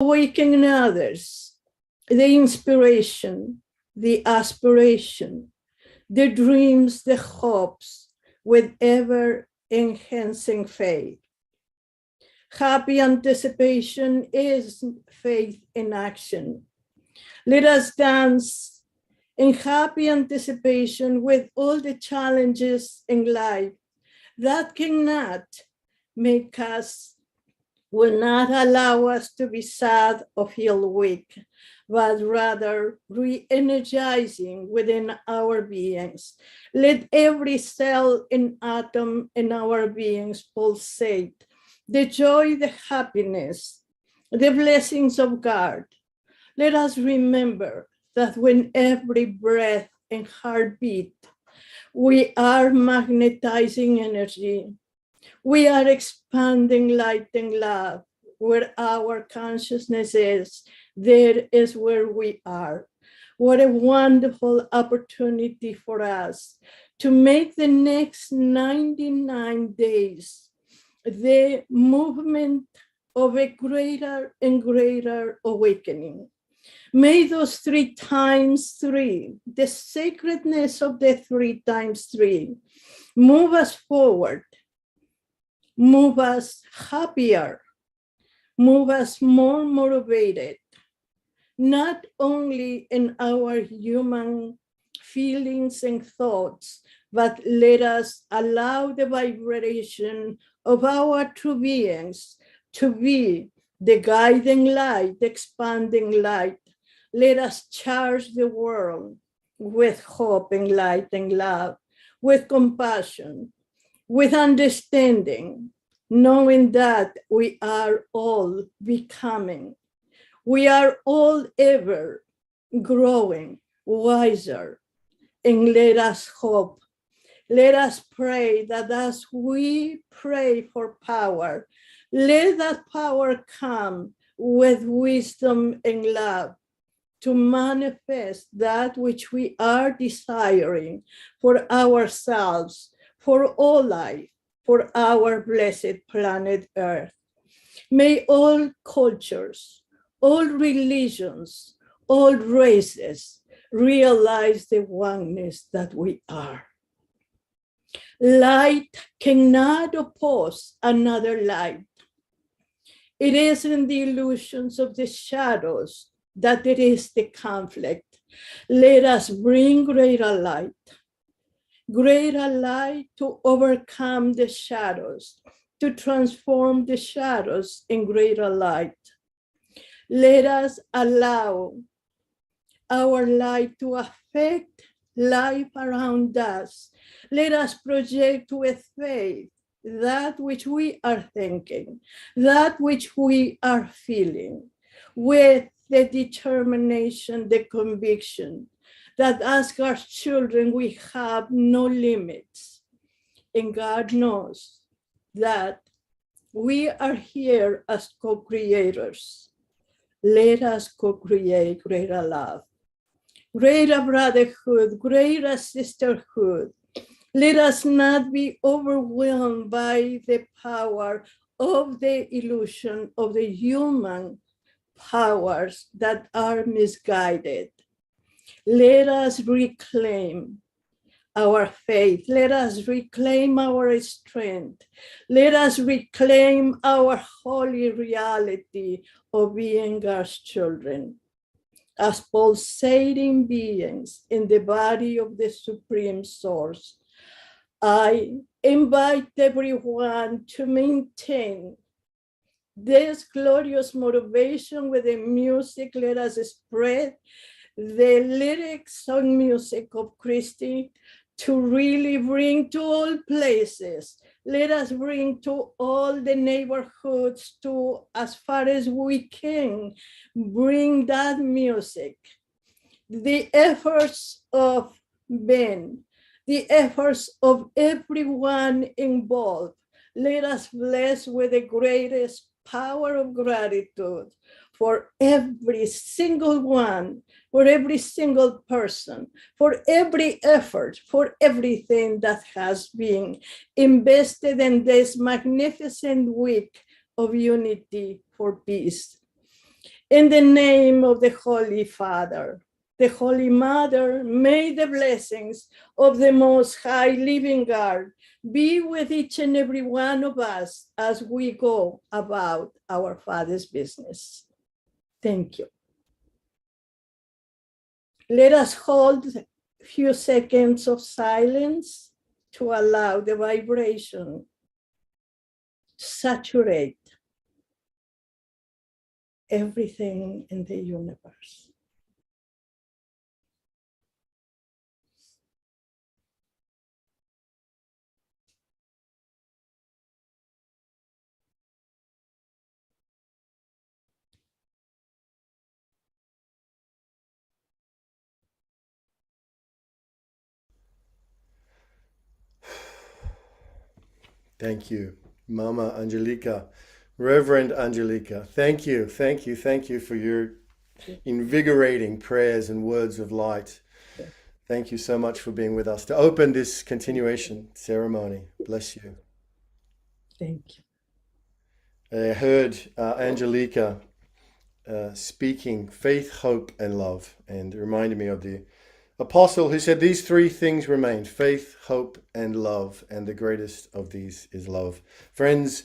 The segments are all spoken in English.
awakening others, the inspiration, the aspiration, the dreams, the hopes, with ever-enhancing faith. Happy anticipation is faith in action. Let us dance in happy anticipation with all the challenges in life that cannot make us, will not allow us to be sad or feel weak, but rather re-energizing within our beings. Let every cell and atom in our beings pulsate the joy, the happiness, the blessings of God. Let us remember that when every breath and heartbeat, we are magnetizing energy. We are expanding light and love. Where our consciousness is, there is where we are. What a wonderful opportunity for us to make the next 99 days the movement of a greater and greater awakening. May those 3 times 3, the sacredness of the 3 times 3, move us forward, move us happier, move us more motivated, not only in our human feelings and thoughts, but let us allow the vibration of our true beings to be the guiding light, the expanding light. Let us charge the world with hope and light and love, with compassion, with understanding, knowing that we are all becoming, we are all ever growing wiser. And let us hope, let us pray that as we pray for power, let that power come with wisdom and love to manifest that which we are desiring for ourselves, for all life, for our blessed planet Earth. May all cultures, all religions, all races realize the oneness that we are. Light cannot oppose another light. It is in the illusions of the shadows that it is the conflict. Let us bring greater light to overcome the shadows, to transform the shadows in greater light. Let us allow our light to affect life around us. Let us project with faith that which we are thinking, that which we are feeling, with the determination, the conviction that as God's children, we have no limits. And God knows that we are here as co-creators. Let us co-create greater love, greater brotherhood, greater sisterhood. Let us not be overwhelmed by the power of the illusion of the human powers that are misguided. Let us reclaim our faith. Let us reclaim our strength. Let us reclaim our holy reality of being God's children as pulsating beings in the body of the Supreme Source. I invite everyone to maintain this glorious motivation with the music. Let us spread the lyrics and music of Christy to really bring to all places. Let us bring to all the neighborhoods, to as far as we can, bring that music. The efforts of Ben, the efforts of everyone involved, let us bless with the greatest power of gratitude for every single one, for every single person, for every effort, for everything that has been invested in this magnificent week of unity for peace. In the name of the Holy Father, the Holy Mother, may the blessings of the Most High Living God be with each and every one of us as we go about our Father's business. Thank you. Let us hold a few seconds of silence to allow the vibration to saturate everything in the universe. Thank you, Mama Angelica, Reverend Angelica. Thank you, thank you, thank you for your invigorating prayers and words of light. Thank you so much for being with us to open this continuation ceremony. Bless you. Thank you. I heard Angelica speaking faith, hope, and love, and it reminded me of the apostle who said these three things remain: faith, hope, and love, and the greatest of these is love. Friends,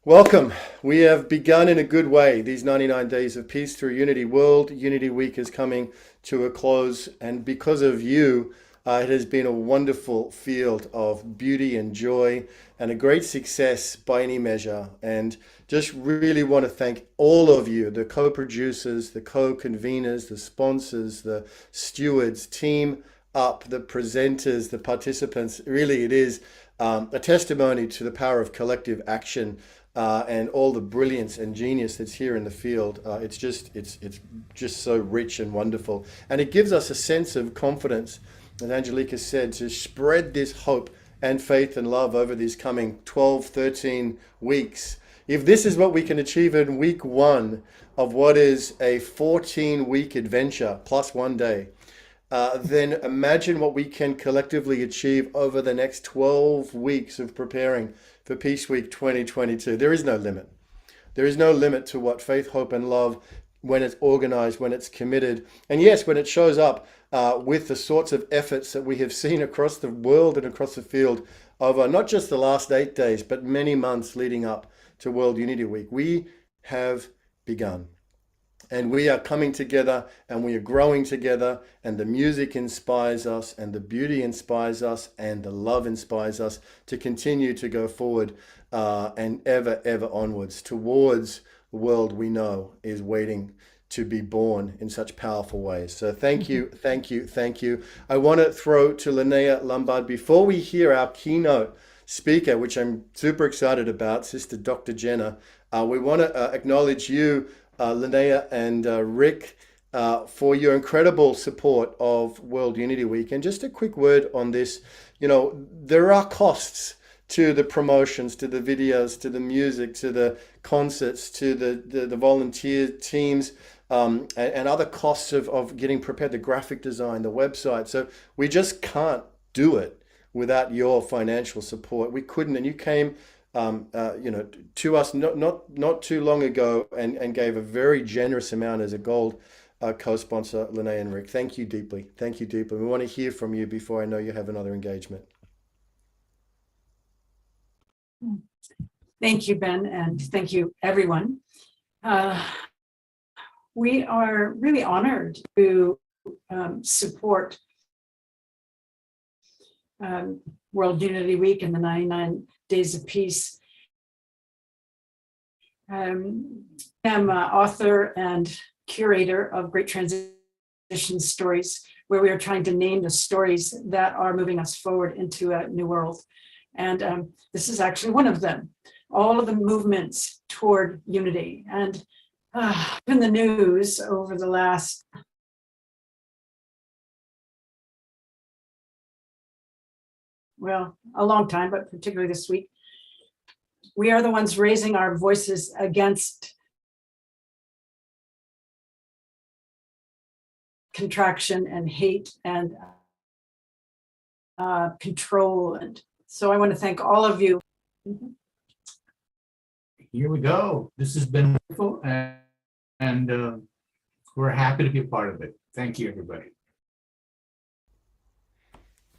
welcome. We have begun in a good way these 99 days of peace through unity. World Unity Week is coming to a close, and because of you, it has been a wonderful field of beauty and joy and a great success by any measure. And just really want to thank all of you, the co-producers, the co-conveners, the sponsors, the stewards, team up, the presenters, the participants. Really, it is a testimony to the power of collective action and all the brilliance and genius that's here in the field. It's just so rich and wonderful. And it gives us a sense of confidence, as Angelica said, to spread this hope and faith and love over these coming 12, 13 weeks. If this is what we can achieve in week one of what is a 14-week adventure plus one day, then imagine what we can collectively achieve over the next 12 weeks of preparing for Peace Week 2022. There is no limit. There is no limit to what faith, hope, and love, when it's organized, when it's committed, and yes, when it shows up with the sorts of efforts that we have seen across the world and across the field over not just the last 8 days, but many months leading up to World Unity Week. We have begun. And we are coming together and we are growing together, and the music inspires us and the beauty inspires us and the love inspires us to continue to go forward and ever onwards towards the world we know is waiting to be born in such powerful ways. So thank you, thank you, thank you. I want to throw to Linnea Lombard before we hear our keynote speaker, which I'm super excited about, Sister Dr. Jenna. We want to acknowledge you, Linnea and Rick, for your incredible support of World Unity Week. And just a quick word on this, there are costs to the promotions, to the videos, to the music, to the concerts, to the volunteer teams, and other costs of getting prepared, the graphic design, the website. So we just can't do it without your financial support. We couldn't, and you came to us not too long ago and gave a very generous amount as a gold co-sponsor, Linnea and Rick. Thank you deeply. Thank you deeply. We want to hear from you before I know you have another engagement. Thank you, Ben, and thank you, everyone. We are really honored to support World Unity Week and the 99 Days of Peace. I'm an author and curator of Great Transition Stories, where we are trying to name the stories that are moving us forward into a new world. And this is actually one of them. All of the movements toward unity. And in the news over the last a long time, but particularly this week, we are the ones raising our voices against contraction and hate and control. And so I want to thank all of you. Here we go. This has been wonderful. and we're happy to be a part of it. Thank you, everybody.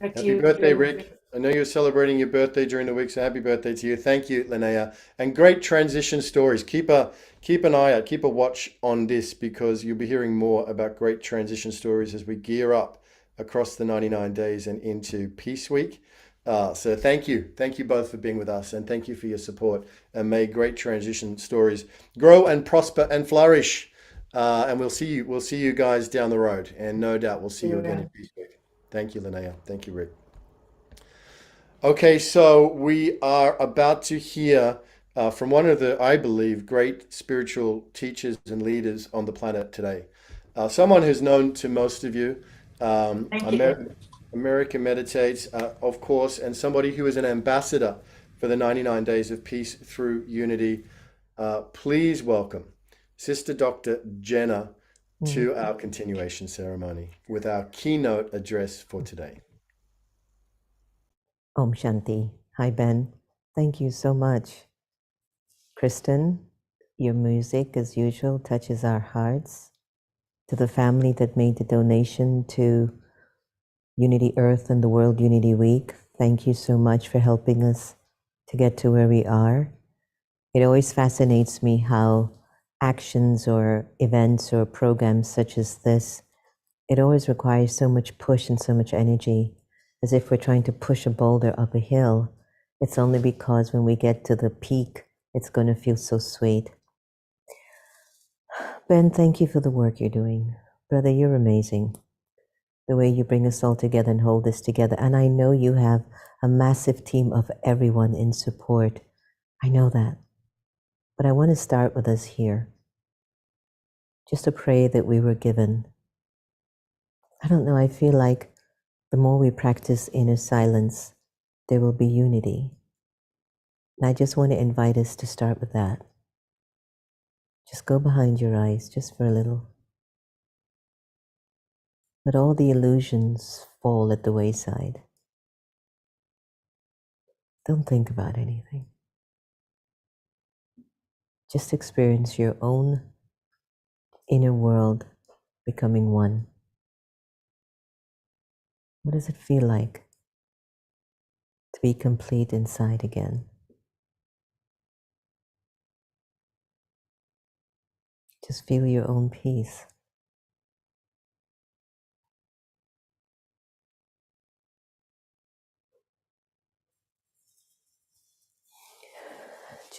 Back to Happy you, birthday, Joe. Rick. I know you're celebrating your birthday during the week, so happy birthday to you. Thank you, Linnea. And great transition stories. Keep an eye out, keep a watch on this, because you'll be hearing more about great transition stories as we gear up across the 99 days and into Peace Week. So thank you. Thank you both for being with us, and thank you for your support. And may great transition stories grow and prosper and flourish. And we'll see you guys down the road. And no doubt we'll see you again in Peace Week. Thank you, Linnea. Thank you, Rick. Okay, so we are about to hear from one of the, I believe, great spiritual teachers and leaders on the planet today. Someone who's known to most of you. Thank you. America Meditates, of course, and somebody who is an ambassador for the 99 Days of Peace through Unity. Please welcome Sister Dr. Jenna to our continuation ceremony with our keynote address for today. Om Shanti. Hi, Ben. Thank you so much. Kristen, your music, as usual, touches our hearts. To the family that made the donation to Unity Earth and the World Unity Week, thank you so much for helping us to get to where we are. It always fascinates me how actions or events or programs such as this, it always requires so much push and so much energy, as if we're trying to push a boulder up a hill. It's only because when we get to the peak, it's going to feel so sweet. Ben, thank you for the work you're doing. Brother, you're amazing. The way you bring us all together and hold this together. And I know you have a massive team of everyone in support. I know that. But I want to start with us here. Just to pray that we were given. I don't know, I feel like the more we practice inner silence, there will be unity. And I just want to invite us to start with that. Just go behind your eyes, just for a little. Let all the illusions fall at the wayside. Don't think about anything. Just experience your own inner world becoming one. What does it feel like to be complete inside again? Just feel your own peace.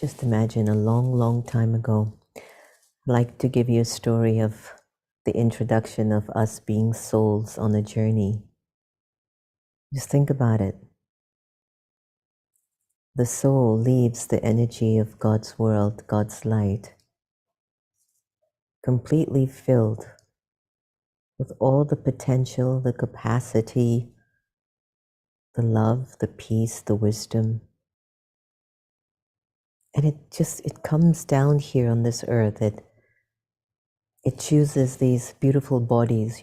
Just imagine a long, long time ago. I'd like to give you a story of the introduction of us being souls on a journey. Just think about it. The soul leaves the energy of God's world, God's light, completely filled with all the potential, the capacity, the love, the peace, the wisdom. And it comes down here on this earth. It chooses these beautiful bodies,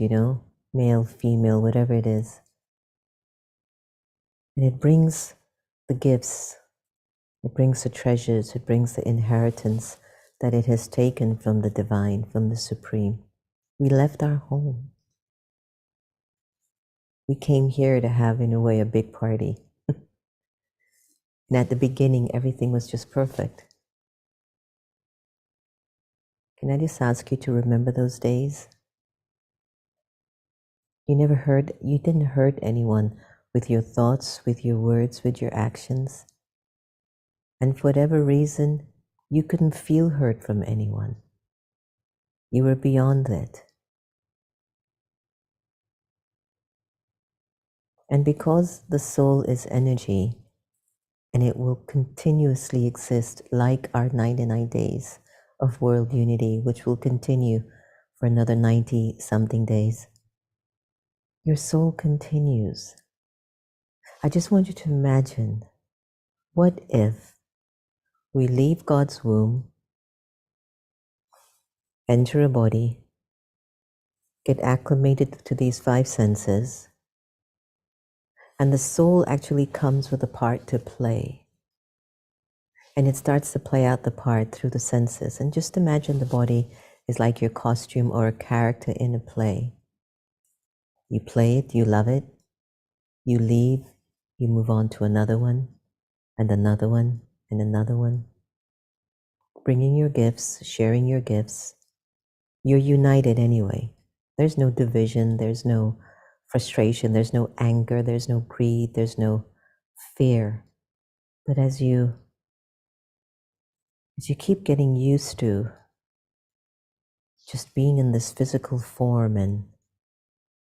male, female, whatever it is. And it brings the gifts, it brings the treasures, it brings the inheritance that it has taken from the divine, from the supreme. We left our home. We came here to have, in a way, a big party. And at the beginning, everything was just perfect. Can I just ask you to remember those days? You didn't hurt anyone with your thoughts, with your words, with your actions. And for whatever reason, you couldn't feel hurt from anyone. You were beyond it. And because the soul is energy, and it will continuously exist like our 99 days of world unity, which will continue for another 90-something days, your soul continues. I just want you to imagine, what if we leave God's womb, enter a body, get acclimated to these 5 senses, and the soul actually comes with a part to play. And it starts to play out the part through the senses. And just imagine the body is like your costume or a character in a play. You play it, you love it, you leave, you move on to another one, and another one, and another one. Bringing your gifts, sharing your gifts. You're united anyway. There's no division, there's no frustration, there's no anger, there's no greed, there's no fear. But as you keep getting used to just being in this physical form, and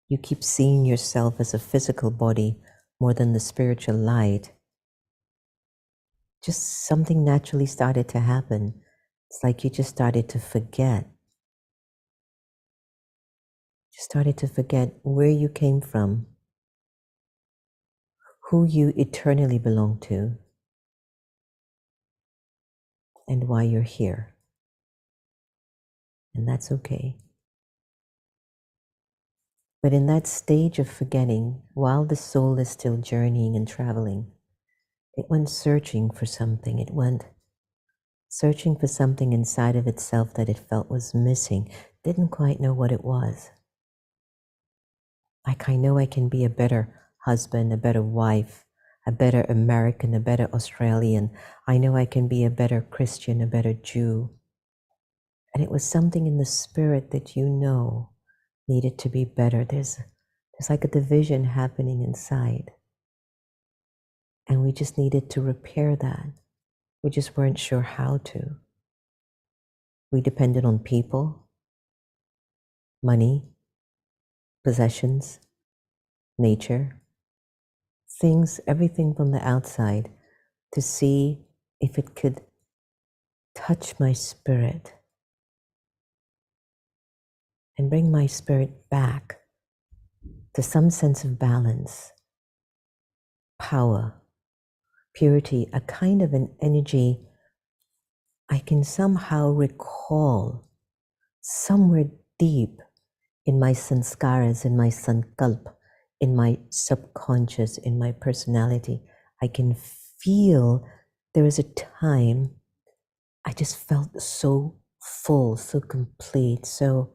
you keep seeing yourself as a physical body more than the spiritual light, just something naturally started to happen. It's like you just started to forget. You started to forget where you came from, who you eternally belong to, and why you're here. And that's okay. But in that stage of forgetting, while the soul is still journeying and traveling, it went searching for something. It went searching for something inside of itself that it felt was missing, didn't quite know what it was. Like, I know I can be a better husband, a better wife, a better American, a better Australian. I know I can be a better Christian, a better Jew. And it was something in the spirit that you know needed to be better. There's like a division happening inside. And we just needed to repair that. We just weren't sure how to. We depended on people, money, possessions, nature, things, everything from the outside to see if it could touch my spirit and bring my spirit back to some sense of balance, power, purity, a kind of an energy I can somehow recall somewhere deep in my sanskaras, in my sankalp, in my subconscious, in my personality. I can feel there was a time I just felt so full, so complete, so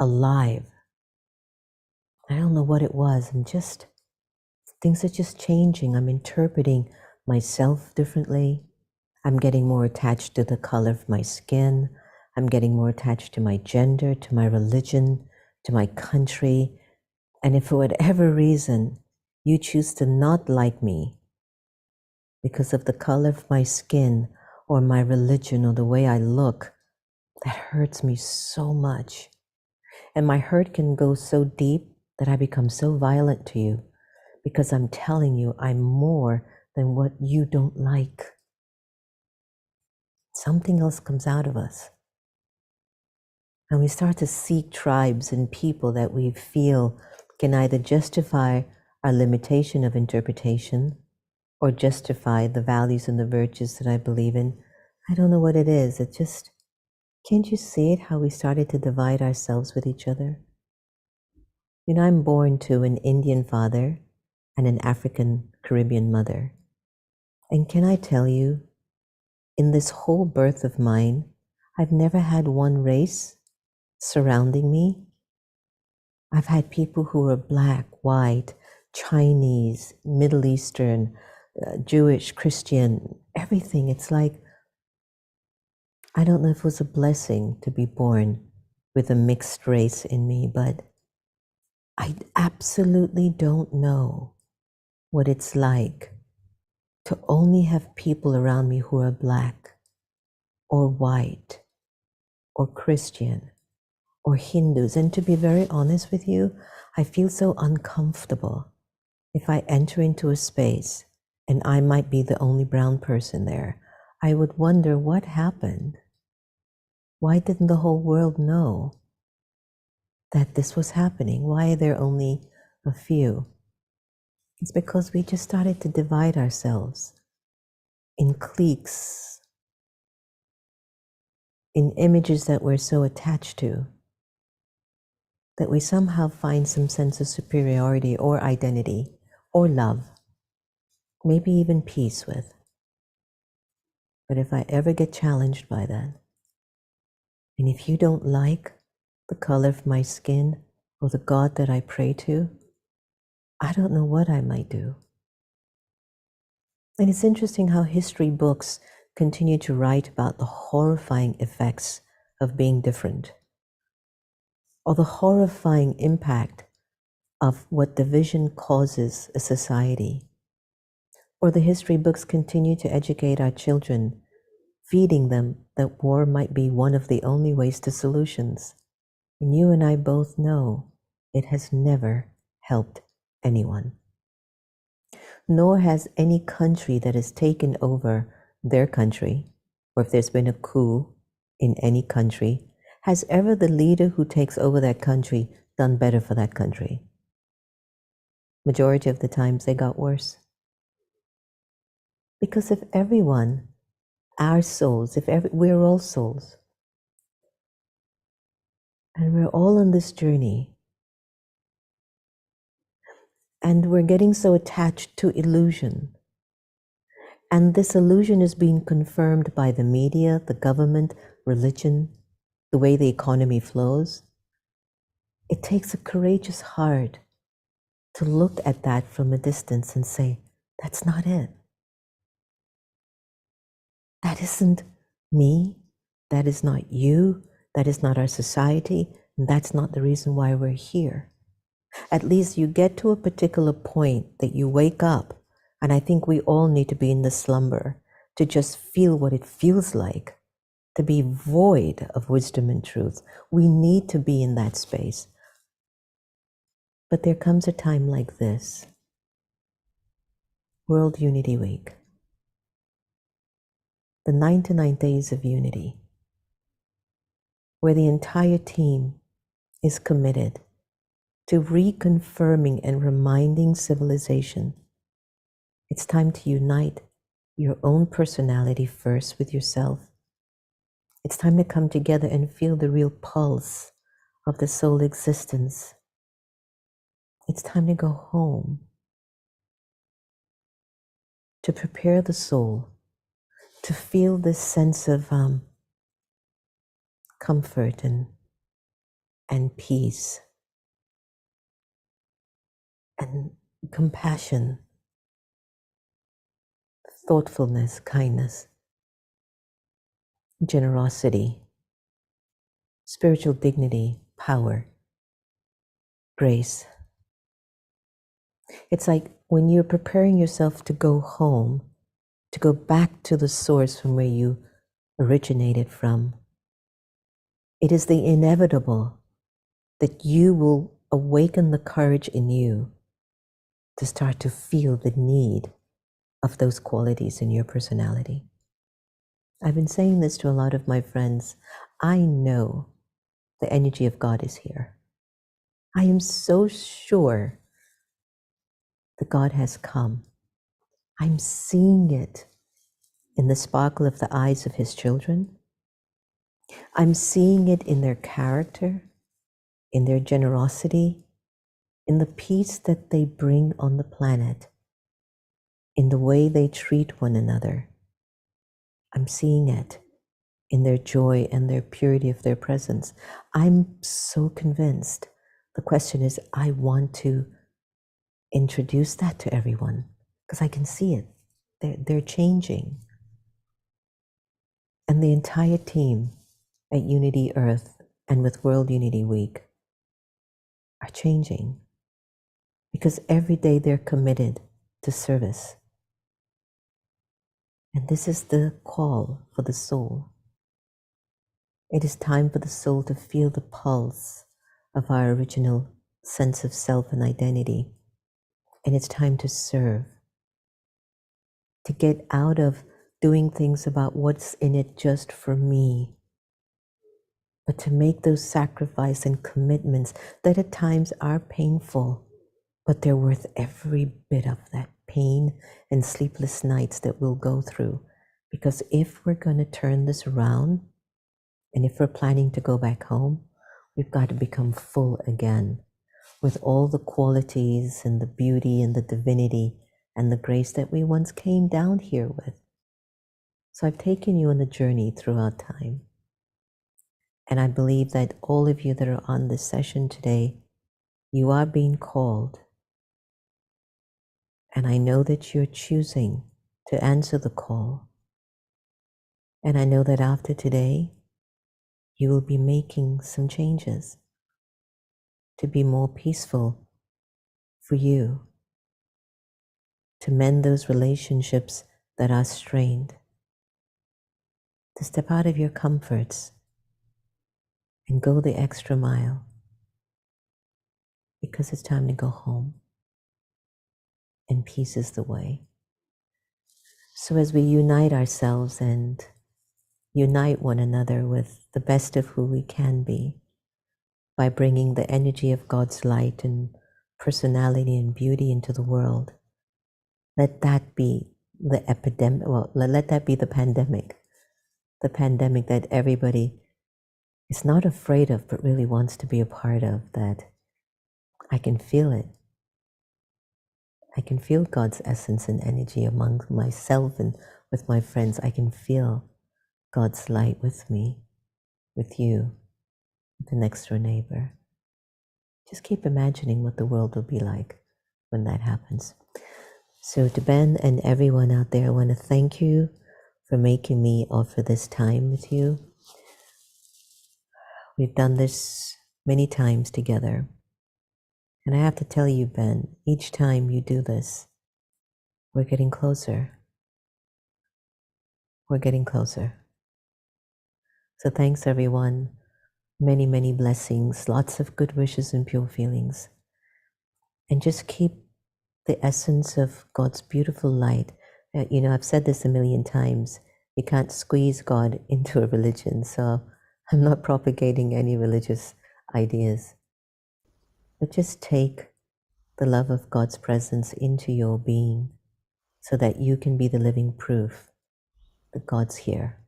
alive. I don't know what it was. Things are just changing. I'm interpreting myself differently. I'm getting more attached to the color of my skin. I'm getting more attached to my gender, to my religion, to my country. And if for whatever reason you choose to not like me because of the color of my skin or my religion or the way I look, that hurts me so much. And my hurt can go so deep that I become so violent to you because I'm telling you I'm more than what you don't like. Something else comes out of us. And we start to seek tribes and people that we feel can either justify our limitation of interpretation or justify the values and the virtues that I believe in. I don't know what it is. It just, can't you see it, how we started to divide ourselves with each other? You know, I'm born to an Indian father and an African Caribbean mother. And can I tell you, in this whole birth of mine, I've never had one race surrounding me. I've had people who are black, white, Chinese, Middle Eastern, Jewish, Christian, everything. It's like, I don't know if it was a blessing to be born with a mixed race in me, but I absolutely don't know what it's like to only have people around me who are black or white or Christian or Hindus. And to be very honest with you, I feel so uncomfortable if I enter into a space and I might be the only brown person there. I would wonder what happened. Why didn't the whole world know that this was happening? Why are there only a few? It's because we just started to divide ourselves in cliques, in images that we're so attached to, that we somehow find some sense of superiority or identity or love, maybe even peace with. But if I ever get challenged by that, And if you don't like the color of my skin or the God that I pray to, I don't know what I might do. And it's interesting how history books continue to write about the horrifying effects of being different, or the horrifying impact of what division causes a society. Or the history books continue to educate our children, feeding them that war might be one of the only ways to solutions. And you and I both know it has never helped anyone. Nor has any country that has taken over their country, or if there's been a coup in any country, has ever the leader who takes over that country done better for that country. Majority of the times they got worse. Because if everyone, our souls, we're all souls, and we're all on this journey, and we're getting so attached to illusion, and this illusion is being confirmed by the media, the government, religion, the way the economy flows. It takes a courageous heart to look at that from a distance and say, that's not it. That isn't me. That is not you. That is not our society. And that's not the reason why we're here. At least you get to a particular point that you wake up, and I think we all need to be in the slumber to just feel what it feels like to be void of wisdom and truth. We need to be in that space. But there comes a time like this, World Unity Week, the 99 days of unity, where the entire team is committed to reconfirming and reminding civilization it's time to unite your own personality first with yourself. It's time to come together and feel the real pulse of the soul existence. It's time to go home, to prepare the soul to feel this sense of comfort and peace and compassion, thoughtfulness, kindness, generosity, spiritual dignity, power, grace. It's like when you're preparing yourself to go home, to go back to the source from where you originated from, it is the inevitable that you will awaken the courage in you to start to feel the need of those qualities in your personality. I've been saying this to a lot of my friends. I know the energy of God is here. I am so sure that God has come. I'm seeing it in the sparkle of the eyes of His children. I'm seeing it in their character, in their generosity, in the peace that they bring on the planet, in the way they treat one another. I'm seeing it in their joy and their purity of their presence. I'm so convinced. The question is, I want to introduce that to everyone because I can see it. They're changing. And the entire team at Unity Earth and with World Unity Week are changing because every day they're committed to service. And this is the call for the soul. It is time for the soul to feel the pulse of our original sense of self and identity. And it's time to serve, to get out of doing things about what's in it just for me, but to make those sacrifices and commitments that at times are painful, but they're worth every bit of that pain and sleepless nights that we'll go through. Because if we're going to turn this around, and if we're planning to go back home, we've got to become full again with all the qualities and the beauty and the divinity and the grace that we once came down here with. So I've taken you on a journey throughout time. And I believe that all of you that are on this session today, you are being called. And I know that you're choosing to answer the call. And I know that after today, you will be making some changes to be more peaceful for you, to mend those relationships that are strained, to step out of your comforts and go the extra mile, because it's time to go home and peace is the way. So as we unite ourselves and unite one another with the best of who we can be, by bringing the energy of God's light and personality and beauty into the world, let that be the epidemic, well, let that be the pandemic that everybody is not afraid of, but really wants to be a part of, that I can feel it. I can feel God's essence and energy among myself and with my friends. I can feel God's light with me, with you, with the next door neighbor. Just keep imagining what the world will be like when that happens. So to Ben and everyone out there, I want to thank you for making me offer this time with you. We've done this many times together. And I have to tell you, Ben, each time you do this, we're getting closer. We're getting closer. So thanks, everyone. Many, many blessings, lots of good wishes and pure feelings. And just keep the essence of God's beautiful light. I've said this a million times. You can't squeeze God into a religion, so I'm not propagating any religious ideas. But just take the love of God's presence into your being so that you can be the living proof that God's here.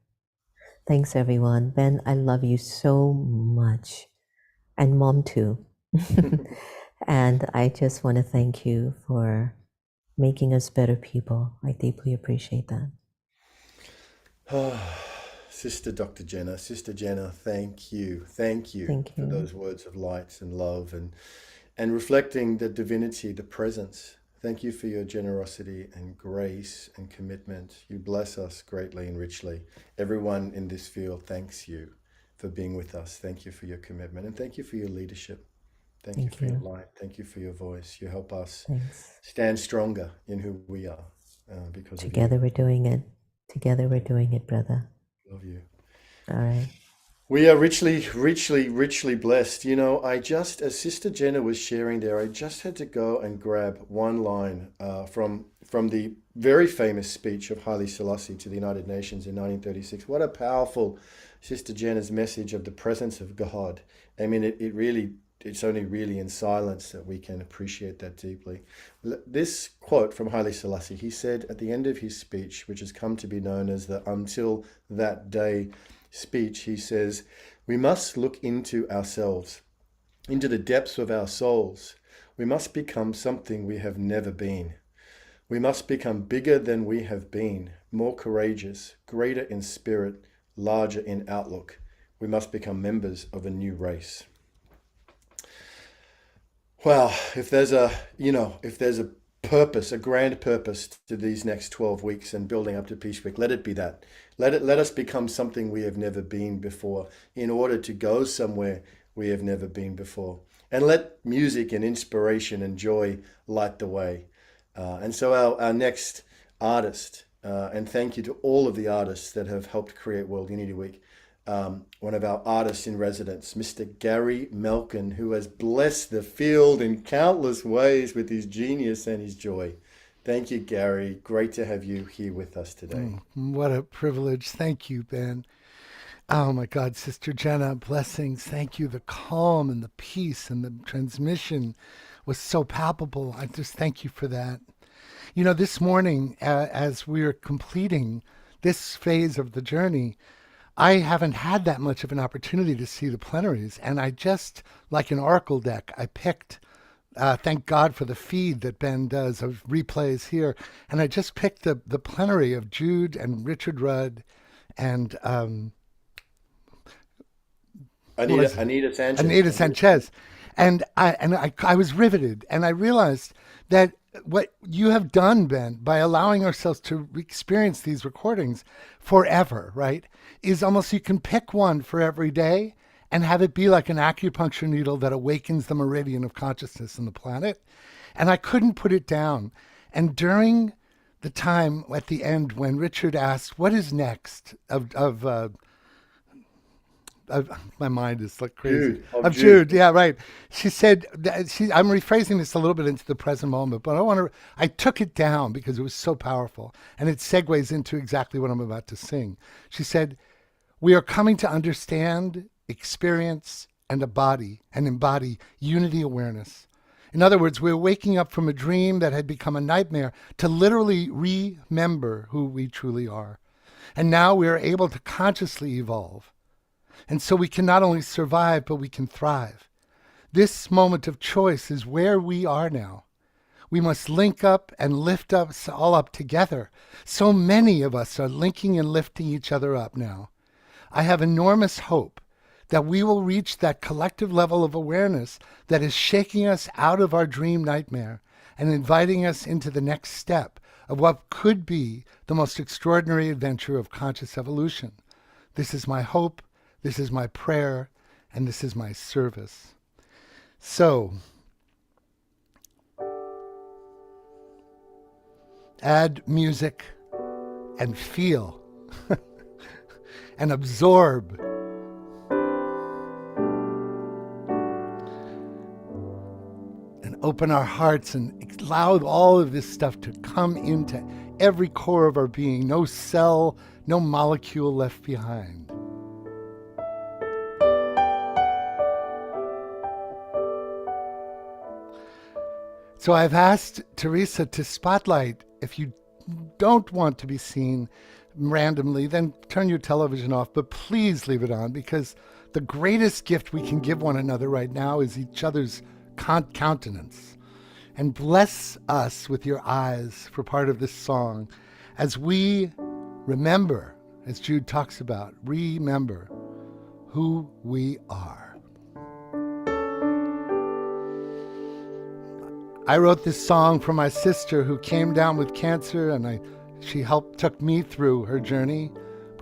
Thanks, everyone. Ben, I love you so much. And Mom, too. And I just want to thank you for making us better people. I deeply appreciate that. Sister Dr. Jenna, thank you. Thank you Thank for you. those words of light and love and reflecting the divinity, the presence. Thank you for your generosity and grace and commitment. You bless us greatly and richly. Everyone in this field thanks you for being with us. Thank you for your commitment and thank you for your leadership. Thank you for your light. Thank you for your voice. You help us stand stronger in who we are because Together of you. we're doing it. Together we're doing it, brother. Love you. All right. We are richly, richly, richly blessed. As Sister Jenna was sharing there, I just had to go and grab one line from the very famous speech of Haile Selassie to the United Nations in 1936. What a powerful Sister Jenna's message of the presence of God. I mean, it's only really in silence that we can appreciate that deeply. This quote from Haile Selassie, he said at the end of his speech, which has come to be known as the Until That Day speech, he says, we must look into ourselves, into the depths of our souls. We must become something we have never been. We must become bigger than we have been, more courageous, greater in spirit, larger in outlook. We must become members of a new race. Well, if there's a purpose, a grand purpose to these next 12 weeks and building up to Peace Week, let it be that. Let us become something we have never been before in order to go somewhere we have never been before. And let music and inspiration and joy light the way. And so our next artist, and thank you to all of the artists that have helped create World Unity Week, one of our artists in residence, Mr. Gary Melkin, who has blessed the field in countless ways with his genius and his joy. Thank you, Gary. Great to have you here with us today. What a privilege. Thank you, Ben. Oh my God, Sister Jenna, blessings. Thank you. The calm and the peace and the transmission was so palpable. I just thank you for that. This morning, as we are completing this phase of the journey, I haven't had that much of an opportunity to see the plenaries. And I just, like an oracle deck, I picked, thank God for the feed that Ben does of replays here. And I just picked the plenary of Jude and Richard Rudd and Anita Sanchez. Anita Sanchez. And I was riveted, and I realized that what you have done, Ben, by allowing ourselves to experience these recordings forever, right, is almost you can pick one for every day and have it be like an acupuncture needle that awakens the meridian of consciousness in the planet. And I couldn't put it down. And during the time at the end when Richard asked, what is next my mind is like crazy. Of Jude, yeah, right. She said, I'm rephrasing this a little bit into the present moment, but I took it down because it was so powerful, and it segues into exactly what I'm about to sing. She said, we are coming to understand, experience, and embody unity awareness. In other words, we're waking up from a dream that had become a nightmare to literally remember who we truly are. And now we are able to consciously evolve. And so we can not only survive, but we can thrive. This moment of choice is where we are now. We must link up and lift us all up together. So many of us are linking and lifting each other up now. I have enormous hope that we will reach that collective level of awareness that is shaking us out of our dream nightmare and inviting us into the next step of what could be the most extraordinary adventure of conscious evolution. This is my hope. This is my prayer, and this is my service. So, add music and feel and absorb. And open our hearts and allow all of this stuff to come into every core of our being. No cell, no molecule left behind. So I've asked Teresa to spotlight. If you don't want to be seen randomly, then turn your television off, but please leave it on, because the greatest gift we can give one another right now is each other's countenance. And bless us with your eyes for part of this song as we remember, as Jude talks about, remember who we are. I wrote this song for my sister who came down with cancer, and she took me through her journey,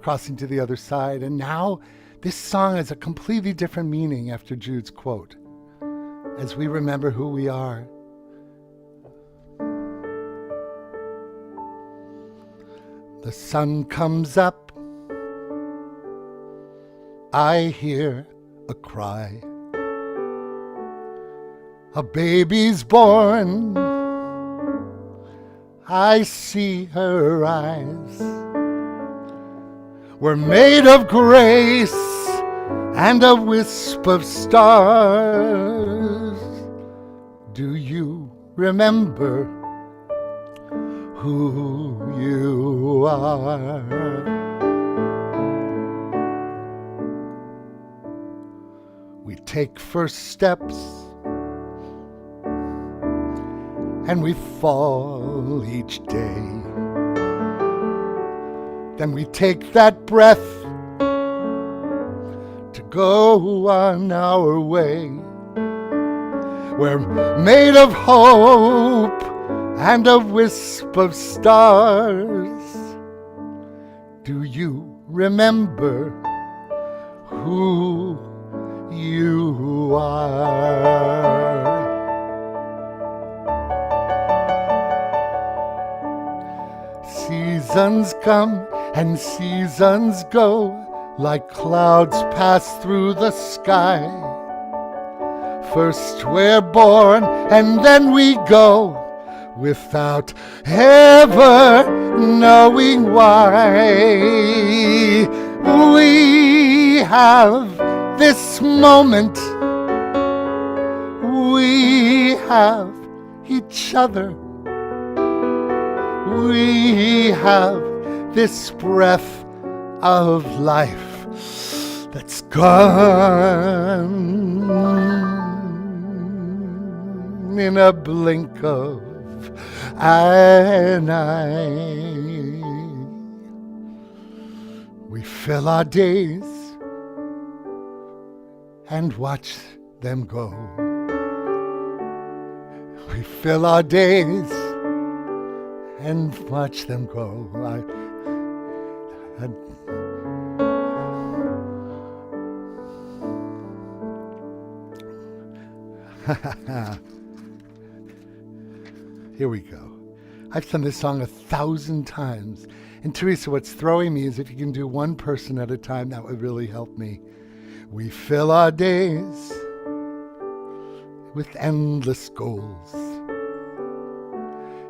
crossing to the other side. And now this song has a completely different meaning after Jude's quote, as we remember who we are. The sun comes up, I hear a cry. A baby's born, I see her eyes. We're made of grace and a wisp of stars. Do you remember who you are? We take first steps and we fall each day. Then we take that breath to go on our way. We're made of hope and a wisp of stars. Do you remember who you are? Seasons come and seasons go, like clouds pass through the sky. First we're born and then we go, without ever knowing why. We have this moment, we have each other. We have this breath of life that's gone in a blink of an eye. We fill our days and watch them go. We fill our days and watch them grow. Here we go. I've sung this song 1,000 times. And Teresa, what's throwing me is if you can do one person at a time, that would really help me. We fill our days with endless goals.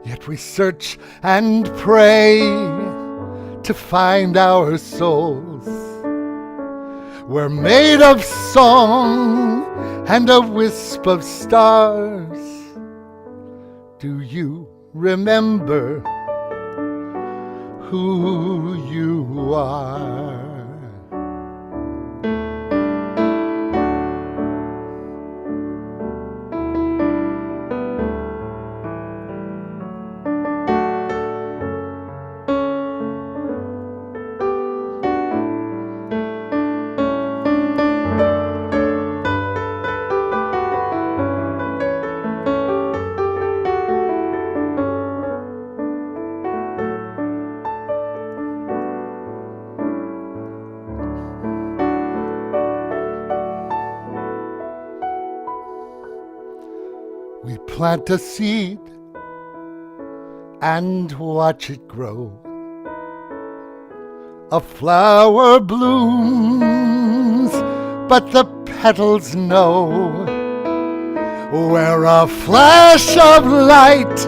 Yet we search and pray to find our souls. We're made of song and a wisp of stars. Do you remember who you are? We plant a seed and watch it grow. A flower blooms, but the petals know. We're a flash of light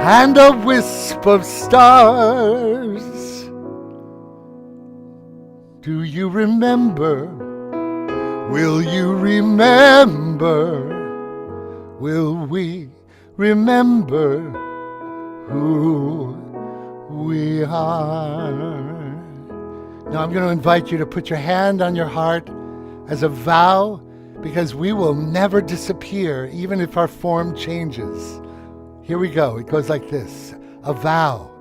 and a wisp of stars. Do you remember? Will you remember? Will we remember who we are? Now I'm going to invite you to put your hand on your heart as a vow, because we will never disappear, even if our form changes. Here we go. It goes like this. A vow.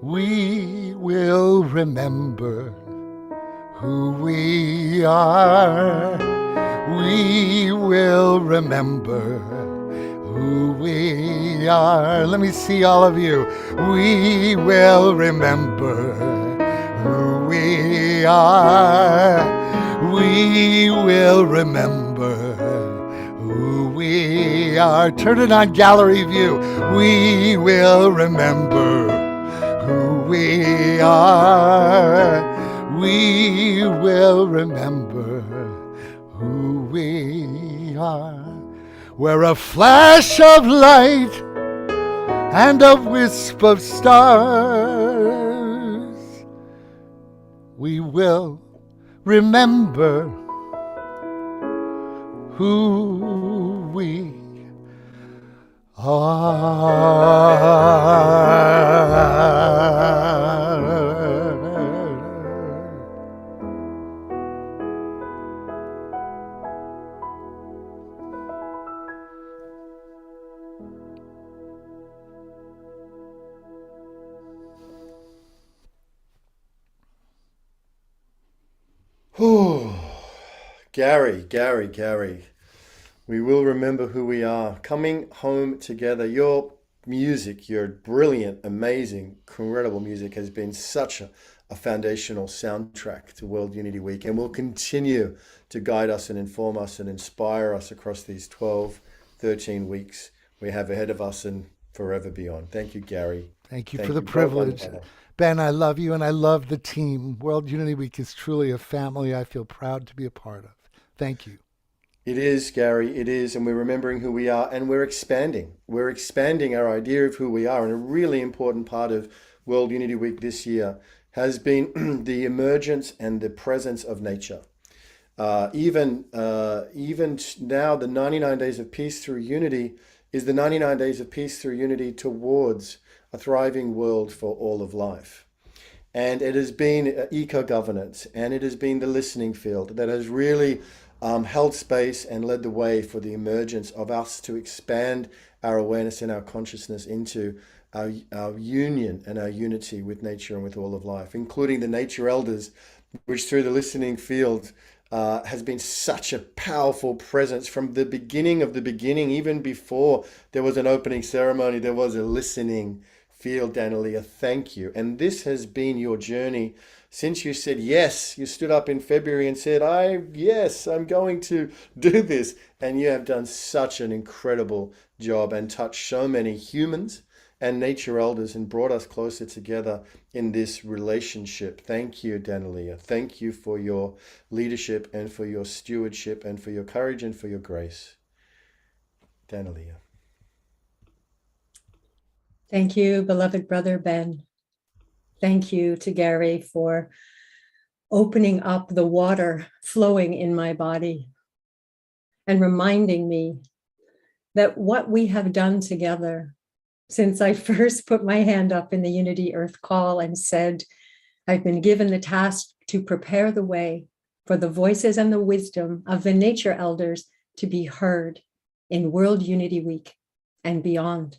We will remember who we are. We will remember who we are. Let me see all of you. We will remember who we are. We will remember who we are. Turn it on gallery view. We will remember who we are. We will remember who we are. We're a flash of light and a wisp of stars. We will remember who we are. Gary. We will remember who we are. Coming home together. Your music, your brilliant, amazing, incredible music has been such a foundational soundtrack to World Unity Week, and will continue to guide us and inform us and inspire us across these 12, 13 weeks we have ahead of us and forever beyond. Thank you, Gary. Thank you for the privilege. Ben, I love you and I love the team. World Unity Week is truly a family I feel proud to be a part of. Thank you. It is, Gary, it is, and we're remembering who we are, and we're expanding. We're expanding our idea of who we are, and a really important part of World Unity Week this year has been the emergence and the presence of nature. Even now, the 99 Days of Peace Through Unity is the 99 Days of Peace Through Unity towards a thriving world for all of life. And it has been eco-governance, and it has been the listening field that has really held space and led the way for the emergence of us to expand our awareness and our consciousness into our union and our unity with nature and with all of life, including the nature elders, which through the listening field has been such a powerful presence from the beginning of the beginning. Even before there was an opening ceremony, there was a listening field. Danalia, thank you. And this has been your journey since you said yes. You stood up in February and said, yes, I'm going to do this. And you have done such an incredible job and touched so many humans and nature elders and brought us closer together in this relationship. Thank you, Danalia. Thank you for your leadership and for your stewardship and for your courage and for your grace. Danalia. Thank you, beloved brother Ben. Thank you to Gary for opening up the water flowing in my body and reminding me that what we have done together since I first put my hand up in the Unity Earth call and said, I've been given the task to prepare the way for the voices and the wisdom of the nature elders to be heard in World Unity Week and beyond.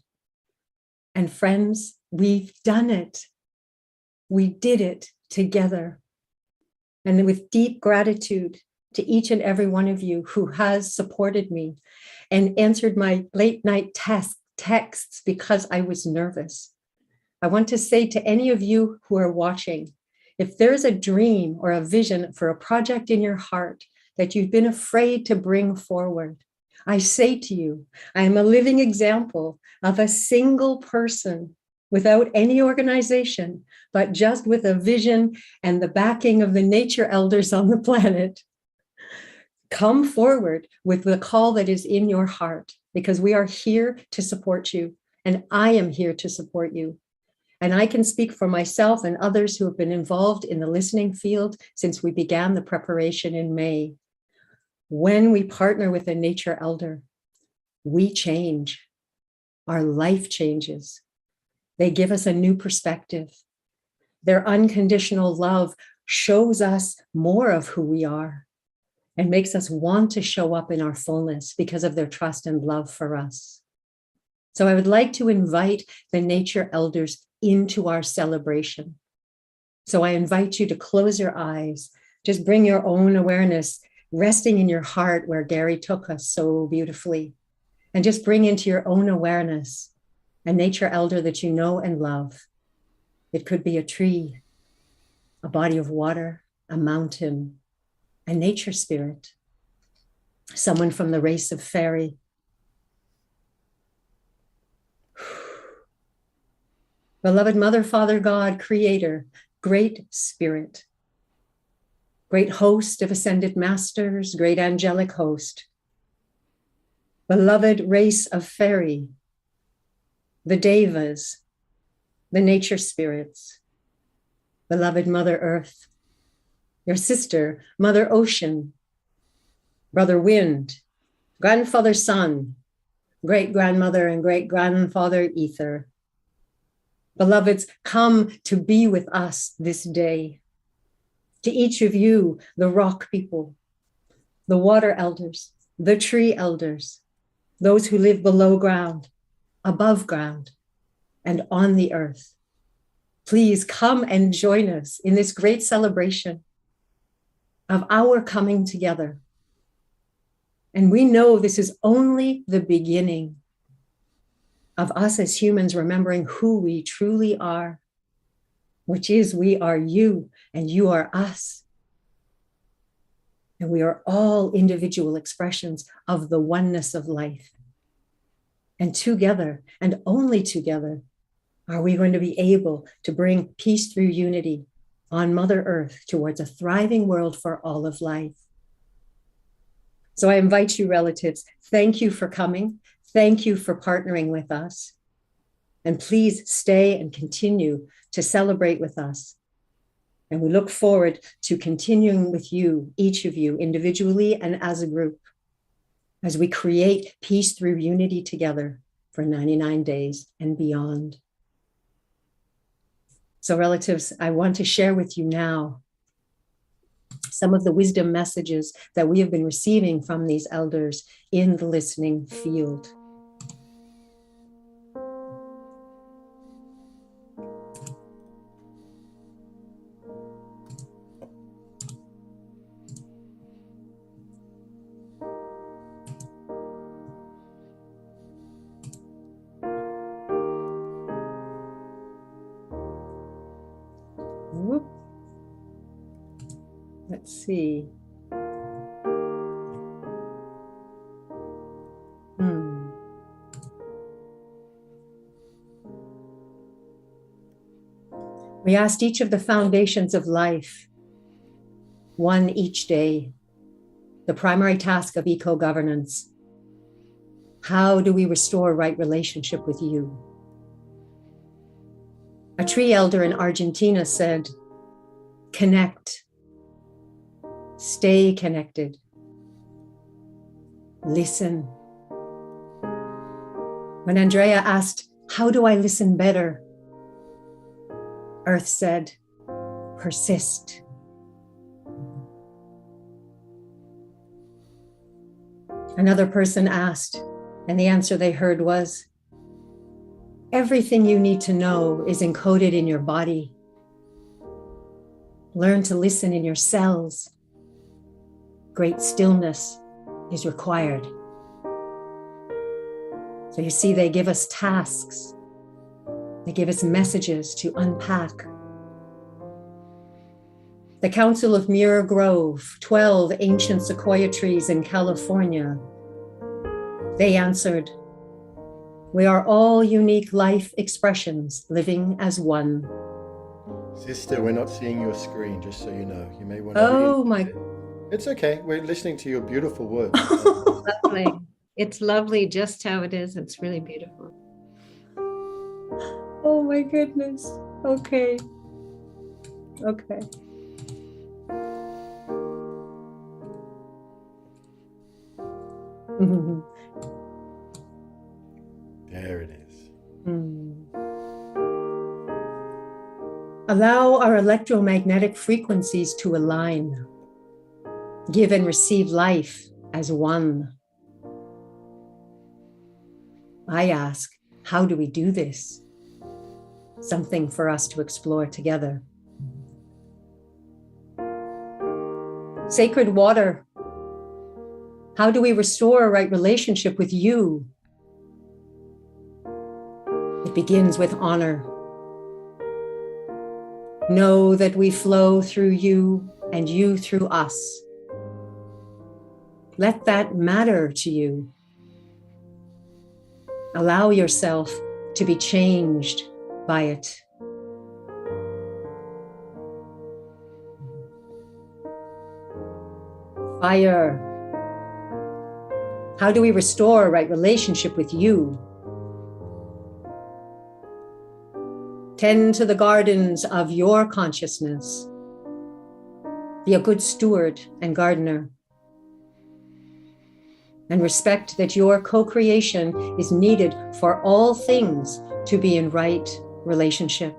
And friends, we've done it. We did it together. And with deep gratitude to each and every one of you who has supported me and answered my late night texts because I was nervous. I want to say to any of you who are watching, if there's a dream or a vision for a project in your heart that you've been afraid to bring forward, I say to you, I am a living example of a single person without any organization, but just with a vision and the backing of the nature elders on the planet. Come forward with the call that is in your heart, because we are here to support you, and I am here to support you. And I can speak for myself and others who have been involved in the listening field since we began the preparation in May. When we partner with a nature elder, we change. Our life changes. They give us a new perspective. Their unconditional love shows us more of who we are and makes us want to show up in our fullness because of their trust and love for us. So I would like to invite the nature elders into our celebration. So I invite you to close your eyes, just bring your own awareness resting in your heart where Gary took us so beautifully, and just bring into your own awareness a nature elder that you know and love. It could be a tree, a body of water, a mountain, a nature spirit, someone from the race of fairy. Beloved Mother, Father, God, Creator, Great Spirit, great host of ascended masters, great angelic host, beloved race of fairy, the devas, the nature spirits, beloved Mother Earth, your sister, Mother Ocean, Brother Wind, Grandfather Sun, great-grandmother and great-grandfather Ether. Beloveds, come to be with us this day. To each of you, the rock people, the water elders, the tree elders, those who live below ground, above ground, and on the earth. Please come and join us in this great celebration of our coming together. And we know this is only the beginning of us as humans remembering who we truly are, which is we are you and you are us. And we are all individual expressions of the oneness of life. And together, and only together, are we going to be able to bring peace through unity on Mother Earth towards a thriving world for all of life. So I invite you, relatives, thank you for coming. Thank you for partnering with us. And please stay and continue to celebrate with us. And we look forward to continuing with you, each of you, individually and as a group, as we create peace through unity together for 99 days and beyond. So relatives, I want to share with you now some of the wisdom messages that we have been receiving from these elders in the listening field. Let's see. We asked each of the foundations of life, one each day, the primary task of eco-governance. How do we restore right relationship with you? A tree elder in Argentina said, connect, stay connected, listen. When Andrea asked, how do I listen better? Earth said, persist. Another person asked, and the answer they heard was, everything you need to know is encoded in your body. Learn to listen in your cells. Great stillness is required. So you see, they give us tasks. They give us messages to unpack. The Council of Muir Grove, 12 ancient sequoia trees in California. They answered, we are all unique life expressions living as one. Sister, we're not seeing your screen, just so you know. You may want to. Oh my. It's okay. We're listening to your beautiful words. Lovely. It's lovely just how it is. It's really beautiful. Oh my goodness. Okay. Okay. There it is. Allow our electromagnetic frequencies to align. Give and receive life as one. I ask, how do we do this? Something for us to explore together. Sacred water. How do we restore a right relationship with you? It begins with honor. Know that we flow through you and you through us. Let that matter to you. Allow yourself to be changed by it. Fire. How do we restore a right relationship with you? Tend to the gardens of your consciousness. Be a good steward and gardener. And respect that your co-creation is needed for all things to be in right relationship.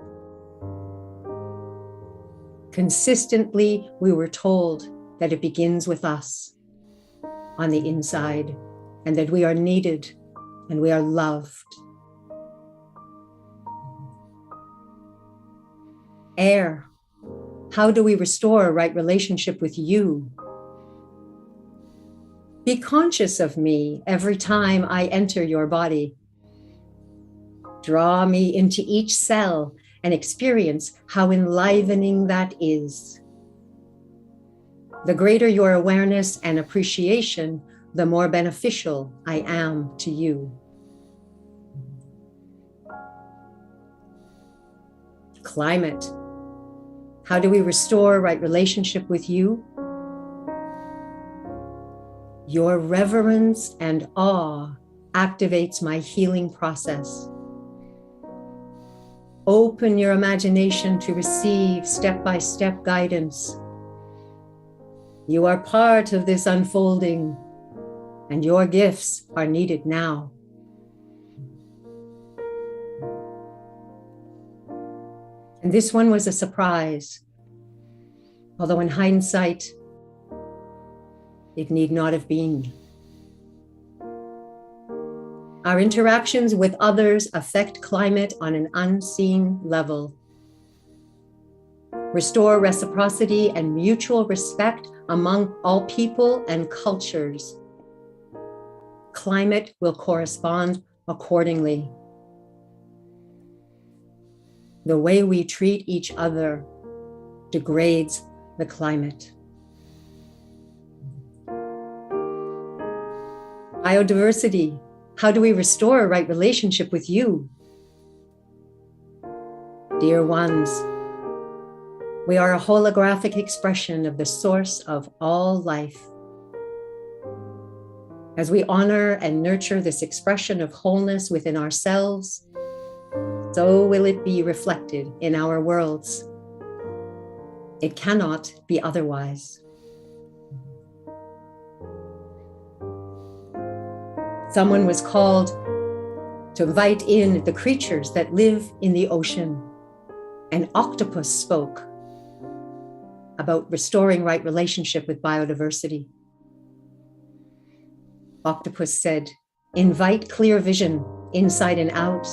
Consistently, we were told that it begins with us on the inside, and that we are needed and we are loved. Air. How do we restore a right relationship with you? Be conscious of me every time I enter your body. Draw me into each cell and experience how enlivening that is. The greater your awareness and appreciation, the more beneficial I am to you. Climate. How do we restore right relationship with you? Your reverence and awe activates my healing process. Open your imagination to receive step-by-step guidance. You are part of this unfolding, and your gifts are needed now. And this one was a surprise, although in hindsight, it need not have been. Our interactions with others affect climate on an unseen level. Restore reciprocity and mutual respect among all people and cultures. Climate will correspond accordingly. The way we treat each other degrades the climate. Biodiversity, how do we restore a right relationship with you? Dear ones, we are a holographic expression of the source of all life. As we honor and nurture this expression of wholeness within ourselves, so will it be reflected in our worlds. It cannot be otherwise. Someone was called to invite in the creatures that live in the ocean. An octopus spoke about restoring right relationship with biodiversity. Octopus said, invite clear vision inside and out.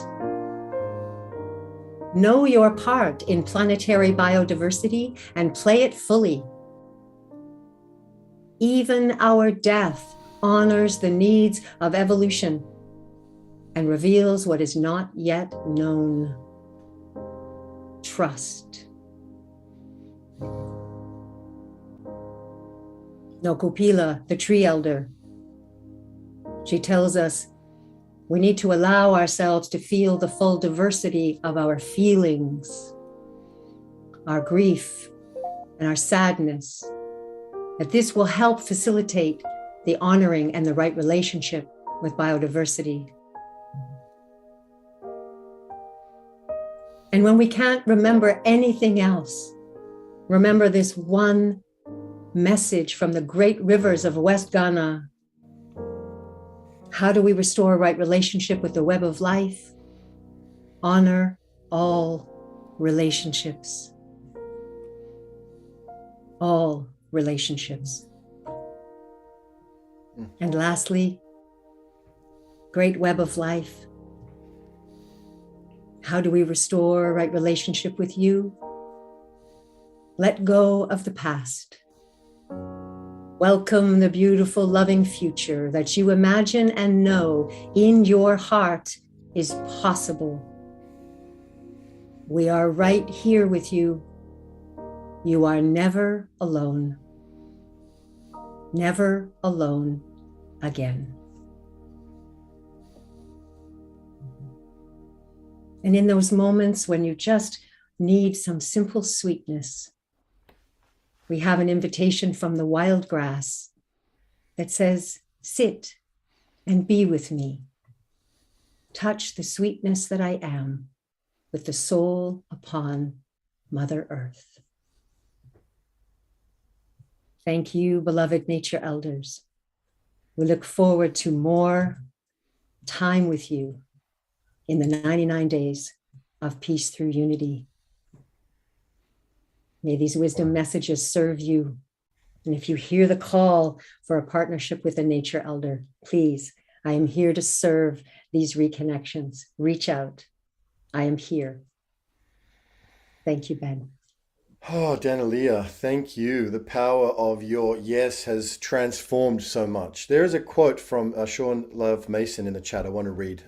Know your part in planetary biodiversity and play it fully. Even our death honors the needs of evolution and reveals what is not yet known. Trust. Nokupila, the tree elder, she tells us we need to allow ourselves to feel the full diversity of our feelings, our grief, and our sadness, that this will help facilitate the honoring and the right relationship with biodiversity. And when we can't remember anything else, remember this one message from the great rivers of West Ghana. How do we restore a right relationship with the web of life? Honor all relationships. All relationships. And lastly, great web of life. How do we restore a right relationship with you? Let go of the past. Welcome the beautiful, loving future that you imagine and know in your heart is possible. We are right here with you. You are never alone. Never alone again. And in those moments when you just need some simple sweetness, we have an invitation from the wild grass that says, sit and be with me. Touch the sweetness that I am with the soul upon Mother Earth. Thank you, beloved nature elders. We look forward to more time with you in the 99 days of peace through unity. May these wisdom messages serve you. And if you hear the call for a partnership with a nature elder, please, I am here to serve these reconnections. Reach out. I am here. Thank you, Ben. Oh, Danalia, thank you. The power of your yes has transformed so much. There is a quote from Sean Love Mason in the chat I want to read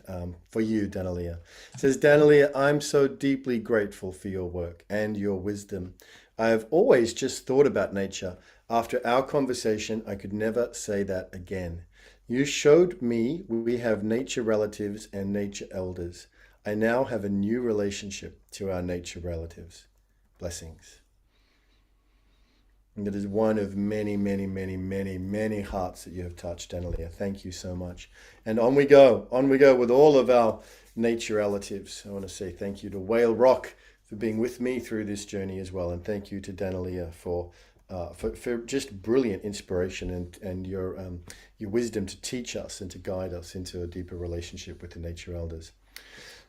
for you, Danalia. It says, Danalia, I'm so deeply grateful for your work and your wisdom. I have always just thought about nature. After our conversation, I could never say that again. You showed me we have nature relatives and nature elders. I now have a new relationship to our nature relatives. Blessings. And that is one of many, many, many, many, many hearts that you have touched, Danalia. Thank you so much. And on we go with all of our nature relatives. I want to say thank you to Whale Rock for being with me through this journey as well. And thank you to Danalia for just brilliant inspiration and your wisdom to teach us and to guide us into a deeper relationship with the nature elders.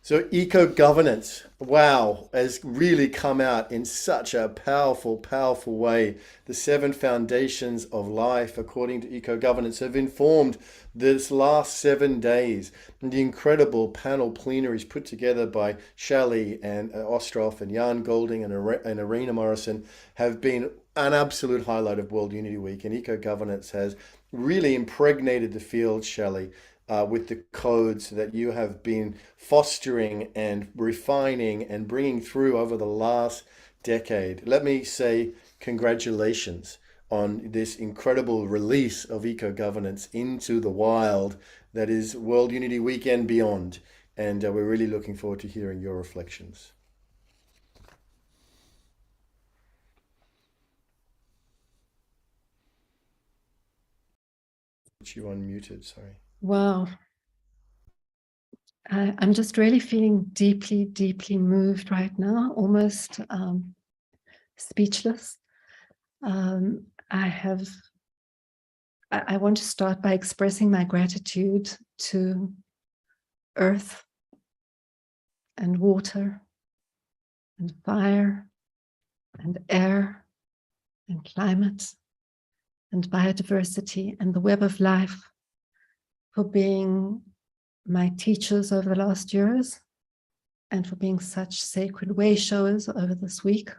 So eco-governance, wow, has really come out in such a powerful, powerful way. The 7 foundations of life, according to eco-governance, have informed this last 7 days. And the incredible panel plenaries put together by Shelley and Ostroff and Jan Golding and Arena Morrison have been an absolute highlight of World Unity Week. And eco-governance has really impregnated the field, Shelley, with the codes that you have been fostering and refining and bringing through over the last decade. Let me say congratulations on this incredible release of eco-governance into the wild that is World Unity Week and beyond. And we're really looking forward to hearing your reflections. You unmuted, sorry. Wow. I'm just really feeling deeply, deeply moved right now, almost speechless. I want to start by expressing my gratitude to earth and water and fire and air and climate and biodiversity and the web of life for being my teachers over the last years and for being such sacred way showers over this week.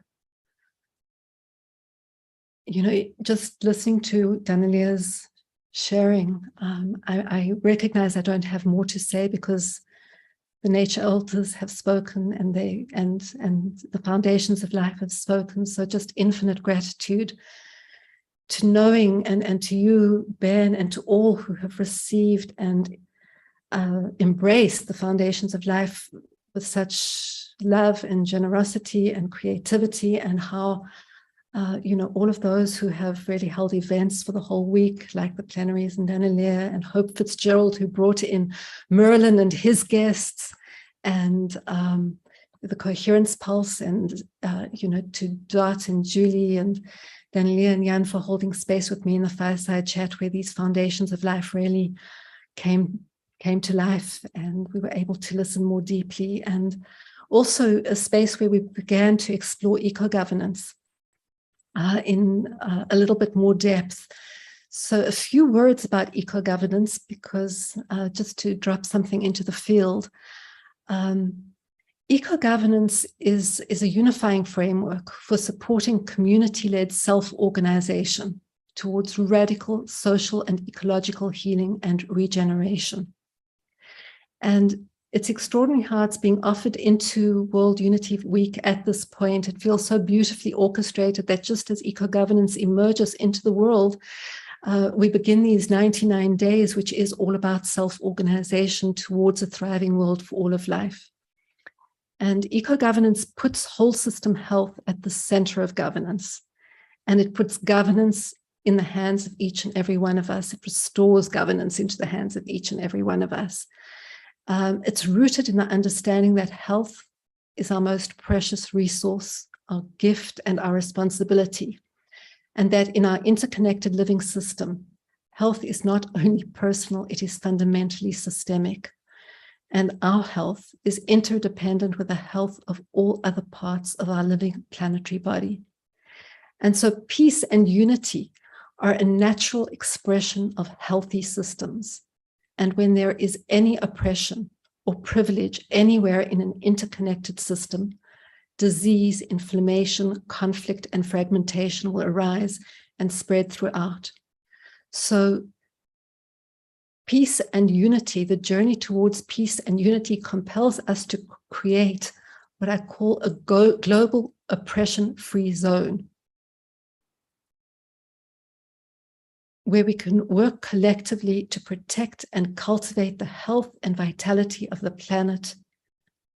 You know, just listening to Danelia's sharing, I recognize I don't have more to say because the nature elders have spoken and the foundations of life have spoken. So just infinite gratitude to knowing and to you, Ben, and to all who have received and embraced the foundations of life with such love and generosity and creativity, and how all of those who have really held events for the whole week, like the plenaries and Danelia and Hope Fitzgerald, who brought in Merlin and his guests, and the Coherence Pulse, and to Dot and Julie and Danelia and Jan for holding space with me in the fireside chat, where these foundations of life really came to life, and we were able to listen more deeply, and also a space where we began to explore eco-governance in a little bit more depth. So a few words about eco-governance, because just to drop something into the field, eco-governance is a unifying framework for supporting community-led self-organization towards radical social and ecological healing and regeneration. And it's extraordinary how it's being offered into World Unity Week at this point. It feels so beautifully orchestrated that just as eco-governance emerges into the world, we begin these 99 days, which is all about self-organization towards a thriving world for all of life. And eco-governance puts whole system health at the center of governance. And it puts governance in the hands of each and every one of us. It restores governance into the hands of each and every one of us. It's rooted in the understanding that health is our most precious resource, our gift and our responsibility. And that in our interconnected living system, health is not only personal, it is fundamentally systemic. And our health is interdependent with the health of all other parts of our living planetary body. And so peace and unity are a natural expression of healthy systems. And when there is any oppression or privilege anywhere in an interconnected system, disease, inflammation, conflict, and fragmentation will arise and spread throughout. So peace and unity, the journey towards peace and unity, compels us to create what I call a global oppression-free zone, where we can work collectively to protect and cultivate the health and vitality of the planet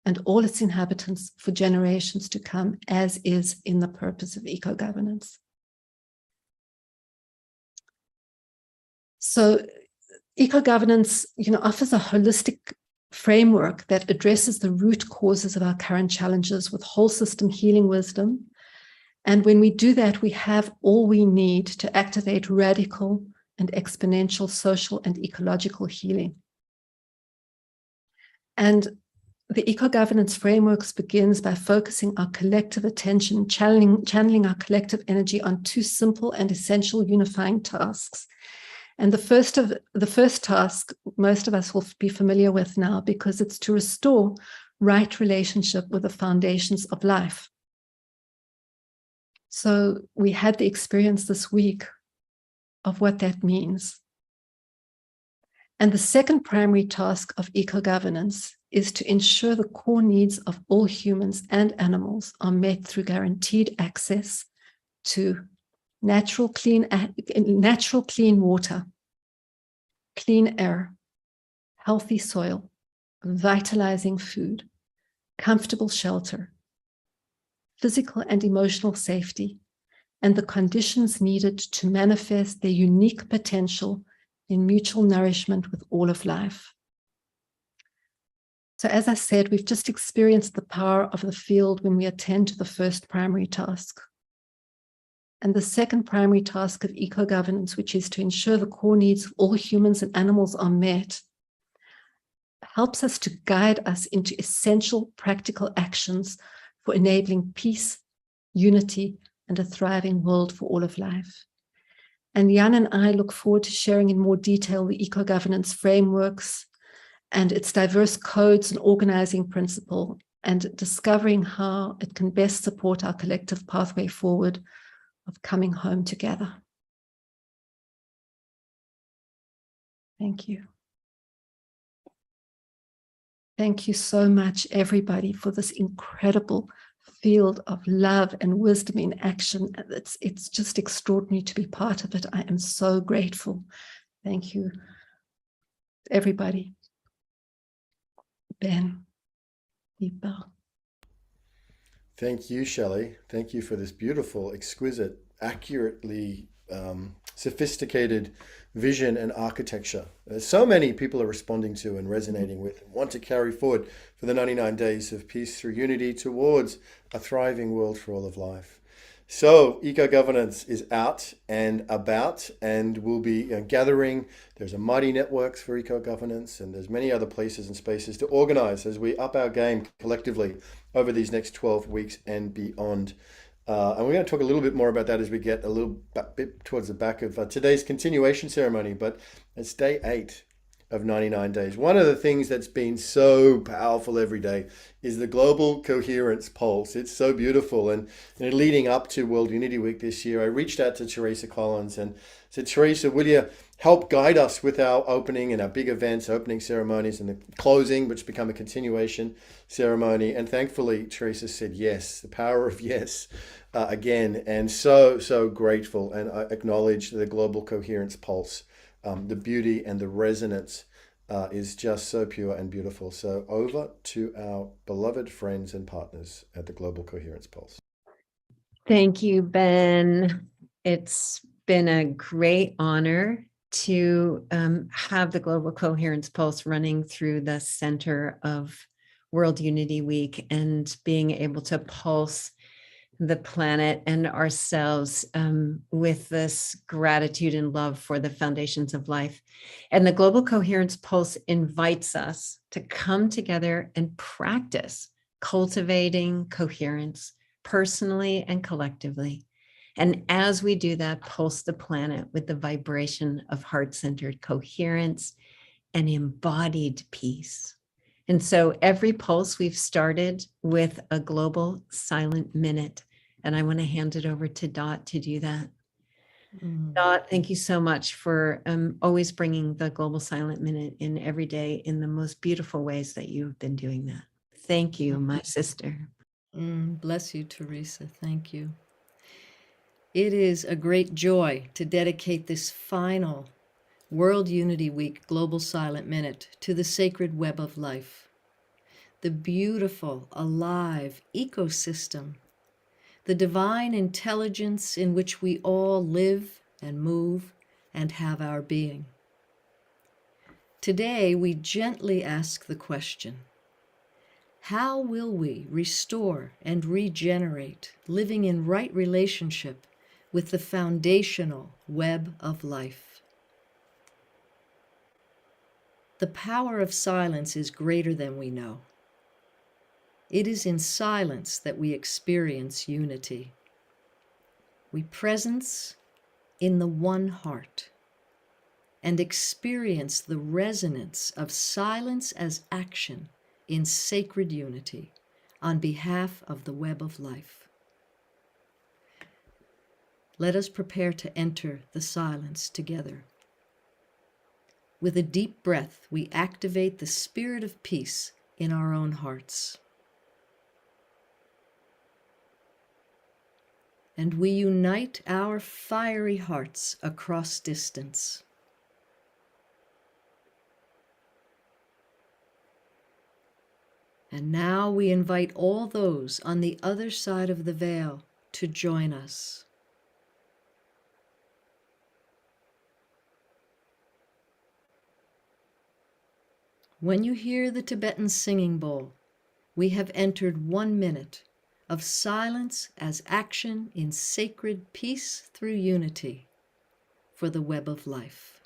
and all its inhabitants for generations to come, as is in the purpose of eco-governance. So eco-governance, offers a holistic framework that addresses the root causes of our current challenges with whole system healing wisdom. And when we do that, we have all we need to activate radical and exponential social and ecological healing. And the eco-governance frameworks begins by focusing our collective attention, channeling our collective energy on two simple and essential unifying tasks. And the first task, most of us will be familiar with now, because it's to restore right relationship with the foundations of life. So we had the experience this week of what that means. And the second primary task of eco-governance is to ensure the core needs of all humans and animals are met through guaranteed access to natural clean water, clean air, healthy soil, vitalizing food, comfortable shelter, physical and emotional safety, and the conditions needed to manifest their unique potential in mutual nourishment with all of life. So as I said, we've just experienced the power of the field when we attend to the first primary task. And the second primary task of eco-governance, which is to ensure the core needs of all humans and animals are met, helps us to guide us into essential practical actions for enabling peace, unity, and a thriving world for all of life. And Jan and I look forward to sharing in more detail the eco-governance frameworks and its diverse codes and organizing principle, and discovering how it can best support our collective pathway forward of coming home together. Thank you. Thank you so much, everybody, for this incredible field of love and wisdom in action. It's just extraordinary to be part of it. I am so grateful. Thank you, everybody. Ben, Deepa. Thank you, Shelley. Thank you for this beautiful, exquisite, accurately sophisticated vision and architecture. So many people are responding to and resonating with and want to carry forward for the 99 days of peace through unity towards a thriving world for all of life. So eco-governance is out and about, and we'll be gathering. There's a mighty networks for eco-governance, and there's many other places and spaces to organize as we up our game collectively over these next 12 weeks and beyond. And we're going to talk a little bit more about that as we get a little bit towards the back of today's continuation ceremony, but it's day 8 of 99 days. One of the things that's been so powerful every day is the Global Coherence Pulse. It's so beautiful. And leading up to World Unity Week this year, I reached out to Teresa Collins and said, Teresa, will you help guide us with our opening and our big events, opening ceremonies and the closing, which become a continuation ceremony? And thankfully, Teresa said yes, the power of yes again. And so grateful, and I acknowledge the Global Coherence Pulse. The beauty and the resonance is just so pure and beautiful. So over to our beloved friends and partners at the Global Coherence Pulse. Thank you, Ben. It's been a great honor to have the Global Coherence Pulse running through the center of World Unity Week and being able to pulse the planet and ourselves with this gratitude and love for the foundations of life. And the Global Coherence Pulse invites us to come together and practice cultivating coherence personally and collectively. And as we do that, pulse the planet with the vibration of heart-centered coherence and embodied peace. And so every pulse we've started with a global silent minute. And I want to hand it over to Dot to do that. Dot, thank you so much for always bringing the Global Silent Minute in every day in the most beautiful ways that you've been doing that. Thank you, my sister. Bless you, Teresa. Thank you. It is a great joy to dedicate this final World Unity Week Global Silent Minute to the sacred web of life, the beautiful, alive ecosystem, the divine intelligence in which we all live and move and have our being. Today, we gently ask the question, how will we restore and regenerate, living in right relationship with the foundational web of life? The power of silence is greater than we know. It is in silence that we experience unity. We presence in the one heart and experience the resonance of silence as action in sacred unity on behalf of the web of life. Let us prepare to enter the silence together. With a deep breath, we activate the spirit of peace in our own hearts. and we unite our fiery hearts across distance. And now we invite all those on the other side of the veil to join us. When you hear the Tibetan singing bowl, we have entered 1 minute of silence as action in sacred peace through unity for the web of life.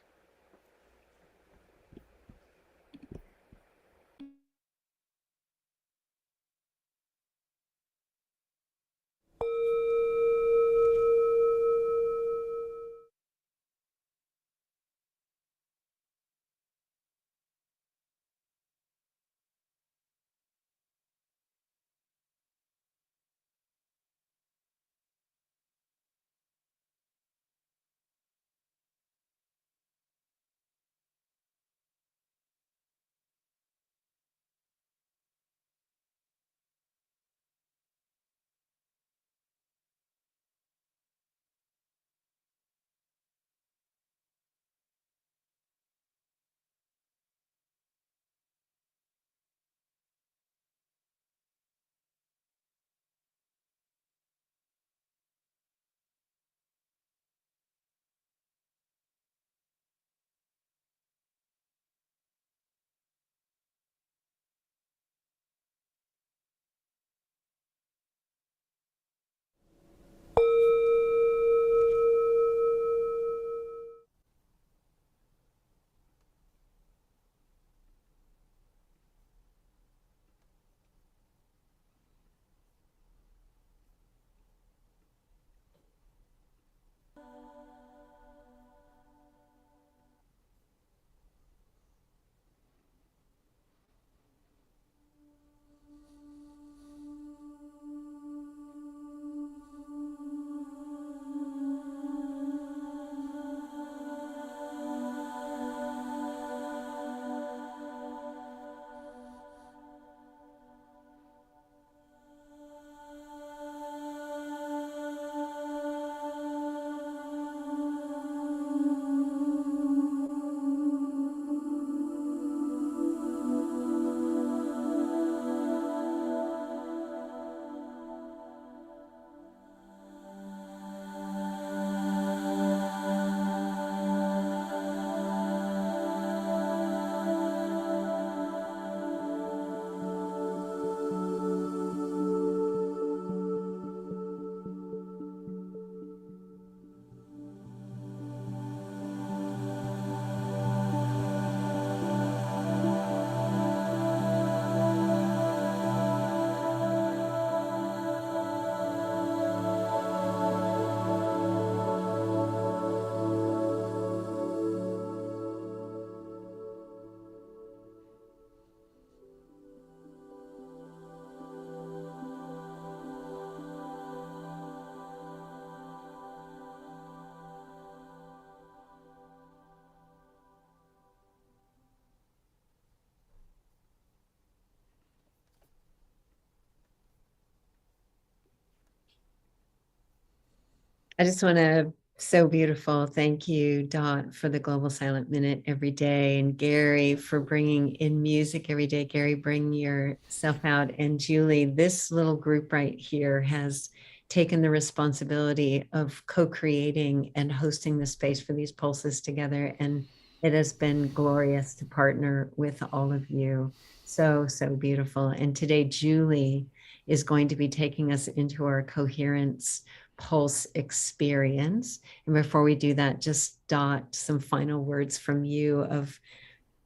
I just want to, so beautiful. Thank you, Dot, for the Global Silent Minute every day. And Gary, for bringing in music every day. Gary, bring yourself out. And Julie, this little group right here has taken the responsibility of co-creating and hosting the space for these pulses together. And it has been glorious to partner with all of you. So, so beautiful. And today, Julie is going to be taking us into our coherence pulse experience. And before we do that, just Dot, some final words from you of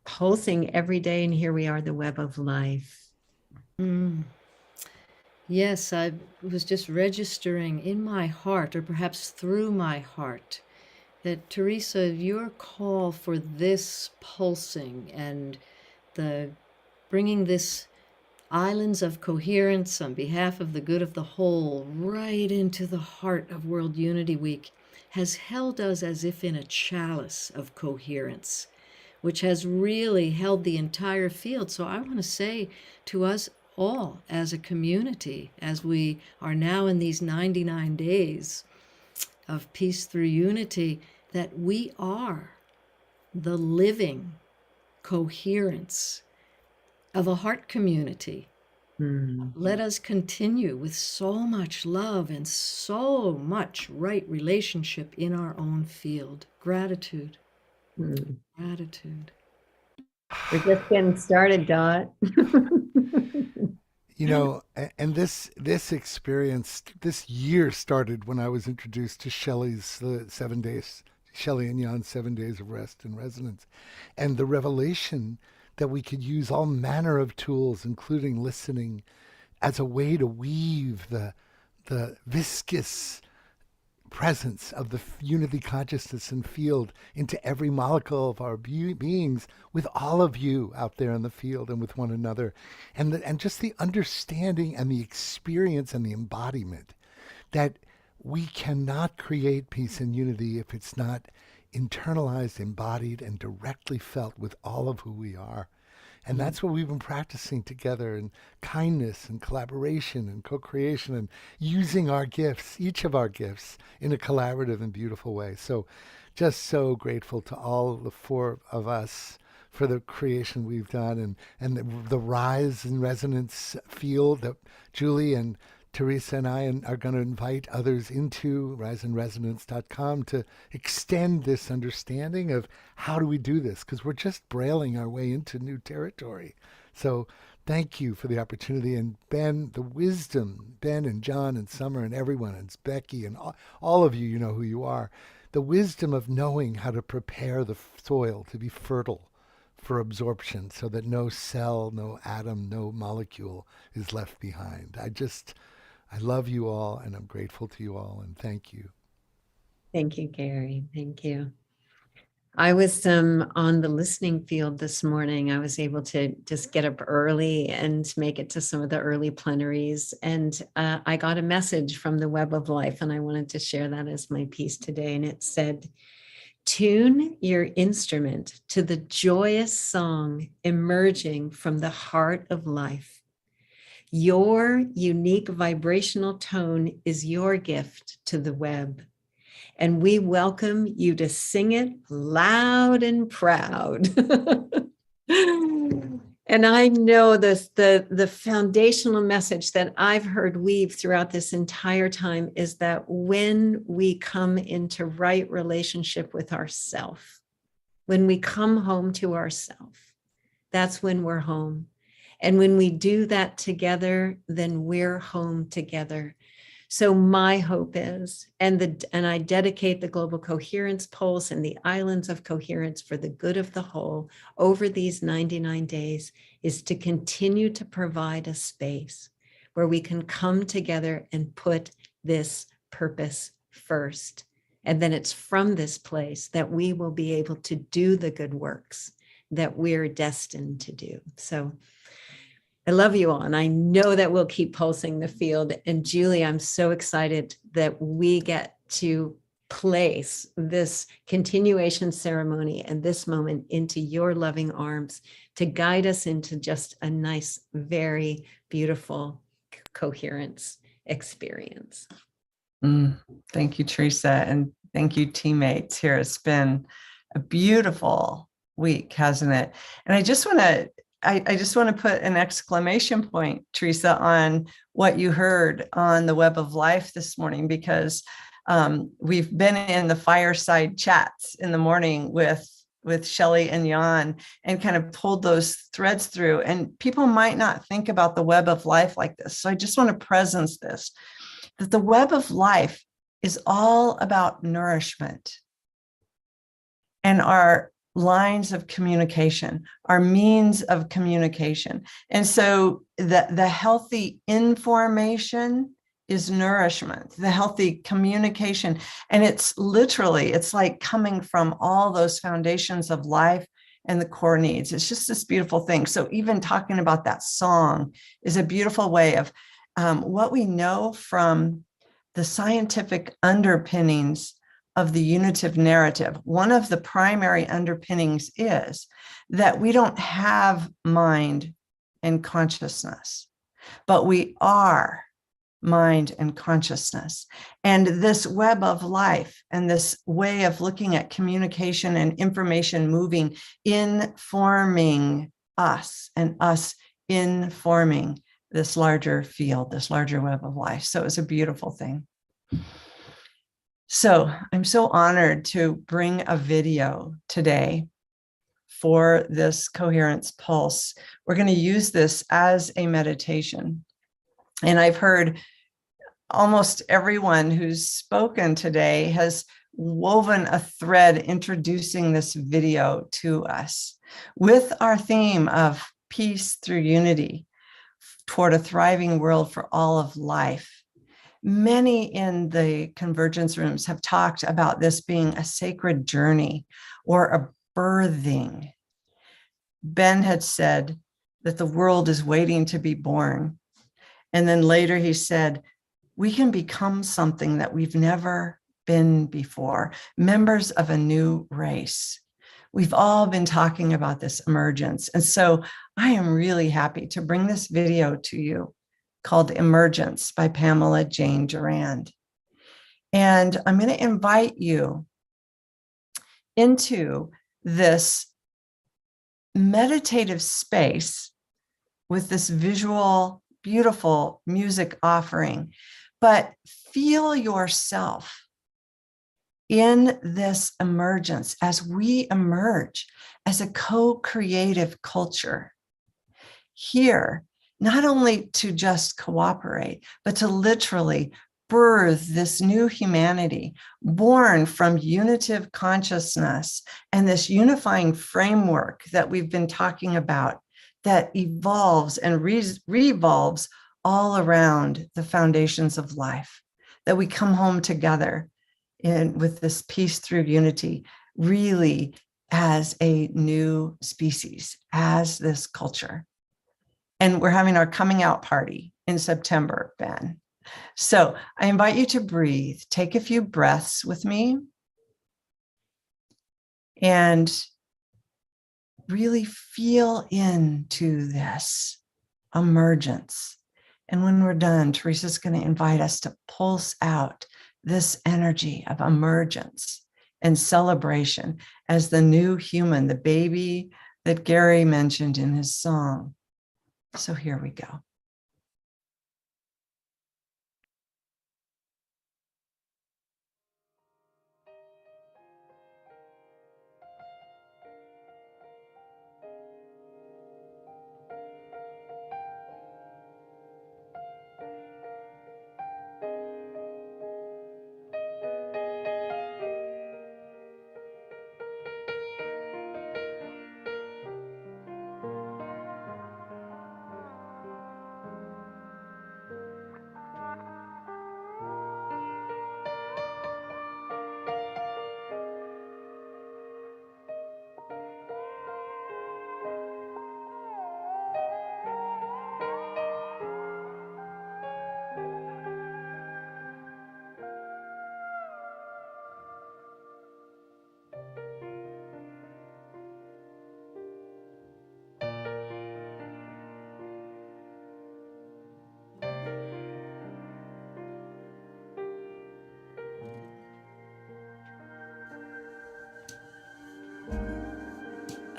pulsing every day. And here we are, the web of life. Yes, I was just registering in my heart, or perhaps through my heart, that Teresa, your call for this pulsing and the bringing this islands of coherence on behalf of the good of the whole right into the heart of World Unity Week has held us as if in a chalice of coherence, which has really held the entire field. So I want to say to us all as a community, as we are now in these 99 days of peace through unity, that we are the living coherence of a heart community. Let us continue with so much love and so much right relationship in our own field. Gratitude. Gratitude. We're just getting started, Dot. You know, and this experience, this year started when I was introduced to Shelley's 7 days, Shelley and Jan's 7 days of rest and resonance, and the revelation that we could use all manner of tools, including listening, as a way to weave the viscous presence of the unity consciousness and field into every molecule of our beings, with all of you out there in the field and with one another, and just the understanding and the experience and the embodiment that we cannot create peace and unity if it's not internalized, embodied, and directly felt with all of who we are. And that's what we've been practicing together, in kindness and collaboration and co-creation, and using our gifts, each of our gifts, in a collaborative and beautiful way. So just so grateful to all the four of us for the creation we've done, and the rise and resonance field that Julie and Teresa and I are going to invite others into, riseandresonance.com, to extend this understanding of how do we do this, because we're just brailing our way into new territory. So thank you for the opportunity. And Ben, the wisdom, Ben and John and Summer and everyone, and Becky and all of you, you know who you are, the wisdom of knowing how to prepare the soil to be fertile for absorption so that no cell, no atom, no molecule is left behind. I love you all, and I'm grateful to you all, and thank you. Thank you, Gary. Thank you. I was on the listening field this morning. I was able to just get up early and make it to some of the early plenaries. And I got a message from the Web of Life, and I wanted to share that as my piece today. And it said, tune your instrument to the joyous song emerging from the heart of life. Your unique vibrational tone is your gift to the web, and we welcome you to sing it loud and proud. And I know this, the foundational message that I've heard weave throughout this entire time is that when we come into right relationship with ourself, when we come home to ourself, that's when we're home. And when we do that together, then we're home together. So my hope is, and I dedicate the Global Coherence Pulse and the Islands of Coherence for the good of the whole over these 99 days, is to continue to provide a space where we can come together and put this purpose first. And then it's from this place that we will be able to do the good works that we're destined to do. So I love you all, and I know that we'll keep pulsing the field. And Julie, I'm so excited that we get to place this continuation ceremony and this moment into your loving arms to guide us into just a nice, very beautiful coherence experience. Thank you, Teresa, and thank you, teammates here. It's been a beautiful week, hasn't it? And I just want to put an exclamation point, Teresa, on what you heard on the Web of Life this morning, because we've been in the fireside chats in the morning with Shelley and Jan and kind of pulled those threads through. And people might not think about the Web of Life like this. So I just want to presence this, that the Web of Life is all about nourishment and our lines of communication, our means of communication. And so the healthy information is nourishment, the healthy communication. And it's like coming from all those foundations of life and the core needs. It's just this beautiful thing. So even talking about that song is a beautiful way of what we know from the scientific underpinnings of the unitive narrative. One of the primary underpinnings is that we don't have mind and consciousness. but we are mind and consciousness. And this web of life and this way of looking at communication and information moving, informing us and us informing this larger field, this larger web of life. So it's a beautiful thing. So I'm so honored to bring a video today for this Coherence Pulse. We're going to use this as a meditation. And I've heard almost everyone who's spoken today has woven a thread introducing this video to us with our theme of peace through unity toward a thriving world for all of life. Many in the convergence rooms have talked about this being a sacred journey or a birthing. Ben had said that the world is waiting to be born. And then later he said, we can become something that we've never been before, members of a new race. We've all been talking about this emergence. And so I am really happy to bring this video to you called Emergence by Pamela Jane Durand. And I'm going to invite you into this meditative space with this visual, beautiful music offering, but feel yourself in this emergence as we emerge as a co-creative culture here, not only to just cooperate, but to literally birth this new humanity born from unitive consciousness and this unifying framework that we've been talking about that evolves and revolves all around the foundations of life, that we come home together with this peace through unity, really as a new species, as this culture. And we're having our coming out party in September, Ben. So I invite you to breathe, take a few breaths with me, and really feel into this emergence. And when we're done, Teresa's going to invite us to pulse out this energy of emergence and celebration as the new human, the baby that Gary mentioned in his song. So here we go.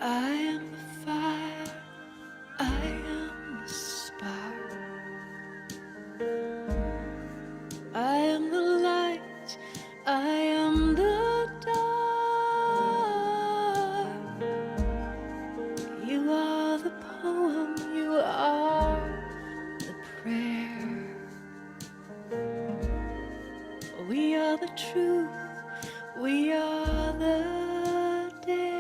I am the fire, I am the spark, I am the light, I am the dark. You are the poem, you are the prayer. We are the truth, we are the dare.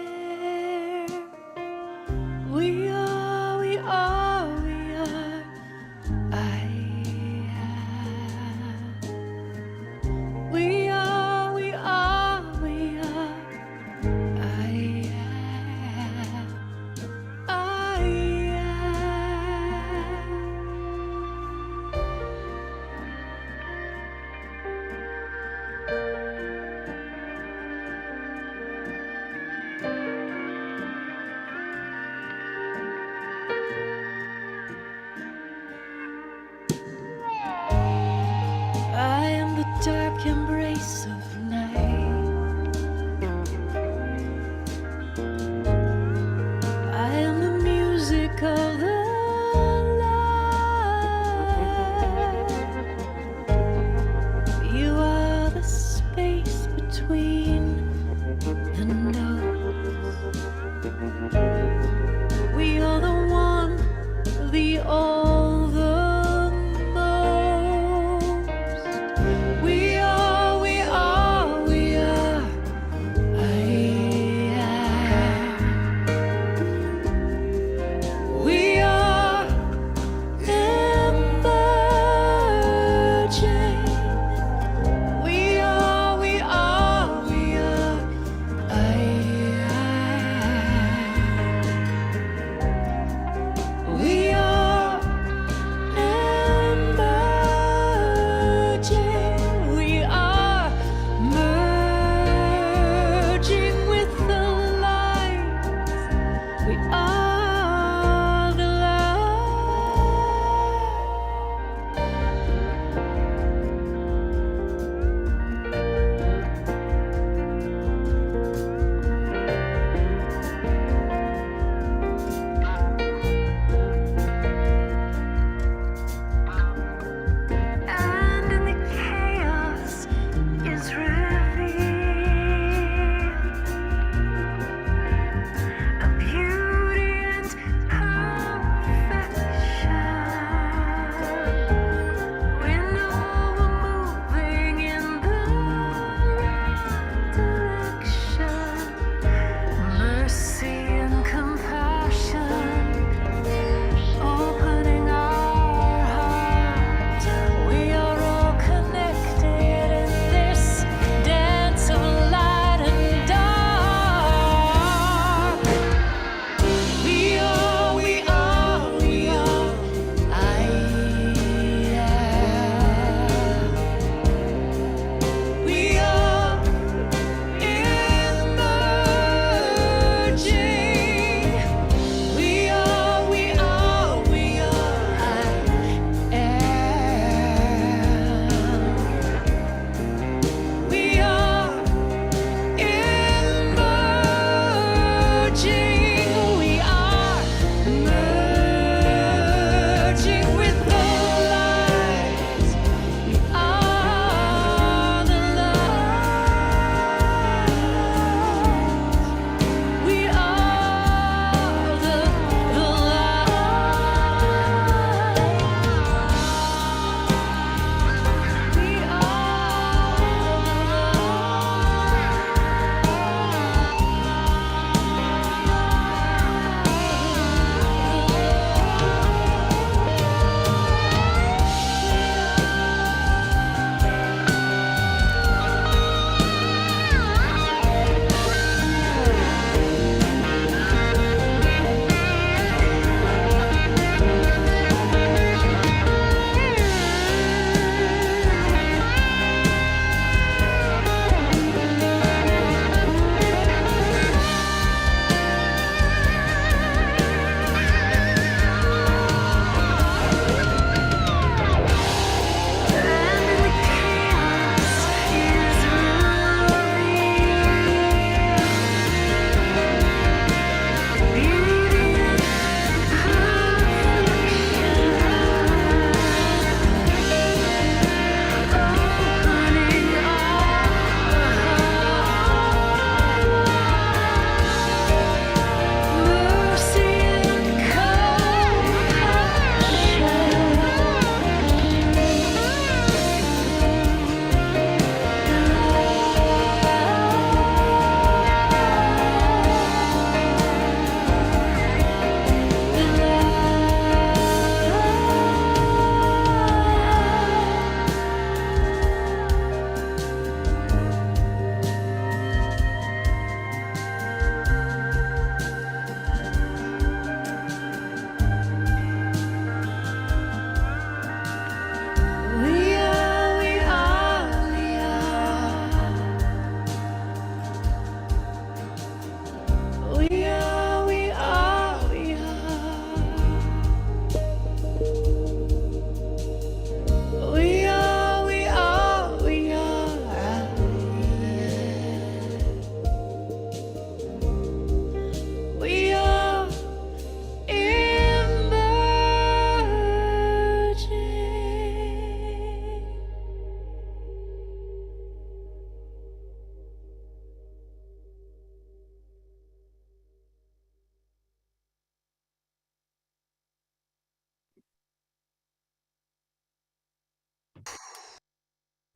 dark embrace of night. I am the music of the light. You are the space between the notes. We are the one, the all, the most. We are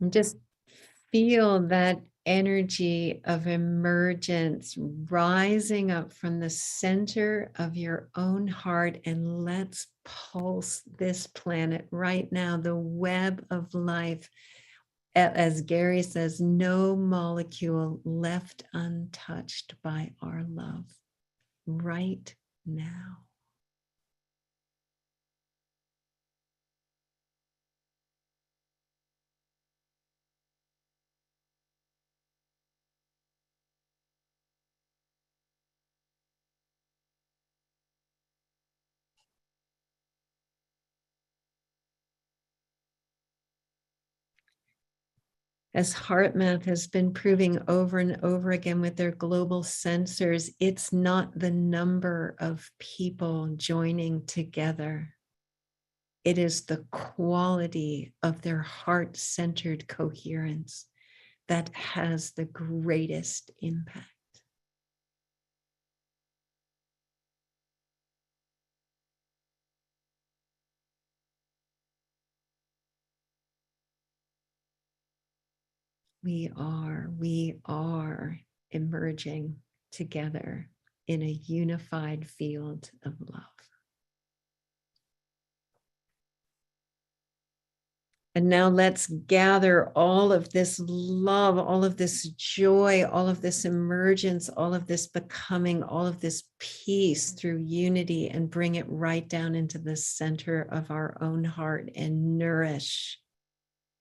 And just feel that energy of emergence rising up from the center of your own heart. And let's pulse this planet right now, the web of life. As Gary says, no molecule left untouched by our love right now. As HeartMath has been proving over and over again with their global sensors, it's not the number of people joining together. It is the quality of their heart-centered coherence that has the greatest impact. We are emerging together in a unified field of love. And now let's gather all of this love, all of this joy, all of this emergence, all of this becoming, all of this peace through unity, and bring it right down into the center of our own heart and nourish,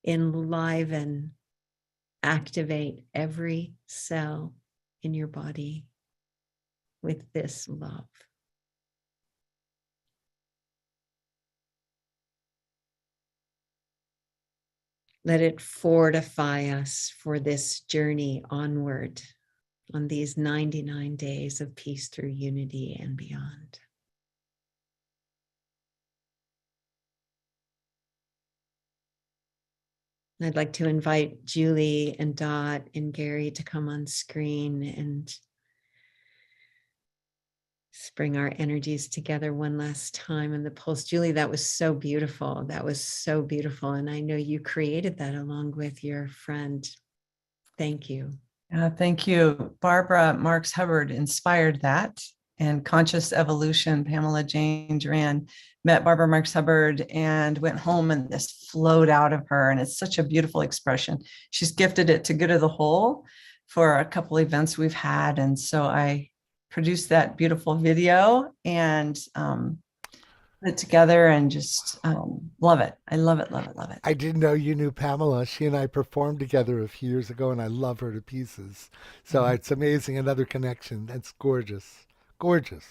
enliven, activate every cell in your body with this love. Let it fortify us for this journey onward on these 99 days of peace through unity and beyond. I'd like to invite Julie and Dot and Gary to come on screen and bring our energies together one last time in the pulse. Julie, that was so beautiful. That was so beautiful. And I know you created that along with your friend. Thank you. Thank you. Barbara Marks Hubbard inspired that. And Conscious Evolution, Pamela Jane Duran met Barbara Marks Hubbard and went home, and this flowed out of her. And it's such a beautiful expression. She's gifted it to Good of the Whole for a couple events we've had. And so I produced that beautiful video and put it together and just love it. I love it, love it, love it. I didn't know you knew Pamela. She and I performed together a few years ago, and I love her to pieces. So it's amazing. Another connection. That's gorgeous. Gorgeous.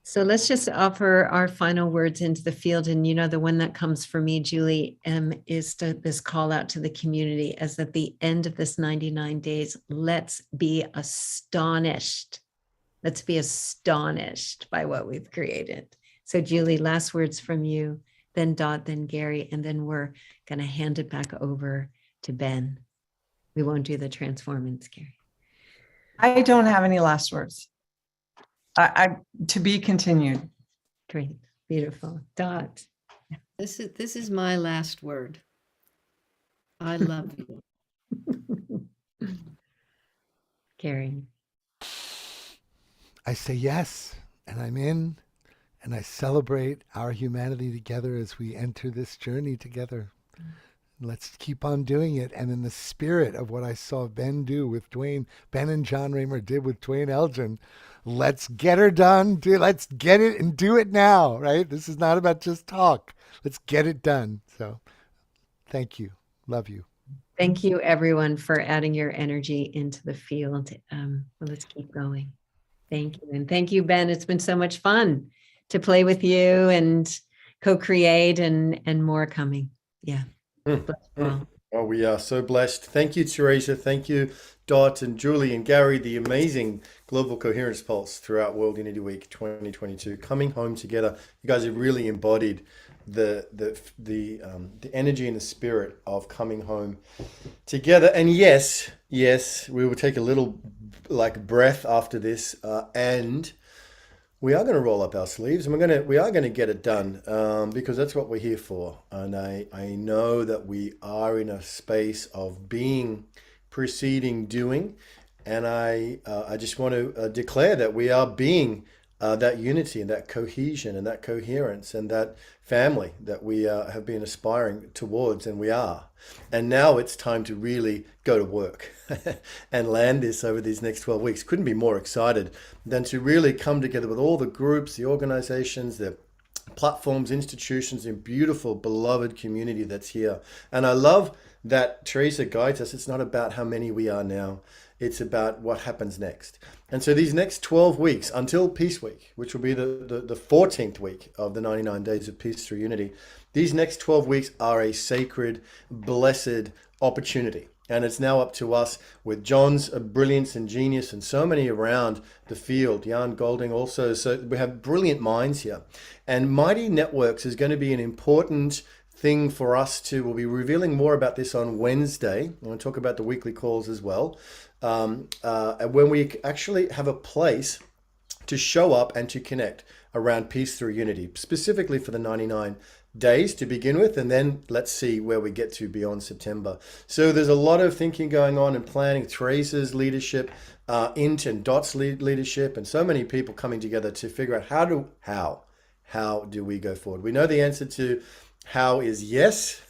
So let's just offer our final words into the field. And you know, the one that comes for me, Julie, is this call out to the community as at the end of this 99 days, let's be astonished. Let's be astonished by what we've created. So Julie, last words from you, then Dot, then Gary, and then we're going to hand it back over to Ben. We won't do the transformance, Gary. I don't have any last words. I to be continued. Great, beautiful. Dot. This is my last word. I love you. Gary. I say yes, and I'm in, and I celebrate our humanity together as we enter this journey together. Let's keep on doing it. And in the spirit of what I saw Ben do with Dwayne, Ben and John Raymer did with Dwayne Elgin, let's get her done. Let's get it and do it now, right? This is not about just talk. Let's get it done. So thank you. Love you. Thank you, everyone, for adding your energy into the field. Well, let's keep going. Thank you. And thank you, Ben. It's been so much fun to play with you and co-create and more coming. Yeah. Oh, we are so blessed. Thank you, Teresa. Thank you, Dot and Julie and Gary, the amazing Global Coherence Pulse throughout World Unity Week 2022. Coming home together. You guys have really embodied the energy and the spirit of coming home together. And yes, we will take a little breath after this, and we are going to roll up our sleeves and we are going to get it done, because that's what we're here for. And I know that we are in a space of being preceding doing, and I just want to declare that we are being that unity and that cohesion and that coherence and that family that we have been aspiring towards, and we are. And now it's time to really go to work and land this over these next 12 weeks. Couldn't be more excited than to really come together with all the groups, the organizations, the platforms, institutions, and beautiful, beloved community that's here. And I love that Teresa guides us. It's not about how many we are now. It's about what happens next. And so these next 12 weeks until Peace Week, which will be the 14th week of the 99 Days of Peace Through Unity, these next 12 weeks are a sacred, blessed opportunity. And it's now up to us with John's brilliance and genius and so many around the field, Jan Golding also. So we have brilliant minds here. And Mighty Networks is going to be an important thing for us to, we'll be revealing more about this on Wednesday. I want to talk about the weekly calls as well. When we actually have a place to show up and to connect around peace through unity, specifically for the 99 days to begin with, and then let's see where we get to beyond September. So there's a lot of thinking going on and planning. Teresa's leadership, Int and Dot's leadership, and so many people coming together to figure out how do we go forward. We know the answer to how is yes.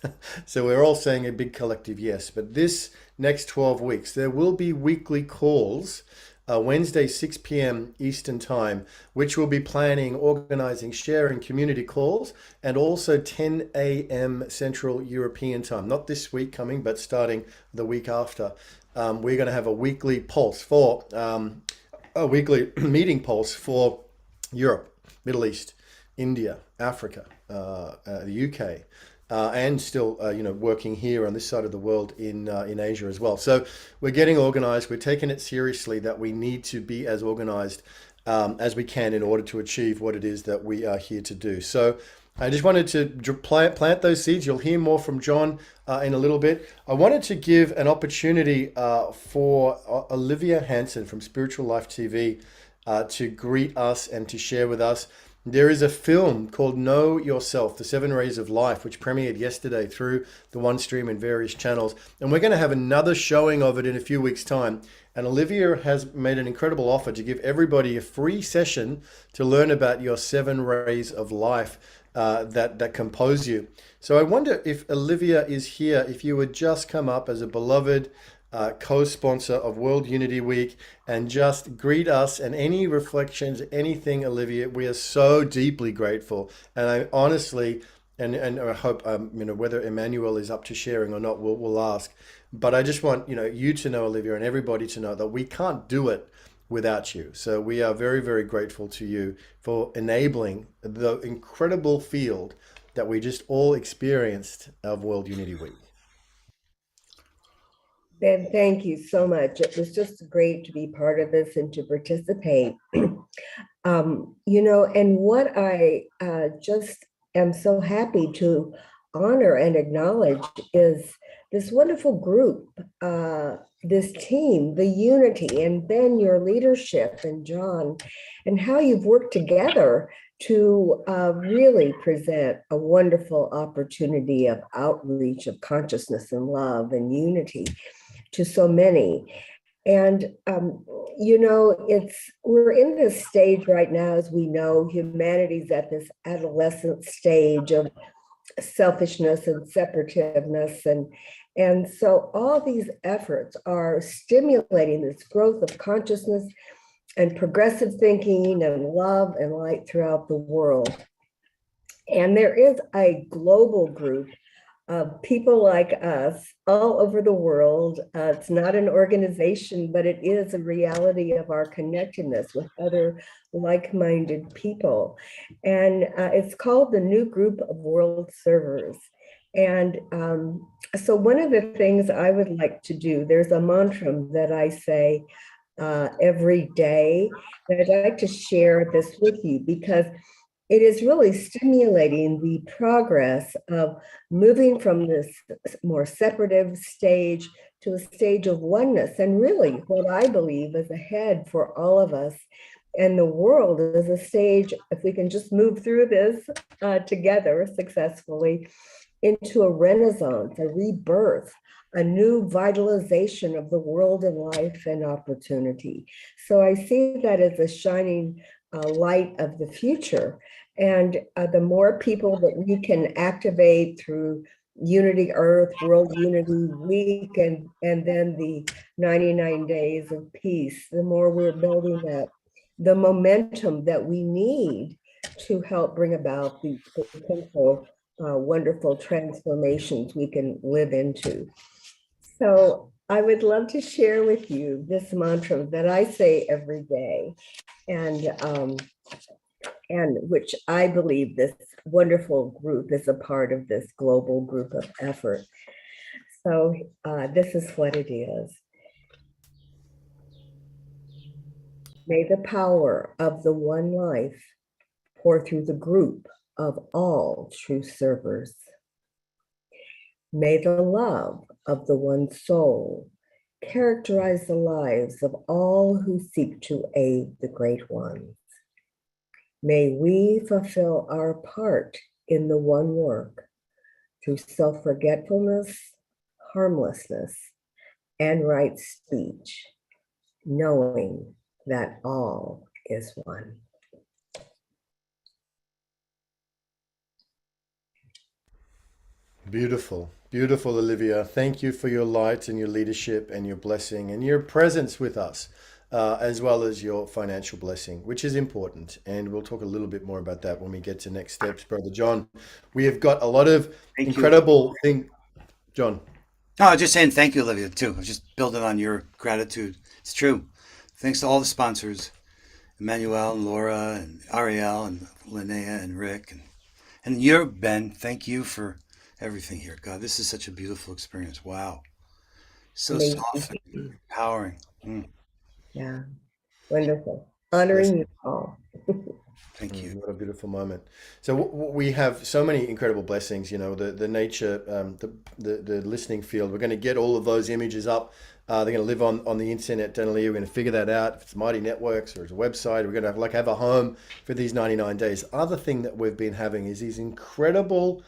So we're all saying a big collective yes. But this next 12 weeks, there will be weekly calls, Wednesday, 6 p.m. Eastern Time, which will be planning, organizing, sharing community calls, and also 10 a.m. Central European Time. Not this week coming, but starting the week after. We're going to have a weekly pulse for, a weekly meeting pulse for Europe, Middle East, India, Africa, the UK, and still, working here on this side of the world in Asia as well. So we're getting organized. We're taking it seriously that we need to be as organized as we can in order to achieve what it is that we are here to do. So I just wanted to plant those seeds. You'll hear more from John in a little bit. I wanted to give an opportunity for Olivia Hanson from Spiritual Life TV to greet us and to share with us. There is a film called Know Yourself, The 7 Rays of Life, which premiered yesterday through the One Stream and various channels. And we're going to have another showing of it in a few weeks' time. And Olivia has made an incredible offer to give everybody a free session to learn about your 7 rays of life that compose you. So I wonder if Olivia is here, if you would just come up as a beloved co-sponsor of World Unity Week and just greet us, and any reflections, anything, Olivia. We are so deeply grateful, and I honestly, and I hope whether Emmanuel is up to sharing or not, we'll ask. But I just want you to know, Olivia, and everybody to know that we can't do it without you. So we are very, very grateful to you for enabling the incredible field that we just all experienced of World Unity Week. Ben, thank you so much. It was just great to be part of this and to participate. And what I just am so happy to honor and acknowledge is this wonderful group, this team, the unity, and Ben, your leadership, and John, and how you've worked together to really present a wonderful opportunity of outreach of consciousness and love and unity to so many. And, we're in this stage right now, as we know, humanity's at this adolescent stage of selfishness and separativeness. And so all these efforts are stimulating this growth of consciousness and progressive thinking and love and light throughout the world. And there is a global group of people like us all over the world. It's not an organization, but it is a reality of our connectedness with other like-minded people. And it's called the New Group of World Servers. And so one of the things I would like to do, there's a mantra that I say every day, and I'd like to share this with you because it is really stimulating the progress of moving from this more separative stage to a stage of oneness. And really what I believe is ahead for all of us And the world is a stage, if we can just move through this together successfully, into a renaissance, a rebirth, a new vitalization of the world and life and opportunity. So I see that as a shining light of the future. And the more people that we can activate through Unity Earth, World Unity Week, and then the 99 Days of Peace, the more we're building that, the momentum that we need to help bring about the potential wonderful transformations we can live into. So I would love to share with you this mantra that I say every day, and which I believe this wonderful group is a part of this global group of effort. So this is what it is. May the power of the one life pour through the group of all true servers. May the love of the one soul characterize the lives of all who seek to aid the great ones. May we fulfill our part in the one work through self-forgetfulness, harmlessness, and right speech, knowing that all is one. Beautiful, beautiful, Olivia. Thank you for your light and your leadership and your blessing and your presence with us, as well as your financial blessing, which is important. And we'll talk a little bit more about that when we get to next steps, Brother John. We have got a lot of incredible things. John. No, I was just saying thank you, Olivia, too. I was just building on your gratitude. It's true. Thanks to all the sponsors, Emmanuel and Laura and Ariel and Linnea and Rick. And you, Ben, thank you for everything here. God, this is such a beautiful experience. Wow. So Amazing. soft and empowering. Yeah, wonderful. Honoring you all. Thank you. What a beautiful moment. So we have so many incredible blessings, you know, the nature, the listening field. We're going to get all of those images up. They're going to live on the internet, generally. We're going to figure that out. If it's Mighty Networks or it's a website, we're going to have a home for these 99 days. Other thing that we've been having is these incredible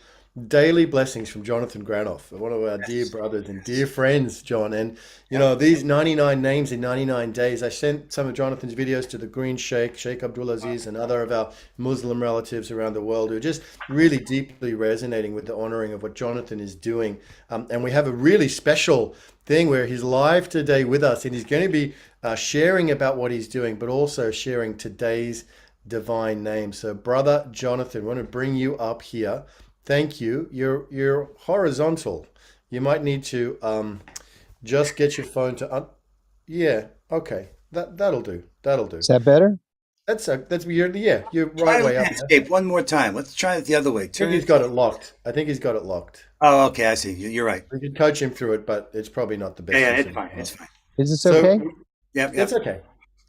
daily blessings from Jonathan Granoff, one of our dear brothers and dear friends, John. And, you know, these 99 names in 99 days, I sent some of Jonathan's videos to the Green Sheikh, Sheikh Abdulaziz, and other of our Muslim relatives around the world who are just really deeply resonating with the honoring of what Jonathan is doing. And we have a really special thing where he's live today with us, and he's going to be sharing about what he's doing, but also sharing today's divine name. So, Brother Jonathan, I want to bring you up here. Thank you. You're horizontal. You might need to just get your phone to yeah. Okay. That'll do. That'll do. Is that better? That's you're right Try way up. landscape one more time. Let's try it the other way. I think he's got it locked. Oh, okay. I see. You're right. We could coach him through it, but it's probably not the best. Yeah, it's fine. It's fine. Is this okay? Yep. It's okay.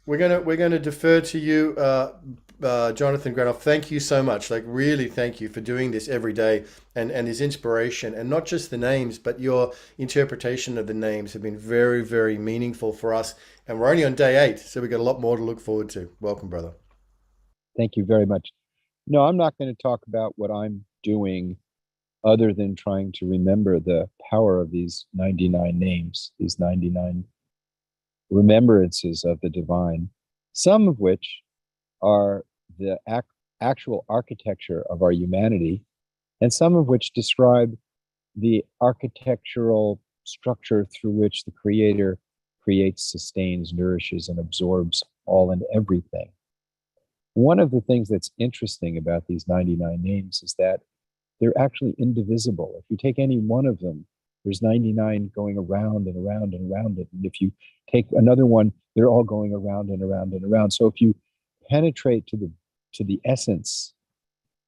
We're gonna defer to you, Jonathan Granoff. Thank you so much. Like, really, thank you for doing this every day, and his inspiration, and not just the names, but your interpretation of the names have been very, very meaningful for us. And we're only on day 8, so we've got a lot more to look forward to. Welcome, brother. Thank you very much. No, I'm not going to talk about what I'm doing other than trying to remember the power of these 99 names, these 99 remembrances of the divine, some of which are the actual architecture of our humanity, and some of which describe the architectural structure through which the Creator creates, sustains, nourishes, and absorbs all and everything. One of the things that's interesting about these 99 names is that they're actually indivisible. If you take any one of them, there's 99 going around and around and around it. And if you take another one, they're all going around and around and around. So if you penetrate to the essence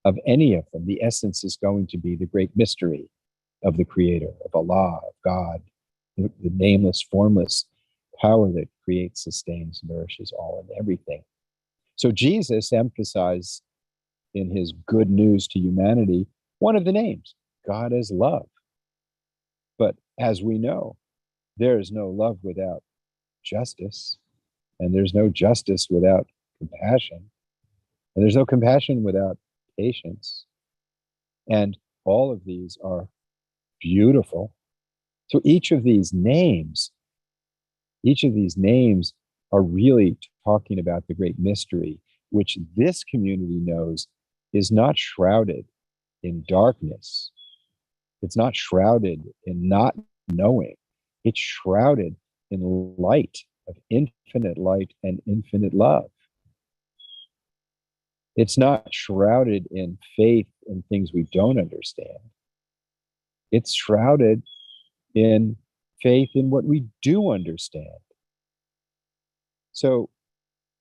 of any of them, the essence is going to be the great mystery of the Creator, of Allah, of God, the nameless, formless power that creates, sustains, nourishes all and everything. So Jesus emphasized in his good news to humanity one of the names, God is love. But as we know, there is no love without justice, and there's no justice without compassion. And there's no compassion without patience. And all of these are beautiful. So each of these names are really talking about the great mystery, which this community knows is not shrouded in darkness. It's not shrouded in not knowing. It's shrouded in light of infinite light and infinite love. It's not shrouded in faith in things we don't understand. It's shrouded in faith in what we do understand. So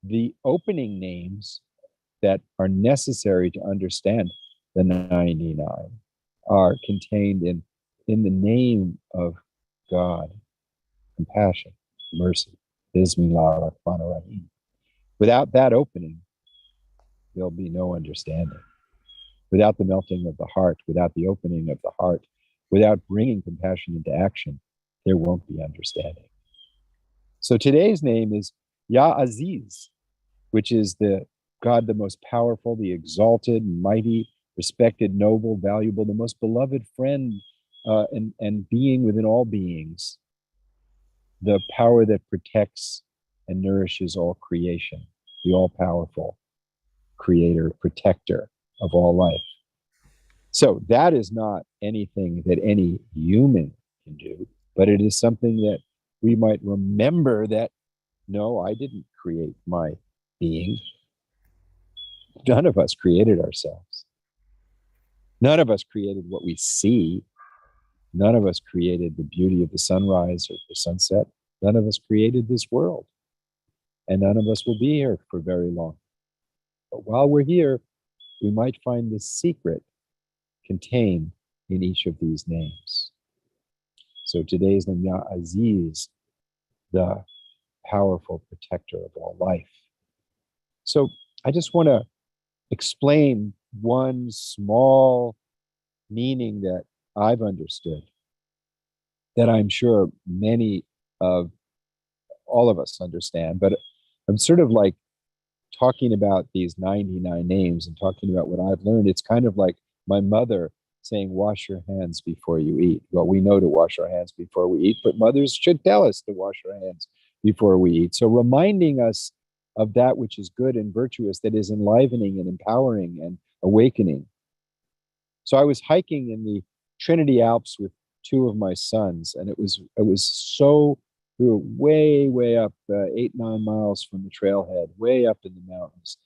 the opening names that are necessary to understand the 99 are contained in the name of God, compassion, mercy, Bismillah Rahman Rahim. Without that opening, there'll be no understanding. Without the melting of the heart, without the opening of the heart, without bringing compassion into action, there won't be understanding. So today's name is Ya Aziz, which is the God, the most powerful, the exalted, mighty, respected, noble, valuable, the most beloved friend and being within all beings, the power that protects and nourishes all creation, the all-powerful creator, protector of all life. So that is not anything that any human can do, but it is something that we might remember that, no, I didn't create my being. None of us created ourselves. None of us created what we see. None of us created the beauty of the sunrise or the sunset. None of us created this world. And none of us will be here for very long. But while we're here, we might find the secret contained in each of these names. So today's name, Ya Aziz, the powerful protector of all life. So I just want to explain one small meaning that I've understood, that I'm sure many of all of us understand, but I'm sort of like talking about these 99 names and talking about what I've learned. It's kind of like my mother saying, wash your hands before you eat. Well, we know to wash our hands before we eat, but mothers should tell us to wash our hands before we eat. So reminding us of that which is good and virtuous, that is enlivening and empowering and awakening. So I was hiking in the Trinity Alps with two of my sons, and it was so, we were way up, 8-9 miles from the trailhead, way up in the mountains.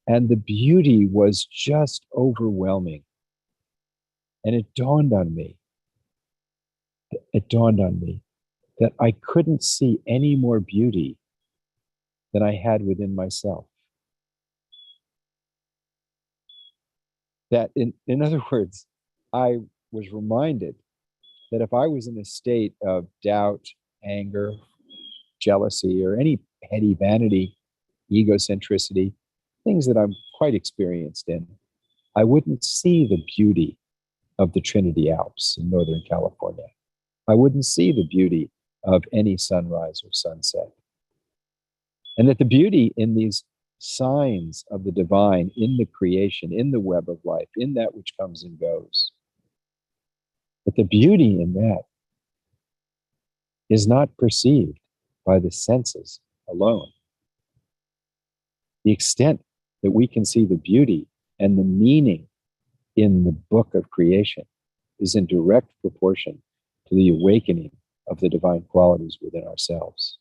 And the beauty was just overwhelming. And it dawned on me that I couldn't see any more beauty than I had within myself. That in other words, I was reminded that if I was in a state of doubt, anger, jealousy, or any petty vanity, egocentricity, things that I'm quite experienced in, I wouldn't see the beauty of the Trinity Alps in Northern California. I wouldn't see the beauty of any sunrise or sunset. And that the beauty in these signs of the divine, in the creation, in the web of life, in that which comes and goes, that the beauty in that is not perceived by the senses alone. The extent that we can see the beauty and the meaning in the book of creation is in direct proportion to the awakening of the divine qualities within ourselves.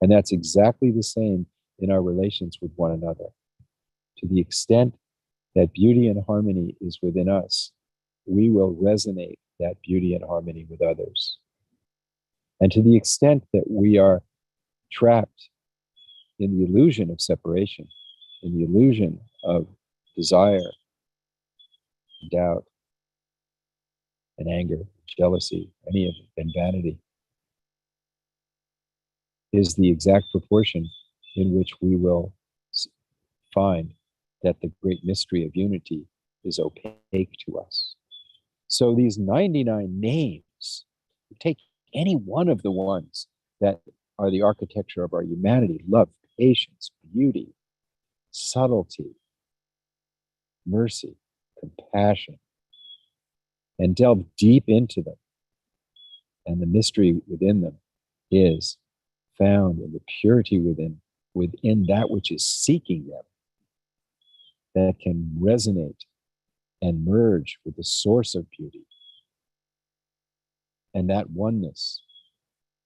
And that's exactly the same in our relations with one another. To the extent that beauty and harmony is within us, we will resonate that beauty and harmony with others. And to the extent that we are trapped in the illusion of separation, in the illusion of desire, doubt, and anger, jealousy, any of it, and vanity, is the exact proportion in which we will find that the great mystery of unity is opaque to us. So these 99 names, take any one of the ones that are the architecture of our humanity: love, patience, beauty, subtlety, mercy, compassion, and delve deep into them. And the mystery within them is found in the purity within that which is seeking them, that can resonate and merge with the source of beauty. And that oneness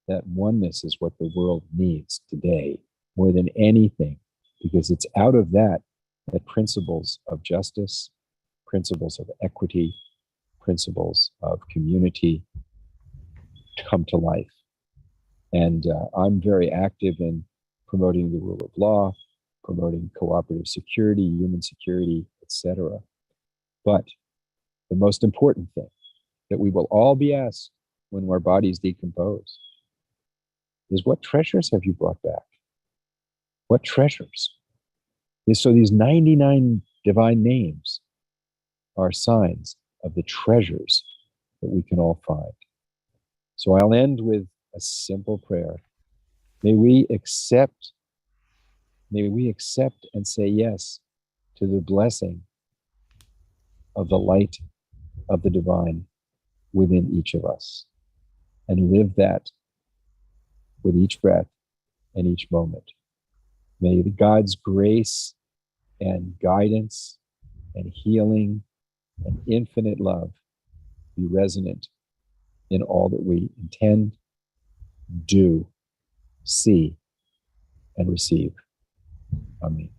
is what the world needs today more than anything, because it's out of that principles of justice, principles of equity, principles of community come to life. And I'm very active in promoting the rule of law, promoting cooperative security, human security, etc. But the most important thing that we will all be asked when our bodies decompose is, what treasures have you brought back? What treasures? So these 99 divine names are signs of the treasures that we can all find. So I'll end with a simple prayer. May we accept and say yes to the blessing of the light of the divine within each of us, and live that with each breath and each moment. May the God's grace and guidance and healing and infinite love be resonant in all that we intend, do, see, and receive. Amen.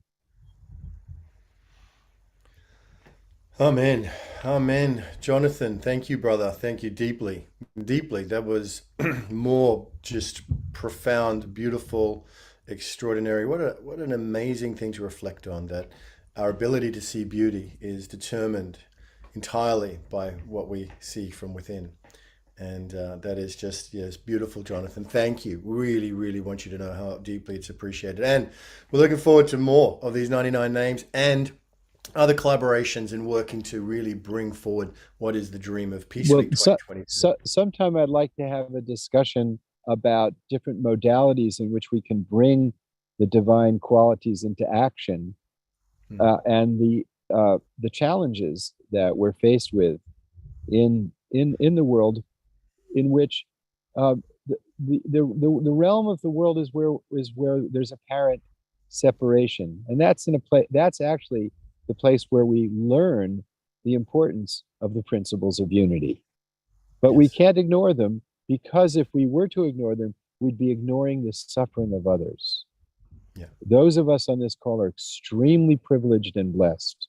Amen. Amen. Jonathan, thank you, brother. Thank you deeply. Deeply. That was more just profound, beautiful, extraordinary. What an amazing thing to reflect on, that our ability to see beauty is determined entirely by what we see from within. And that is just, yes, beautiful, Jonathan. Thank you. Really, really want you to know how deeply it's appreciated. And we're looking forward to more of these 99 names and other collaborations in working to really bring forward what is the dream of Peace Week 2022. Sometime I'd like to have a discussion about different modalities in which we can bring the divine qualities into action, and the challenges that we're faced with in the world, in which the realm of the world is where there's apparent separation, and that's actually the place where we learn the importance of the principles of unity. But we can't ignore them, because if we were to ignore them, we'd be ignoring the suffering of others. Yeah. Those of us on this call are extremely privileged and blessed,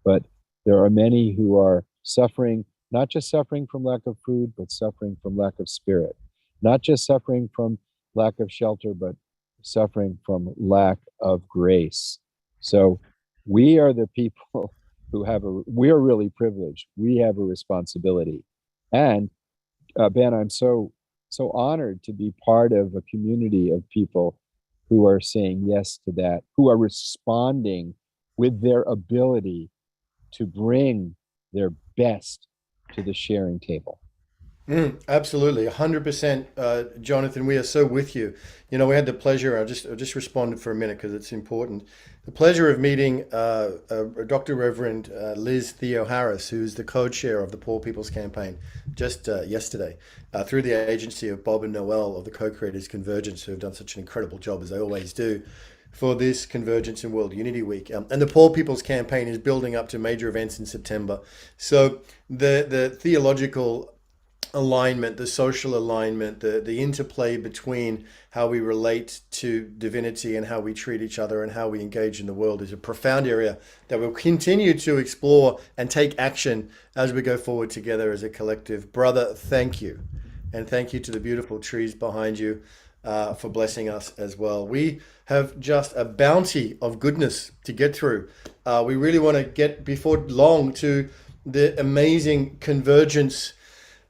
but there are many who are suffering, not just suffering from lack of food, but suffering from lack of spirit, not just suffering from lack of shelter, but suffering from lack of grace. So we are the people who we are really privileged. We have a responsibility. And Ben, I'm so honored to be part of a community of people who are saying yes to that, who are responding with their ability to bring their best to the sharing table. Absolutely, 100%, Jonathan. We are so with you. You know, we had the pleasure. I'll just respond for a minute because it's important. The pleasure of meeting Dr. Reverend Liz Theo Harris, who's the co-chair of the Poor People's Campaign, just yesterday, through the agency of Bob and Noel of the Co-Creators Convergence, who have done such an incredible job, as they always do, for this Convergence in World Unity Week. And the Poor People's Campaign is building up to major events in September. So the theological alignment, the social alignment, the interplay between how we relate to divinity and how we treat each other and how we engage in the world is a profound area that we'll continue to explore and take action as we go forward together as a collective. Brother, thank you. And thank you to the beautiful trees behind you for blessing us as well. We have just a bounty of goodness to get through. We really want to get before long to the amazing convergence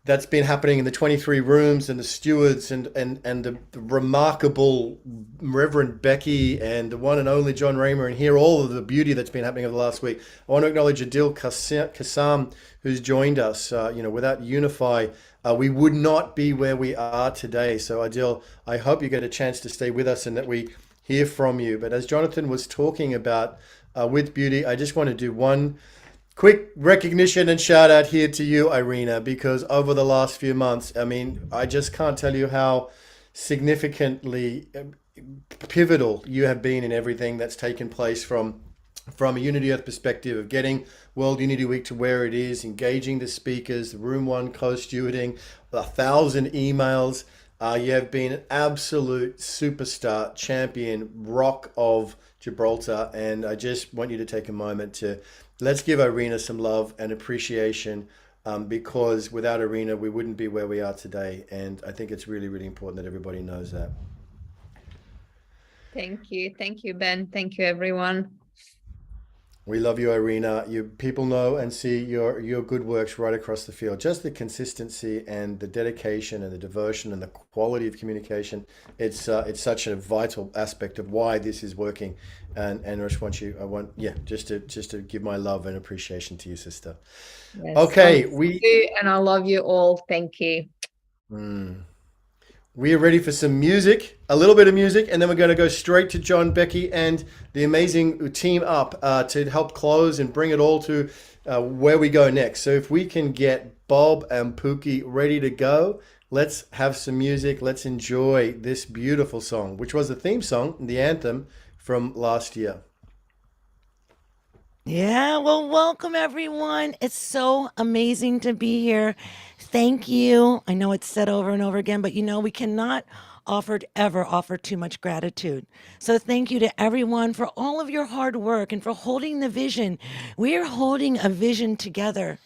that's been happening in the 23 rooms, and the stewards and the remarkable Reverend Becky and the one and only John Raymer, and hear all of the beauty that's been happening over the last week. I want to acknowledge Adil Kassam, who's joined us. Without Unify, we would not be where we are today. So Adil, I hope you get a chance to stay with us and that we hear from you. But as Jonathan was talking about with beauty, I just want to do one quick recognition and shout out here to you, Irina, because over the last few months, I mean, I just can't tell you how significantly pivotal you have been in everything that's taken place from a Unity Earth perspective of getting World Unity Week to where it is, engaging the speakers, the Room 1 co-stewarding, 1,000 emails. You have been an absolute superstar, champion, rock of Gibraltar, and I just want you to take a moment to let's give Irina some love and appreciation, because without Irina, we wouldn't be where we are today, and I think it's really, really important that everybody knows that. Thank you, Ben. Thank you, everyone. We love you, Irina. People know and see your good works right across the field. Just the consistency and the dedication and the devotion and the quality of communication. It's such a vital aspect of why this is working. And I just want just to give my love and appreciation to you, sister. Yes, okay, and I love you all. Thank you. We are ready for some music, a little bit of music, and then we're going to go straight to John, Becky, and the amazing team up to help close and bring it all to where we go next. So if we can get Bob and Pookie ready to go, let's have some music. Let's enjoy this beautiful song, which was the theme song, the anthem from last year. Yeah, well, welcome everyone. It's so amazing to be here. Thank you. I know it's said over and over again, but we cannot ever offer too much gratitude. So thank you to everyone for all of your hard work and for holding the vision. We're holding a vision together.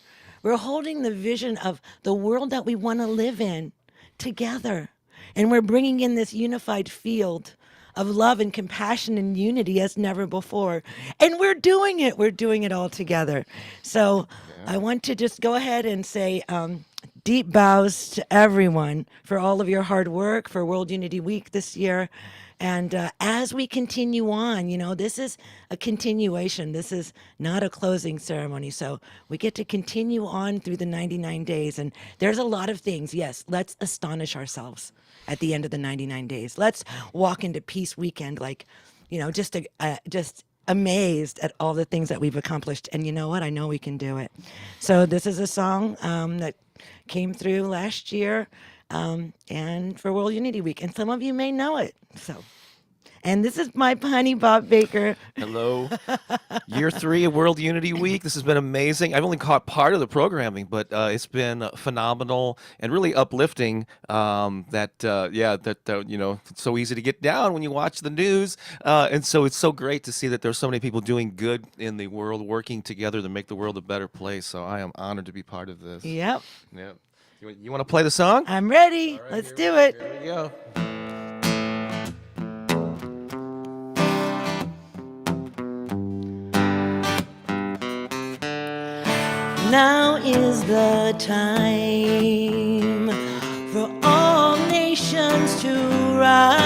We're holding the vision of the world that we want to live in together. And we're bringing in this unified field of love and compassion and unity as never before. And we're doing it. We're doing it all together. So I want to just go ahead and say deep bows to everyone for all of your hard work for World Unity Week this year. And as we continue on, this is a continuation. This is not a closing ceremony. So we get to continue on through the 99 days. And there's a lot of things. Yes, let's astonish ourselves at the end of the 99 days. Let's walk into Peace Weekend just amazed at all the things that we've accomplished. And you know what? I know we can do it. So this is a song that came through last year and for World Unity Week. And some of you may know it. And this is my honey, Bob Baker. Hello. Year 3 of World Unity Week. This has been amazing. I've only caught part of the programming, but it's been phenomenal and really uplifting. It's so easy to get down when you watch the news. And so it's so great to see that there's so many people doing good in the world, working together to make the world a better place. So I am honored to be part of this. Yep. You want to play the song? I'm ready. Right, let's do it. Here we go. Now is the time for all nations to rise,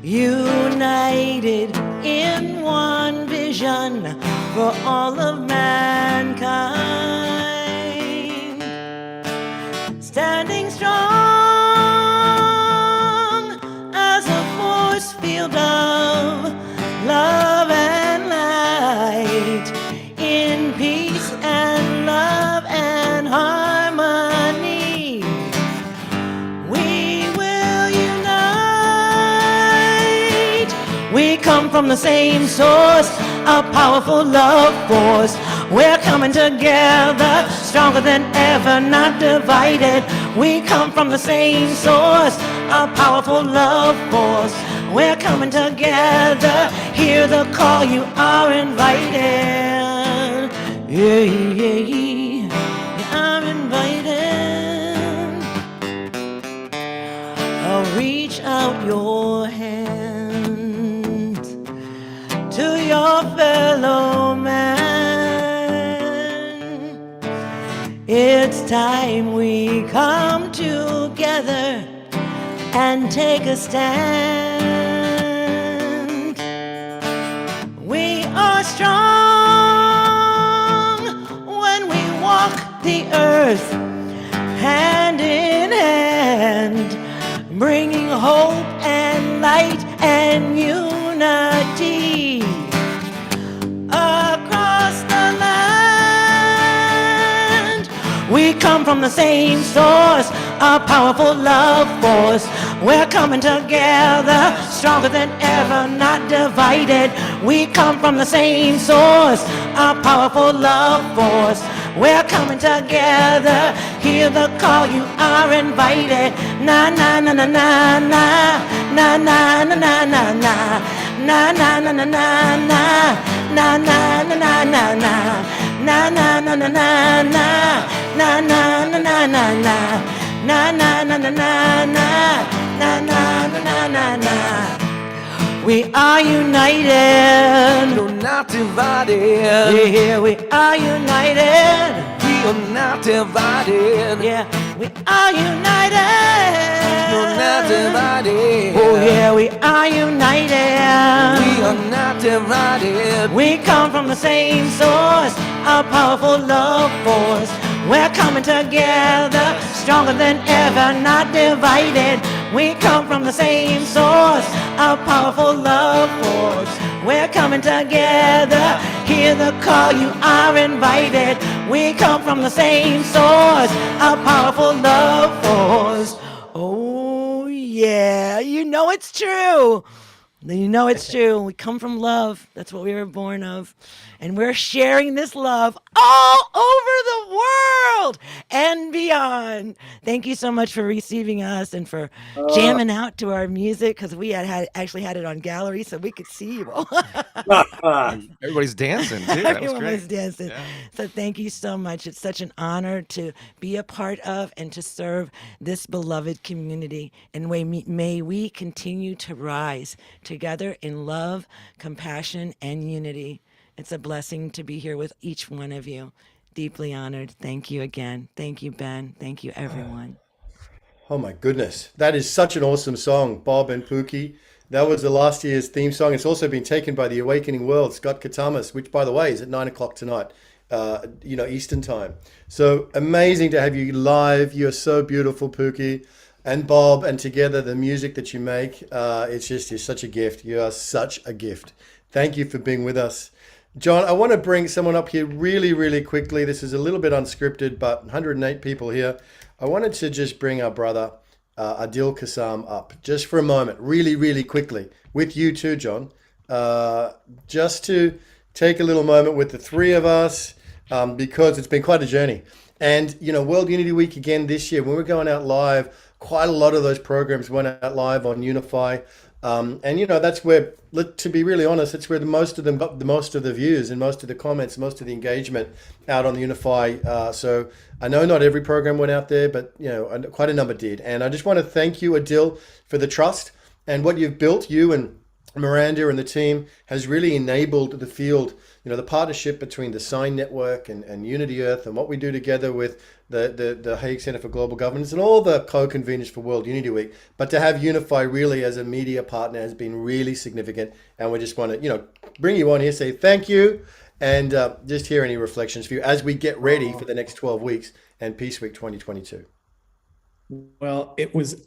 united in one vision for all of mankind, standing strong as a force field of love and light, in peace and love and harmony. We will unite. We come from the same source, a powerful love force. We're coming together, stronger than ever, not divided. We come from the same source, a powerful love force. We're coming together, hear the call, you are invited. Yeah, yeah, yeah, I'm invited. I'll reach out your hand to your fellow man. It's time we come together and take a stand. We are strong when we walk the earth hand in hand, bringing hope We come from the same source, a powerful love force. We're coming together, stronger than ever, not divided. We come from the same source, a powerful love force. We're coming together, hear the call, you are invited. Na na na na na na, na na na na na na, na na na na na na, na na na na na na, na na na na na na, na na na na na na, na na na na na na, na na na na na. We are united, No, not divided. yeah, we are united. We are not divided. Yeah, we are united. No, not divided. Oh yeah, we are united. We are not divided. We come from the same source, a powerful love force. We're coming together, stronger than ever, not divided. We come from the same source, a powerful love force. We're coming together, hear the call, you are invited. We come from the same source, a powerful love force. Oh yeah, you know it's true. You know it's true. We come from love. That's what we were born of. And we're sharing this love all over the world and beyond. Thank you so much for receiving us and for jamming out to our music, because we actually had it on gallery so we could see you all. Everybody's dancing too. That was Everyone great. was dancing. Yeah. So thank you so much. It's such an honor to be a part of and to serve this beloved community. And may we continue to rise together in love, compassion, and unity. It's a blessing to be here with each one of you. Deeply honored. Thank you again. Thank you, Ben. Thank you, everyone. Oh my goodness. That is such an awesome song, Bob and Pookie. That was the last year's theme song. It's also been taken by the Awakening World, Scott Katamas, which, by the way, is at 9 o'clock tonight, Eastern time. So amazing to have you live. You're so beautiful, Pookie and Bob, and together the music that you make, you're such a gift. You are such a gift. Thank you for being with us. John, I want to bring someone up here really, really quickly. This is a little bit unscripted, but 108 people here. I wanted to just bring our brother, Adil Kassam, up just for a moment, really, really quickly, with you too, John, just to take a little moment with the three of us, because it's been quite a journey. And, World Unity Week again this year, when we're going out live, quite a lot of those programs went out live on Unify. And that's where, to be really honest, it's where most of them got the most of the views and most of the comments, most of the engagement out on the Unify. So I know not every program went out there, but quite a number did. And I just want to thank you, Adil, for the trust and what you've built. You and Miranda and the team has really enabled the field. The partnership between the Sign Network and Unity Earth and what we do together with the Hague Center for Global Governance and all the co-conveners for World Unity Week. But to have Unify really as a media partner has been really significant. And we just want to, bring you on here, say thank you, and just hear any reflections for you as we get ready for the next 12 weeks and Peace Week 2022. Well, it was...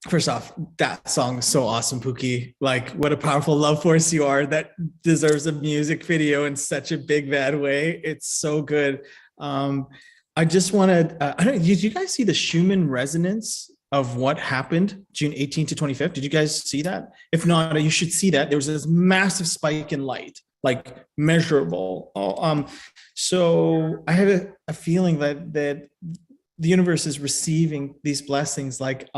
First off, that song is so awesome, Pookie. Like, what a powerful love force you are. That deserves a music video in such a big, bad way. It's so good. I just want to, did you guys see the Schumann resonance of what happened June 18th to 25th? Did you guys see that? If not, you should see that. There was this massive spike in light, like measurable. So I have a feeling that the universe is receiving these blessings. Like,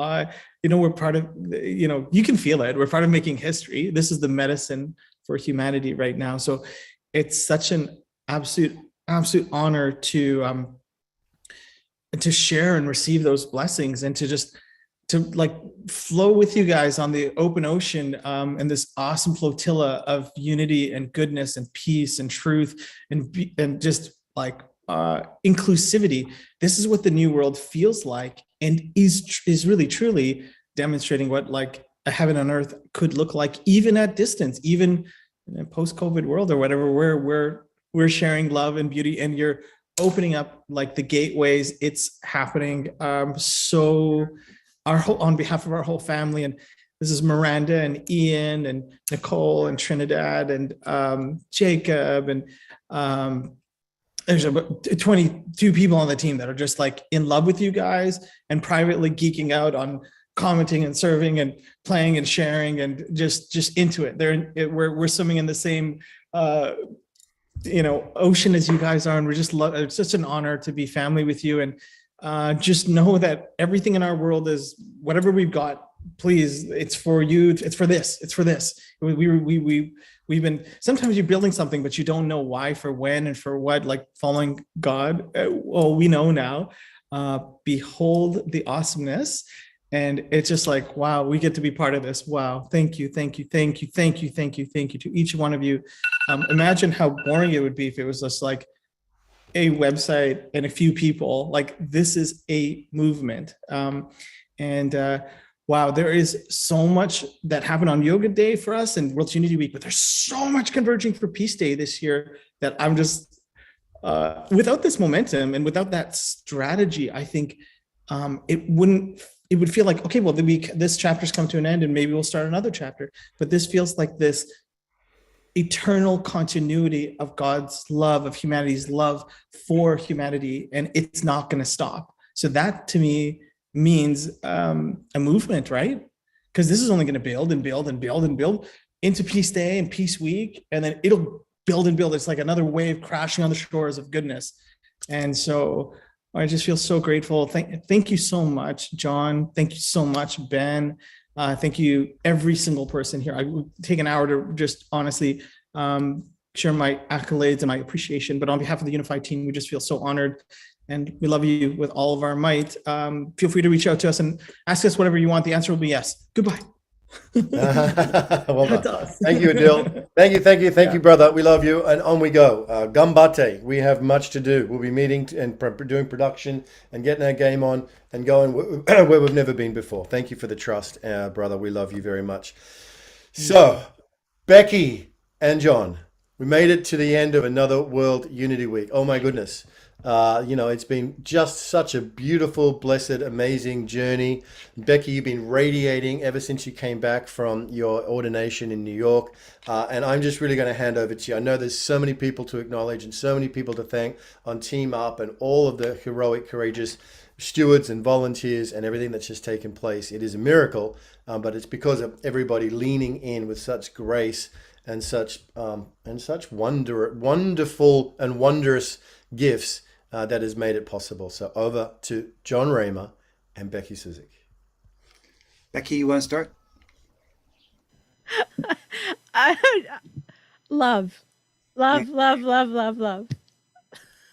we're part of, you can feel it. We're part of making history. This is the medicine for humanity right now. So it's such an absolute honor to share and receive those blessings and to like flow with you guys on the open ocean, and this awesome flotilla of unity and goodness and peace and truth and just like inclusivity. This is what the new world feels like and is really truly demonstrating what like a heaven on earth could look like, even at distance, even in a post-COVID world or whatever, where we're sharing love and beauty, and you're opening up like the gateways. It's happening. So on behalf of our whole family, and this is Miranda and Ian and Nicole and Trinidad and Jacob and there's about 22 people on the team that are just like in love with you guys and privately geeking out on commenting and serving and playing and sharing and just into it. We're swimming in the same ocean as you guys are, and it's such an honor to be family with you. And just know that everything in our world is whatever we've got. Please, it's for you. It's for this. It's for this. We've been, sometimes you're building something, but you don't know why, for when, and for what, like following God. Well, we know now. Behold the awesomeness. And it's just like, wow, we get to be part of this. Wow. Thank you. Thank you. Thank you. Thank you. Thank you. Thank you to each one of you. Imagine how boring it would be if it was just like a website and a few people. Like, this is a movement. Wow, there is so much that happened on Yoga Day for us and World Unity Week, but there's so much converging for Peace Day this year that I'm just, without this momentum and without that strategy, I think it would feel like, okay, well, this chapter's come to an end and maybe we'll start another chapter. But this feels like this eternal continuity of God's love, of humanity's love for humanity, and it's not going to stop. So that to me means a movement, right? Because this is only going to build and build and build and build into Peace Day and Peace Week, and then it'll build and build. It's like another wave crashing on the shores of goodness. And so I just feel so grateful. Thank you so much, John. Thank you so much, Ben. Thank you, every single person here. I would take an hour to just honestly share my accolades and my appreciation. But on behalf of the Unified team, we just feel so honored. And we love you with all of our might. Feel free to reach out to us and ask us whatever you want. The answer will be yes. Goodbye. Well done. Thank you, Adil. Thank you, brother. We love you. And on we go. Gambate. We have much to do. We'll be meeting and doing production and getting our game on and going where we've never been before. Thank you for the trust, brother. We love you very much. So, Becky and John, we made it to the end of another World Unity Week. Oh my goodness. It's been just such a beautiful, blessed, amazing journey. Becky, you've been radiating ever since you came back from your ordination in New York. And I'm just really going to hand over to you. I know there's so many people to acknowledge and so many people to thank on Team Up and all of the heroic, courageous stewards and volunteers and everything that's just taken place. It is a miracle, but it's because of everybody leaning in with such grace and such wonderful and wondrous gifts that has made it possible. So over to John Raymer and Becky Suzik. Becky, you want to start? Love.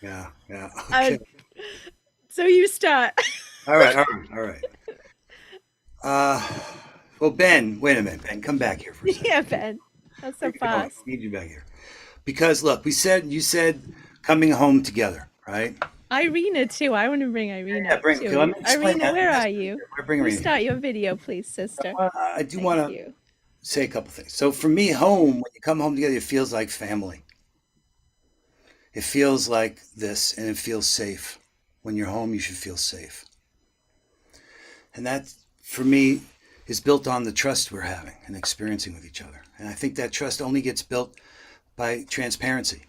Yeah. Okay. So you start. All right. Well, Ben, wait a minute, Ben, come back here for a second. Yeah, Ben. That's so fast. I need you back here. Because look, you said coming home together, right? Irina too. I want to bring Irina up bring- too. okay, let me explain Irina, that. where are you? Bring Irina. Start your video, please, sister. I do want to say a couple things. So for me, home, when you come home together, it feels like family. It feels like this, and it feels safe. When you're home, you should feel safe. And that, for me, is built on the trust we're having and experiencing with each other. And I think that trust only gets built by transparency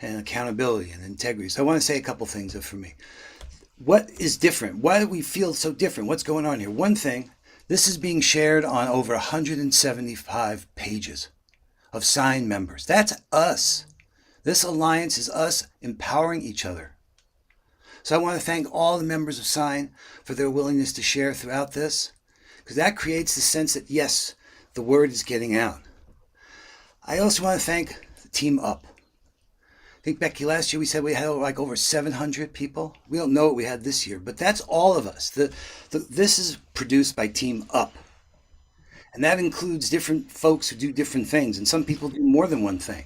and accountability and integrity. So I want to say a couple things for me. What is different? Why do we feel so different? What's going on here? One thing, this is being shared on over 175 pages of signed members. That's us. This alliance is us empowering each other. So I want to thank all the members of Sign for their willingness to share throughout this, because that creates the sense that, yes, the word is getting out. I also want to thank Team Up. I think, Becky, last year we said we had like over 700 people. We don't know what we had this year, but that's all of us. This is produced by Team Up. And that includes different folks who do different things, and some people do more than one thing.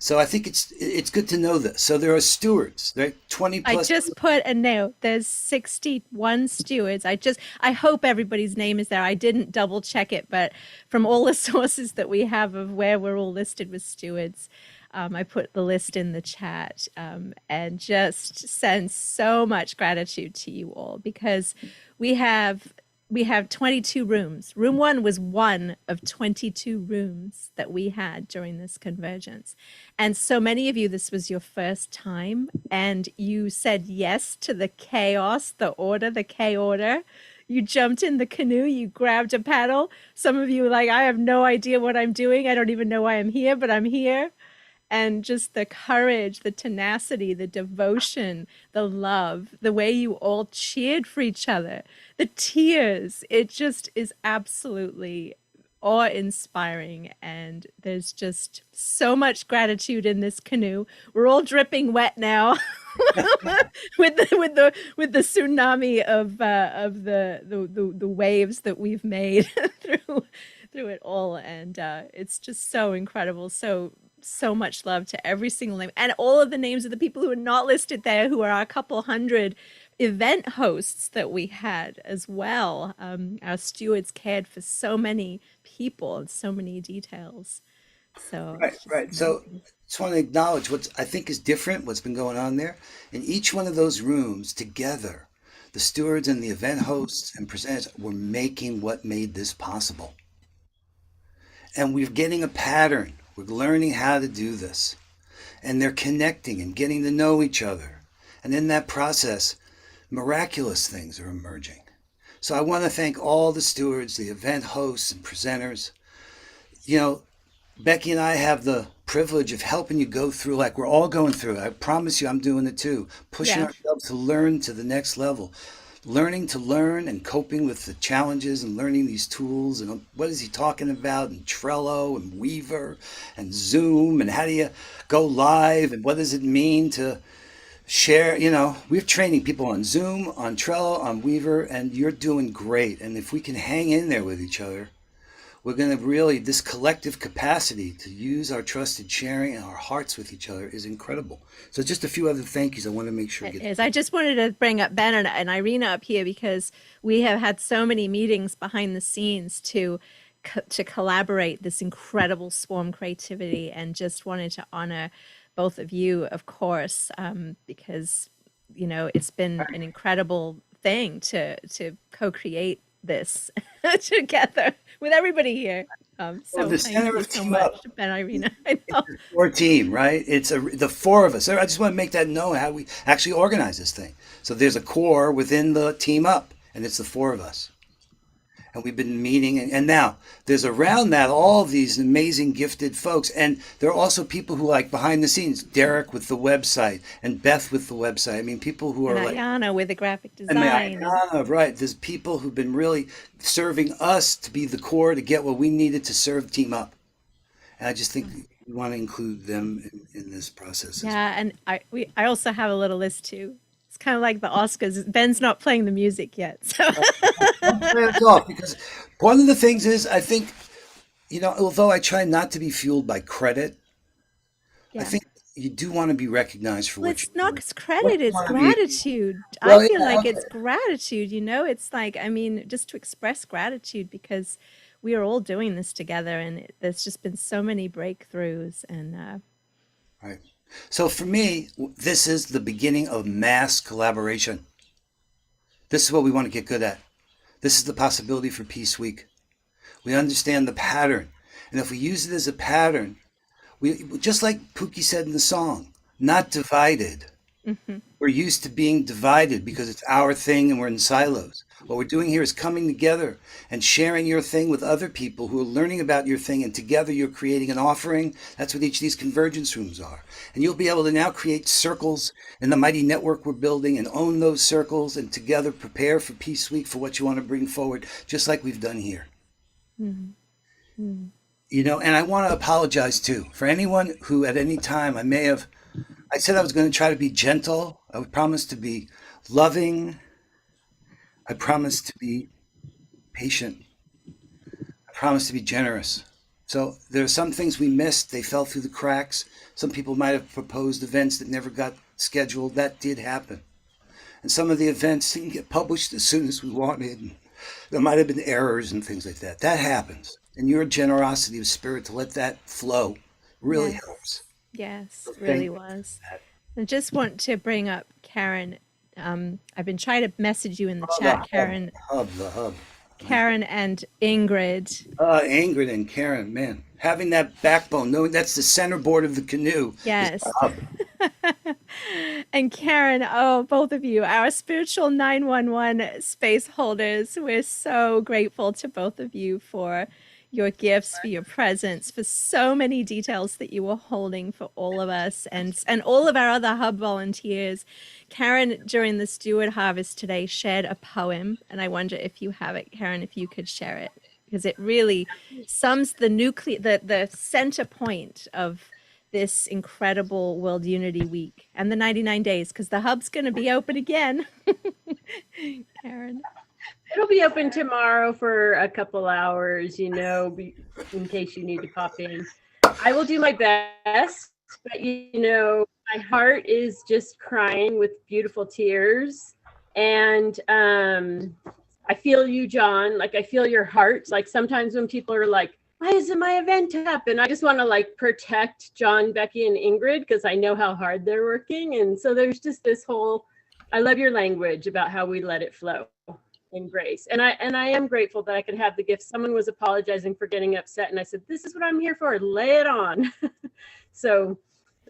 So I think it's good to know this. So there are stewards, there are 20 plus. I just put a note. There's 61 stewards. I hope everybody's name is there. I didn't double check it, but from all the sources that we have of where we're all listed with stewards, I put the list in the chat, and just send so much gratitude to you all, because we have we have 22 rooms. Room 1 was one of 22 rooms that we had during this convergence. And so many of you, this was your first time, and you said yes to the chaos, the order, the K order. You jumped in the canoe, you grabbed a paddle. Some of you were like, I have no idea what I'm doing. I don't even know why I'm here, but I'm here. And just the courage, the tenacity, the devotion, the love, the way you all cheered for each other, the tears, it just is absolutely awe-inspiring. And there's just so much gratitude in this canoe. We're all dripping wet now with the tsunami of the waves that we've made through it all. And it's just so incredible. So much love to every single name and all of the names of the people who are not listed there, who are our couple hundred event hosts that we had as well. Our stewards cared for so many people and so many details. So Right, right. So just want to acknowledge what I think is different, what's been going on there. In each one of those rooms together, the stewards and the event hosts and presenters were making what made this possible. And we're getting a pattern. We're learning how to do this. And they're connecting and getting to know each other. And in that process, miraculous things are emerging. So I want to thank all the stewards, the event hosts and presenters. You know, Becky and I have the privilege of helping you go through, like we're all going through. I promise you I'm doing it too. Pushing ourselves to learn to the next level. Learning to learn and coping with the challenges and learning these tools and what is he talking about and Trello and Weaver and Zoom and how do you go live and what does it mean to share, you know, we're training people on Zoom, on Trello, on Weaver, and you're doing great. And if we can hang in there with each other, we're going to really, this collective capacity to use our trusted sharing and our hearts with each other is incredible. So just a few other thank yous I want to make sure. I just wanted to bring up Ben and Irina up here because we have had so many meetings behind the scenes to collaborate this incredible swarm creativity, and just wanted to honor both of you, of course, because, you know, it's been an incredible thing to co-create this together with everybody here. So the thank center you of so Team much, Up. Ben, Irina. I know. Core team, right? It's the four of us. I just want to make that known how we actually organize this thing. So there's a core within the Team Up, and it's the four of us. And we've been meeting, and now there's around that all these amazing gifted folks, and there are also people who like behind the scenes, Derek with the website and Beth with the website. I mean, people who are And like Ayana with the graphic design. Ayana, right? There's people who've been really serving us to be the core to get what we needed to serve Team Up, and I just think we want to include them in this process. Yeah, and I also have a little list too. It's kind of like the Oscars. Ben's not playing the music yet, so. Hands off, because one of the things is I think, you know, although I try not to be fueled by credit, I think you do want to be recognized for what It's you're not credit, it's wanna be- gratitude. Well, I feel yeah, like okay. it's gratitude, you know? It's like, I mean, just to express gratitude because we are all doing this together, and there's just been so many breakthroughs, and Right. So for me, this is the beginning of mass collaboration. This is what we want to get good at. This is the possibility for Peace Week. We understand the pattern. And if we use it as a pattern, we just like Pookie said in the song, not divided. We're used to being divided because it's our thing and we're in silos. What we're doing here is coming together and sharing your thing with other people who are learning about your thing, and together you're creating an offering. That's what each of these convergence rooms are. And you'll be able to now create circles in the mighty network we're building and own those circles, and together prepare for Peace Week for what you want to bring forward, just like we've done here. You know, and I want to apologize too for anyone who at any time I said I was going to try to be gentle. I would promise to be loving. I promise to be patient. I promise to be generous. So there are some things we missed. They fell through the cracks. Some people might have proposed events that never got scheduled. That did happen. And some of the events didn't get published as soon as we wanted. There might have been errors and things like that. That happens. And your generosity of spirit to let that flow really helps. yes, So it really thank you was. for that. I just want to bring up Karen. I've been trying to message you in the Oh, chat, Karen. The hub. Karen and Ingrid. Ingrid and Karen, man, having that backbone, knowing that's the center board of the canoe. Yes. Is the hub. And Karen, oh, both of you, our spiritual 911 space holders. We're so grateful to both of you for your gifts, for your presence, for so many details that you were holding for all of us and all of our other hub volunteers. Karen, during the Steward Harvest today, shared a poem, and I wonder if you have it, Karen, if you could share it, because it really sums the center point of this incredible World Unity Week and the 99 days, because the hub's going to be open again. Karen. It'll be open tomorrow for a couple hours, in case you need to pop in. I will do my best, but my heart is just crying with beautiful tears. And I feel you, John. Like, I feel your heart. Like, sometimes when people are like, why isn't my event happen? I just want to protect John, Becky, and Ingrid, because I know how hard they're working. And so there's just this whole, I love your language about how we let it flow in grace. And I am grateful that I could have the gift. Someone was apologizing for getting upset, and I said, this is what I'm here for. Lay it on. So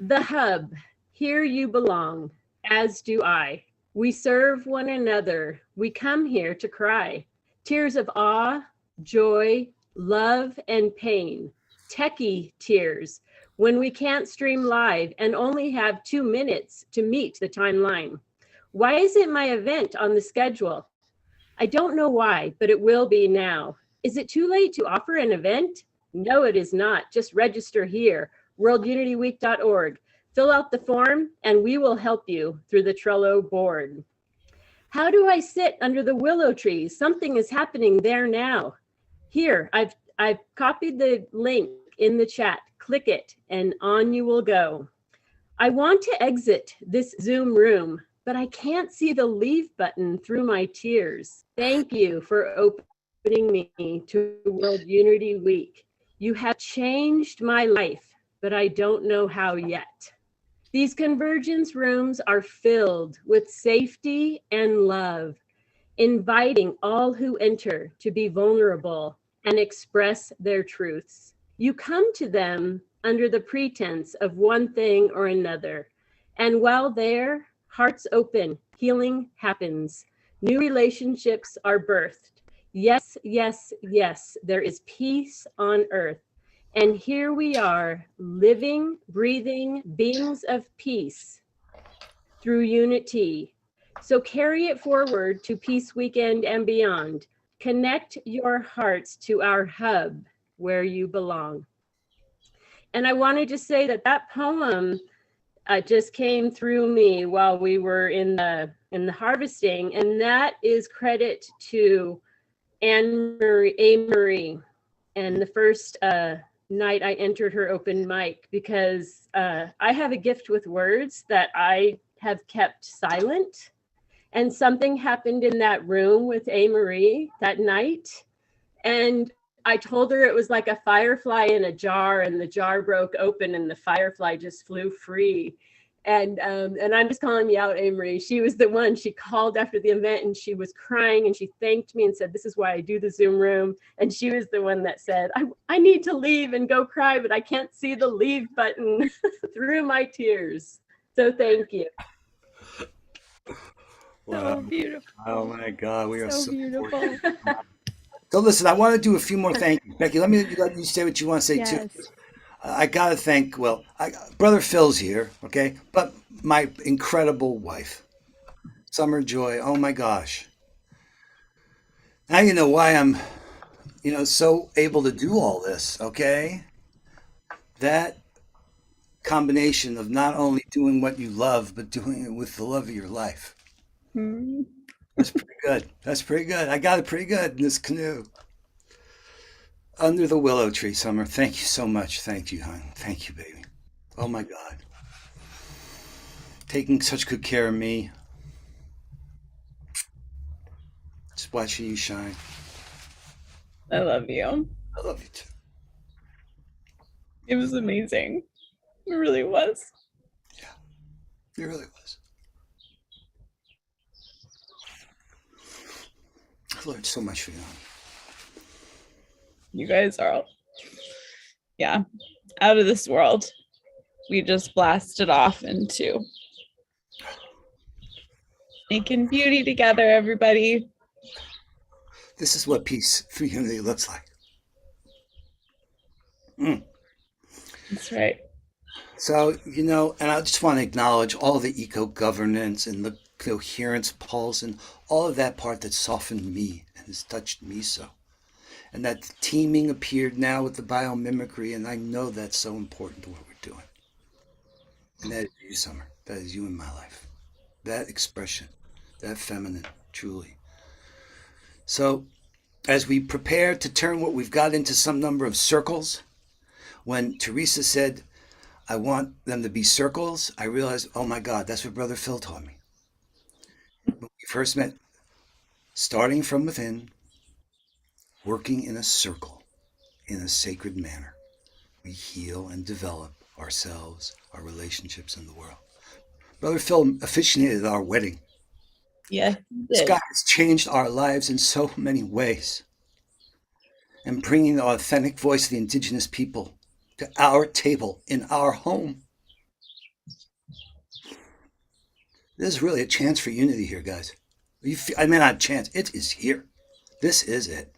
the hub, here you belong, as do I. We serve one another. We come here to cry. Tears of awe, joy, love, and pain. Techie tears when we can't stream live and only have 2 minutes to meet the timeline. Why isn't my event on the schedule? I don't know why, but it will be now. Is it too late to offer an event? No, it is not. Just register here, worldunityweek.org. Fill out the form and we will help you through the Trello board. How do I sit under the willow trees? Something is happening there now. Here, I've copied the link in the chat. Click it and on you will go. I want to exit this Zoom room, but I can't see the leave button through my tears. Thank you for opening me to World Unity Week. You have changed my life, but I don't know how yet. These convergence rooms are filled with safety and love, inviting all who enter to be vulnerable and express their truths. You come to them under the pretense of one thing or another, and while there, hearts open, healing happens. New relationships are birthed. Yes, yes, yes, there is peace on earth. And here we are, living, breathing beings of peace through unity. So carry it forward to Peace Weekend and beyond. Connect your hearts to our hub where you belong. And I wanted to say that poem just came through me while we were in the harvesting, and that is credit to Marie, and the first night I entered her open mic, because I have a gift with words that I have kept silent, and something happened in that room with Marie that night, and I told her it was like a firefly in a jar, and the jar broke open and the firefly just flew free. And I'm just calling you out, Marie. She was the one. She called after the event and she was crying and she thanked me and said, this is why I do the Zoom room. And she was the one that said, I need to leave and go cry, but I can't see the leave button through my tears. So thank you. Wow. So beautiful. Oh my God, we are so beautiful. So listen, I want to do a few more thank you. Becky, let you say what you want to say too. I got to thank, Brother Phil's here, okay? But my incredible wife, Summer Joy, oh my gosh. Now you know why I'm, so able to do all this, okay? That combination of not only doing what you love, but doing it with the love of your life. That's pretty good. That's pretty good. I got it pretty good in this canoe. Under the willow tree, Summer. Thank you so much. Thank you, hon. Thank you, baby. Oh my God. Taking such good care of me. Just watching you shine. I love you. I love you too. It was amazing. It really was. It really was. I learned so much from you. You guys are, yeah, out of this world. We just blasted off into making beauty together, everybody. This is what peace through unity looks like. Mm. That's right. So, and I just want to acknowledge all the eco-governance and the coherence pulse and all of that part that softened me and has touched me so. And that teaming appeared now with the biomimicry, and I know that's so important to what we're doing. And that is you, Summer. That is you in my life. That expression, that feminine, truly. So, as we prepare to turn what we've got into some number of circles, when Teresa said, I want them to be circles, I realized, oh my God, that's what Brother Phil taught me. When we first met, starting from within, working in a circle, in a sacred manner, we heal and develop ourselves, our relationships in the world. Brother Phil officiated our wedding. Yeah. This guy has changed our lives in so many ways. And bringing the authentic voice of the indigenous people to our table in our home. There's really a chance for unity here, guys. I mean, not a chance. It is here. This is it.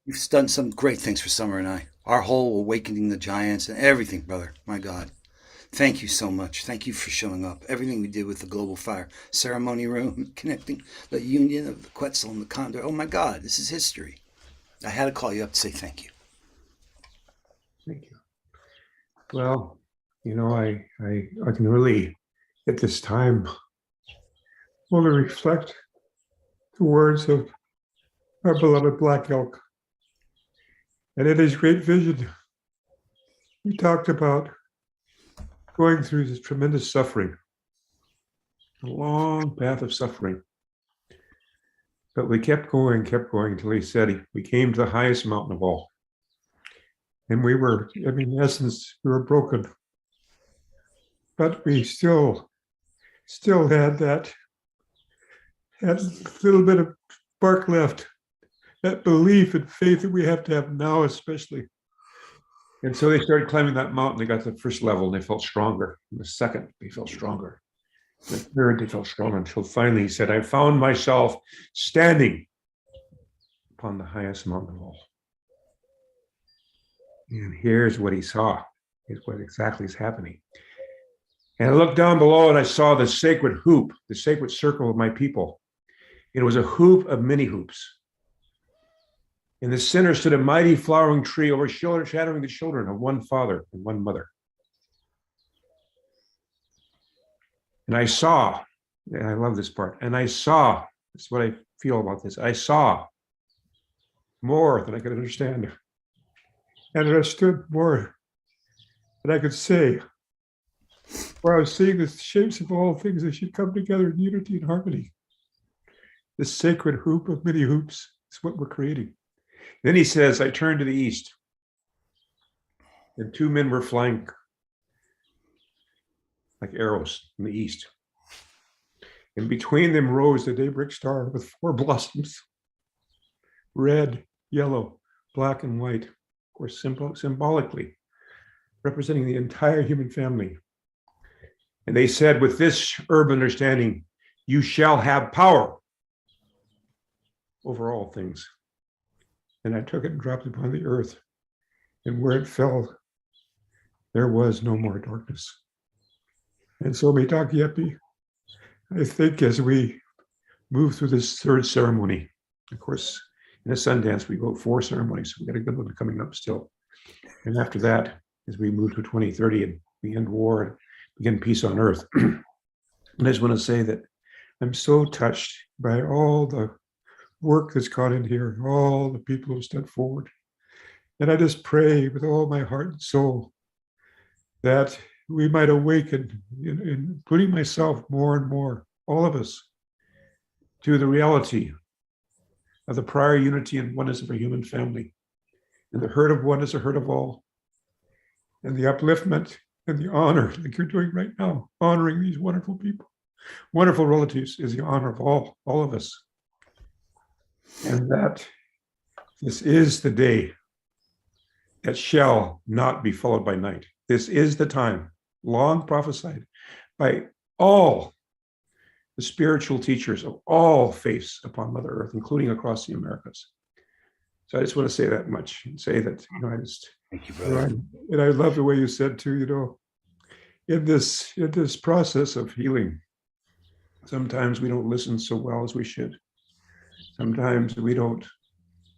You've done some great things for Summer and I. Our whole awakening the giants and everything, brother. My God. Thank you so much. Thank you for showing up. Everything we did with the Global Fire Ceremony Room, connecting the union of the Quetzal and the Condor. Oh my God, this is history. I had to call you up to say thank you. Thank you. Well, I can really, at this time, only reflect the words of our beloved Black Elk. And in his great vision, he talked about going through this tremendous suffering, a long path of suffering. But we kept going until he said we came to the highest mountain of all. And we were, in essence, we were broken. But we still had that little bit of spark left, that belief and faith that we have to have now, especially. And so they started climbing that mountain. They got to the first level and they felt stronger. And the second, they felt stronger. The third, they felt stronger until finally he said, I found myself standing upon the highest mountain of all. And here's what he saw. Here's what exactly is happening. And I looked down below and I saw the sacred hoop, the sacred circle of my people. It was a hoop of many hoops. In the center stood a mighty flowering tree overshadowing the children of one father and one mother. And I saw, and I love this part, and I saw, that's what I feel about this, I saw more than I could understand. And I understood more than I could say. Where I was seeing the shapes of all things that should come together in unity and harmony. This sacred hoop of many hoops is what we're creating. Then he says, I turned to the east, and two men were flying like arrows in the east. And between them rose the daybreak star with four blossoms, red, yellow, black, and white, of course, symbolically representing the entire human family. And they said, with this herb understanding, you shall have power over all things. And I took it and dropped it upon the earth. And where it fell, there was no more darkness. And so, Mitakiyepi, I think as we move through this third ceremony, of course, in a Sundance, we go 4 ceremonies. We got a good one coming up still. And after that, as we move to 2030 and we end war and begin peace on earth. And I just want to say that I'm so touched by all the work that's gone in here, all the people who stepped forward. And I just pray with all my heart and soul that we might awaken, including myself more and more, all of us, to the reality of the prior unity and oneness of a human family. And the hurt of one is a hurt of all. And the upliftment and the honor, like you're doing right now, honoring these wonderful people, wonderful relatives, is the honor of all of us. And that This is the day that shall not be followed by night. This is the time, long prophesied by all the spiritual teachers of all faiths upon Mother Earth, including across the Americas. So I just want to say that much and say that, I just, thank you, brother. And I love the way you said too, in this process of healing, sometimes we don't listen so well as we should. Sometimes we don't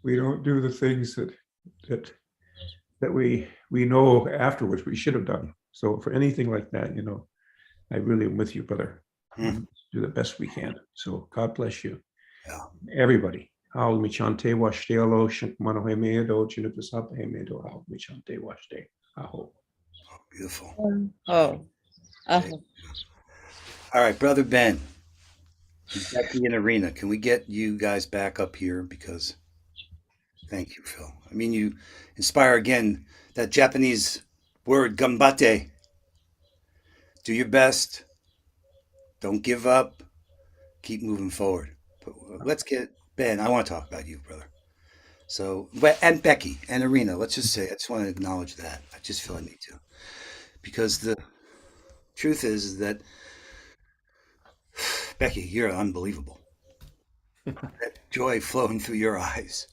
do the things that we know afterwards we should have done. So for anything like that, I really am with you, brother. Do the best we can. So God bless you. Yeah. Everybody. Chante washtelo manohemedo chinutasapehemedo chante washte. Aho. Beautiful. Oh. All right, brother Ben, Becky and Arena, can we get you guys back up here? Because thank you, Phil. I mean, you inspire again that Japanese word gambate. Do your best. Don't give up. Keep moving forward. But let's get Ben. I want to talk about you, brother. So, and Becky and Arena. Let's just say I just want to acknowledge that. I just feel I need to, because the truth is that Becky, you're unbelievable. That joy flowing through your eyes.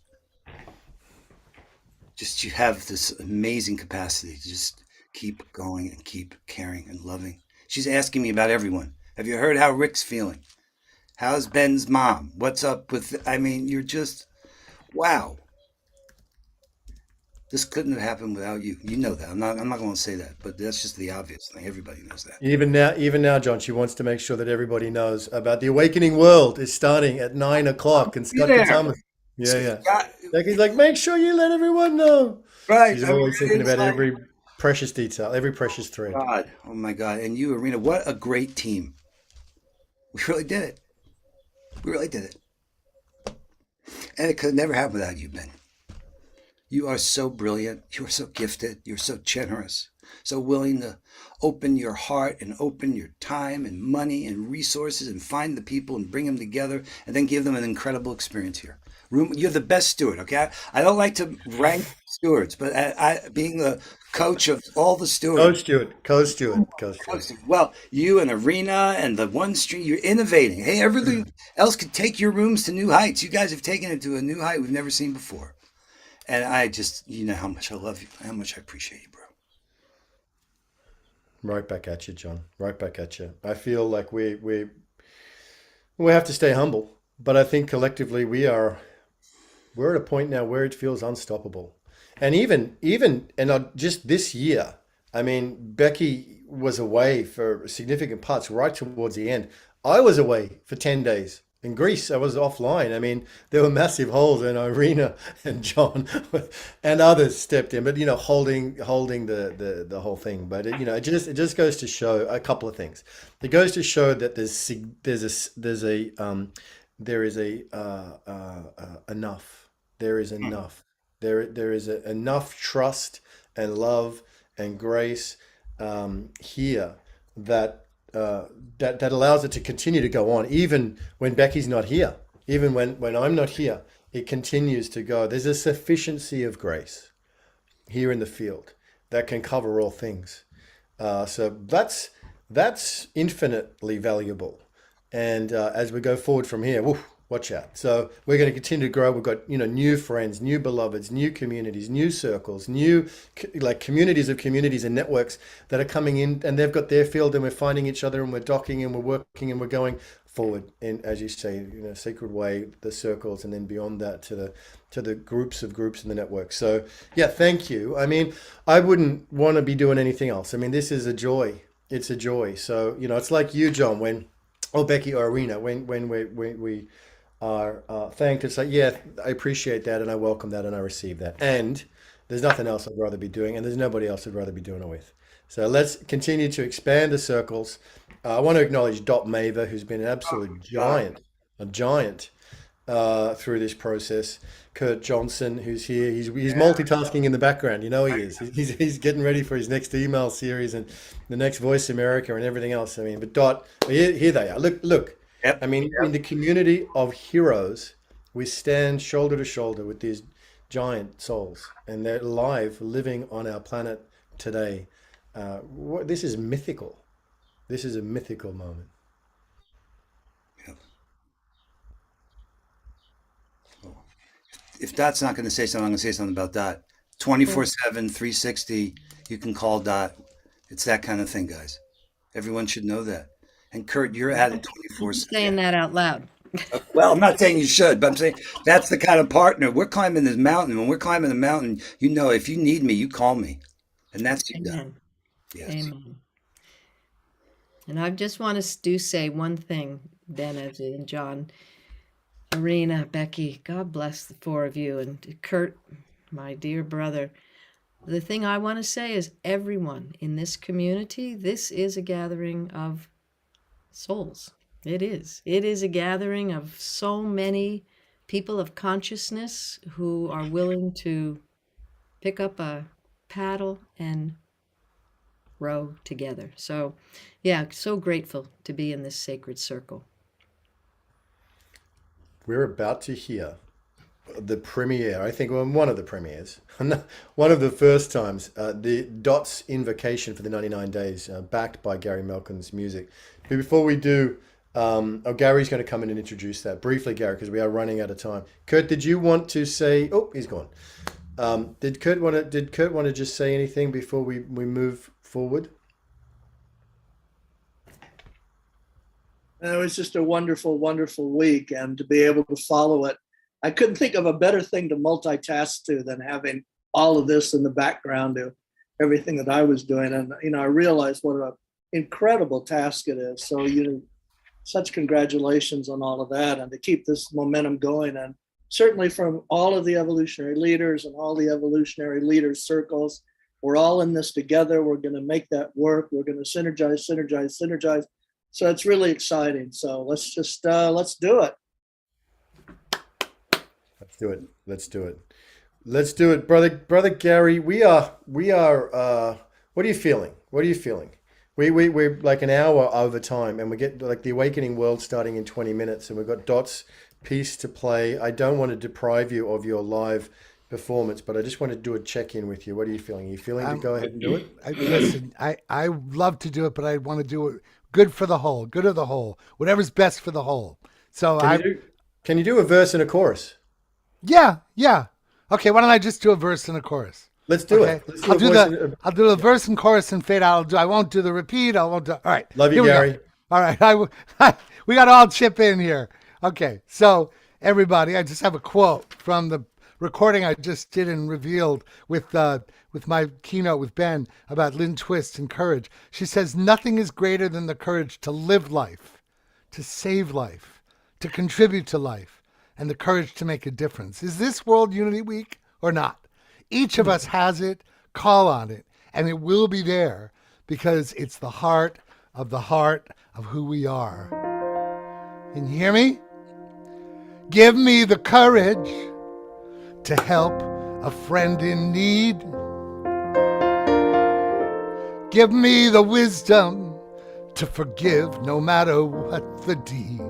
Just you have this amazing capacity to just keep going and keep caring and loving. She's asking me about everyone. Have you heard how Rick's feeling? How's Ben's mom? What's up with, I mean, you're just, wow. This couldn't have happened without you. You know that. I'm not going to say that, but that's just the obvious thing. Everybody knows that. Even now, John, she wants to make sure that everybody knows about the Awakening World is starting at 9 o'clock. And Scott Katama. Yeah. Becky's like, make sure you let everyone know. Right. She's always thinking about every precious detail, every precious thread. God, oh my God. And you, Arena, what a great team. We really did it. We really did it. And it could never happen without you, Ben. You are so brilliant. You are so gifted. You're so generous, so willing to open your heart and open your time and money and resources and find the people and bring them together and then give them an incredible experience here. You're the best steward, okay? I don't like to rank stewards, but I being the coach of all the stewards. Co-steward. Well, you and Arena and the One Street, you're innovating. Hey, everything else could take your rooms to new heights. You guys have taken it to a new height we've never seen before. And I just, you know how much I love you, how much I appreciate you, bro. Right back at you, John. Right back at you. I feel like we have to stay humble, but I think collectively we're at a point now where it feels unstoppable. And even just this year, I mean, Becky was away for significant parts right towards the end. I was away for 10 days. In Greece, I was offline. I mean, there were massive holes, and Irina and John and others stepped in, but holding the whole thing. But it just goes to show a couple of things. It goes to show that there is enough. There is enough. There is enough trust and love and grace here that allows it to continue to go on, even when Becky's not here, even when I'm not here, it continues to go. There's a sufficiency of grace here in the field that can cover all things. So that's infinitely valuable. And as we go forward from here, watch out. So we're going to continue to grow. We've got new friends, new beloveds, new communities, new circles, new communities of communities and networks that are coming in, and they've got their field, and we're finding each other, and we're docking, and we're working, and we're going forward in, as you say, sacred way, the circles, and then beyond that to the groups of groups in the network. So yeah, thank you. I mean, I wouldn't want to be doing anything else. I mean, this is a joy. It's a joy. So it's like you, John, or Becky or Arena, when we are thanked. It's like, yeah, I appreciate that, and I welcome that, and I receive that. And there's nothing else I'd rather be doing, and there's nobody else I'd rather be doing it with. So let's continue to expand the circles. I want to acknowledge Dot Maver, who's been an absolute giant through this process. Kurt Johnson, who's here, he's multitasking in the background. He is. He's getting ready for his next email series and the next Voice America and everything else. I mean, but Dot, here they are. Look. Yep. I mean, in the community of heroes, we stand shoulder to shoulder with these giant souls, and they're alive, living on our planet today. This is mythical. This is a mythical moment. If Dot's not going to say something, I'm going to say something about Dot. 24/7, 360, you can call Dot. It's that kind of thing, guys. Everyone should know that. And Kurt, you're at it 24/7. Saying that out loud. Well, I'm not saying you should, but I'm saying that's the kind of partner. We're climbing this mountain. When we're climbing the mountain, you know, if you need me, you call me. And that's you, Dot. Amen. Yes. Amen. And I just want to say one thing, Ben and John, Arena, Becky, God bless the four of you, and Kurt, my dear brother. The thing I want to say is everyone in this community, this is a gathering of souls. It is. It is a gathering of so many people of consciousness who are willing to pick up a paddle and row together. So, yeah, so grateful to be in this sacred circle. We're about to hear the premiere, I think, well, one of the premieres, one of the first times, the Dot's Invocation for the 99 Days, backed by Gary Melkin's music. But before we do, Gary's going to come in and introduce that briefly, Gary, because we are running out of time. Kurt, did you want to say? Oh, he's gone. Did Kurt want to just say anything before we move forward? It was just a wonderful, wonderful week, and to be able to follow it. I couldn't think of a better thing to multitask to than having all of this in the background of everything that I was doing. And, I realized what an incredible task it is. So, such congratulations on all of that, and to keep this momentum going. And certainly from all of the evolutionary leaders and all the evolutionary leaders circles, we're all in this together. We're going to make that work. We're going to synergize. So it's really exciting. So let's just, let's do it. Let's do it. Brother Gary, we are, what are you feeling? We're like an hour over time, and we get like the Awakening World starting in 20 minutes, and we've got Dot's piece to play. I don't want to deprive you of your live performance, but I just want to do a check-in with you. What are you feeling? Are you feeling to go ahead and do it? Listen, I love to do it, but I want to do it good for the whole, good of the whole, whatever's best for the whole. So can you do a verse and a chorus? Yeah. Okay, why don't I just do a verse and a chorus? Let's do it. I'll do the verse and chorus and fade out. I won't do the repeat. All right. Love you, Gary. All right. We got to all chip in here. Okay. So everybody, I just have a quote from the recording I just did and revealed with my keynote with Ben about Lynn Twist and courage. She says, nothing is greater than the courage to live life, to save life, to contribute to life, and the courage to make a difference. Is this World Unity Week or not? Each of us has it, call on it, and it will be there because it's the heart of who we are. Can you hear me? Give me the courage to help a friend in need. Give me the wisdom to forgive no matter what the deed.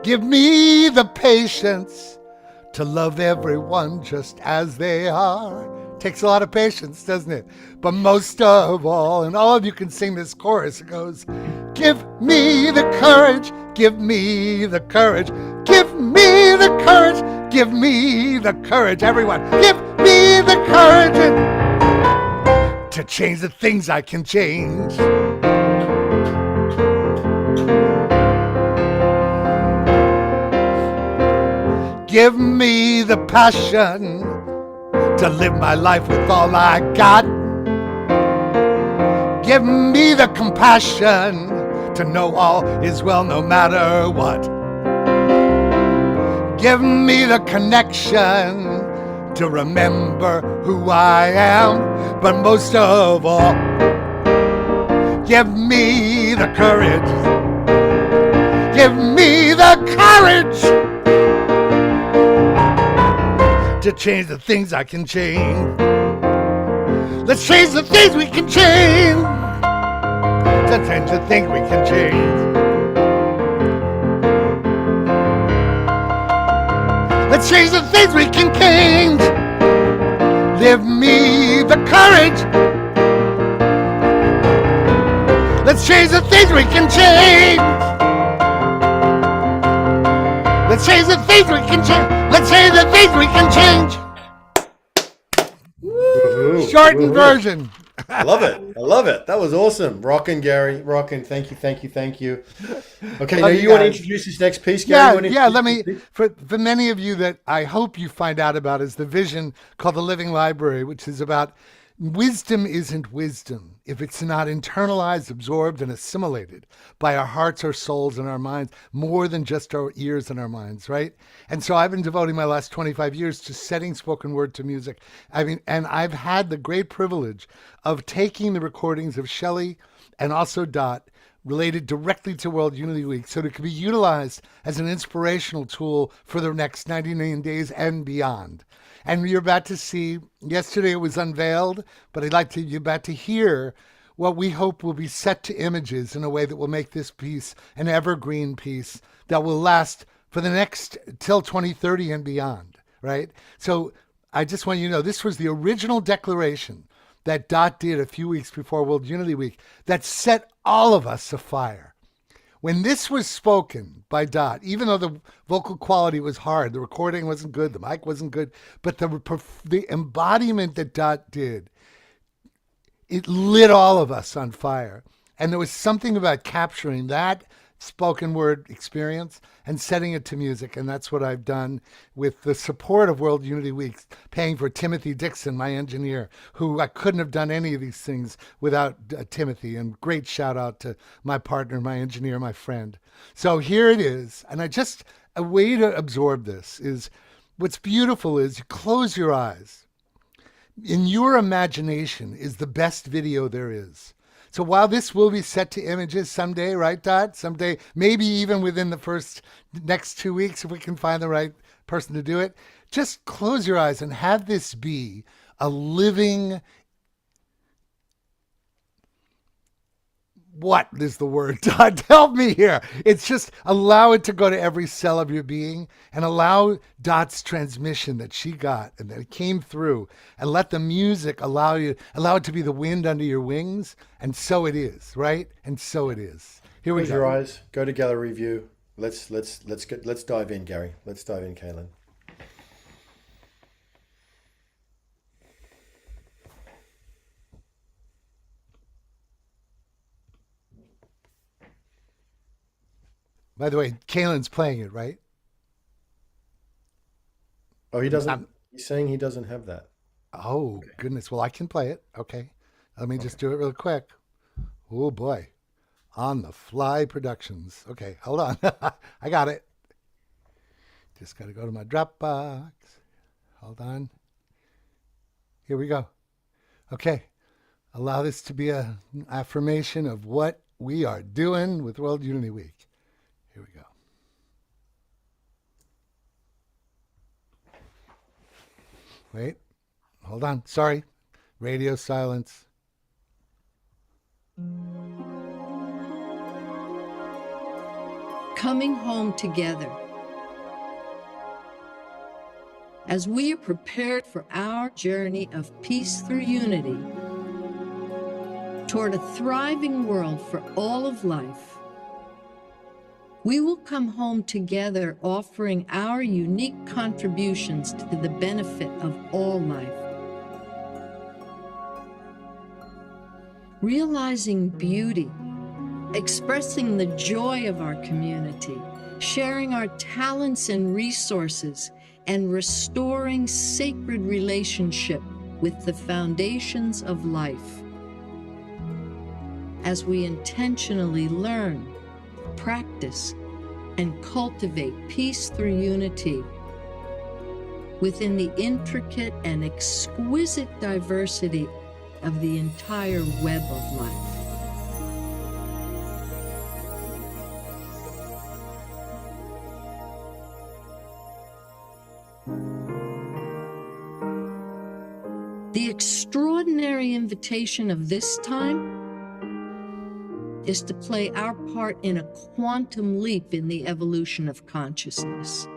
Give me the patience to love everyone just as they are. Takes a lot of patience, doesn't it? But most of all, and all of you can sing this chorus, it goes, give me the courage, give me the courage, give me the courage, give me the courage, everyone, give me the courage to change the things I can change. Give me the passion to live my life with all I got. Give me the compassion to know all is well no matter what. Give me the connection to remember who I am, but most of all, give me the courage. Give me the courage to change the things I can change. Let's change the things we can change. Let's change the things we can change. Let's change the things we can change. Give me the courage. Let's change the things we can change. Let's change the things we can change. Let's change the things we can change. Shortened version. I love it. I love it. That was awesome. Rockin', Gary. Rockin'. Thank you. Thank you. Thank you. Okay, now you want to introduce this next piece, Gary? Yeah. Let me. For many of you that I hope you find out about is the vision called the Living Library, which is about wisdom isn't wisdom if it's not internalized, absorbed, and assimilated by our hearts, our souls, and our minds, more than just our ears and our minds, right? And so I've been devoting my last 25 years to setting spoken word to music. I mean, and I've had the great privilege of taking the recordings of Shelley and also Dot related directly to World Unity Week so that it can be utilized as an inspirational tool for the next 99 days and beyond. And you're about to see, yesterday it was unveiled, but you're about to hear what we hope will be set to images in a way that will make this piece an evergreen piece that will last for the next, till 2030 and beyond, right? So I just want you to know, this was the original declaration that Dot did a few weeks before World Unity Week that set all of us afire. When this was spoken by Dot, even though the vocal quality was hard, the recording wasn't good, the mic wasn't good, but the embodiment that Dot did, it lit all of us on fire. And there was something about capturing that spoken word experience and setting it to music. And that's what I've done with the support of World Unity Week, paying for Timothy Dixon, my engineer, who I couldn't have done any of these things without Timothy. And great shout out to my partner, my engineer, my friend. So here it is. And a way to absorb this is, what's beautiful is you close your eyes. In your imagination is the best video there is. So while this will be set to images someday, right, Dot? Someday, maybe even within the next 2 weeks, if we can find the right person to do it, just close your eyes and have this be a living, what is the word? Dot, help me here. It's just allow it to go to every cell of your being and allow Dot's transmission that she got and that it came through, and let the music allow it to be the wind under your wings. And so it is, right? And so it is. Here we go. Close your eyes. Go to gallery view. Let's dive in, Gary. Let's dive in, Kaylin. By the way, Kaylin's playing it, right? Oh, he doesn't. He's saying he doesn't have that. Oh, okay. Goodness. Well, I can play it. Okay. Let me just do it real quick. Oh, boy. On the Fly Productions. Okay, hold on. I got it. Just got to go to my Dropbox. Hold on. Here we go. Okay. Allow this to be an affirmation of what we are doing with World Unity Week. Here we go. Wait, hold on. Sorry. Radio silence. Coming home together. As we are prepared for our journey of peace through unity toward a thriving world for all of life, we will come home together offering our unique contributions to the benefit of all life. Realizing beauty, expressing the joy of our community, sharing our talents and resources, and restoring sacred relationship with the foundations of life. As we intentionally learn, practice, and cultivate peace through unity within the intricate and exquisite diversity of the entire web of life. The extraordinary invitation of this time is to play our part in a quantum leap in the evolution of consciousness.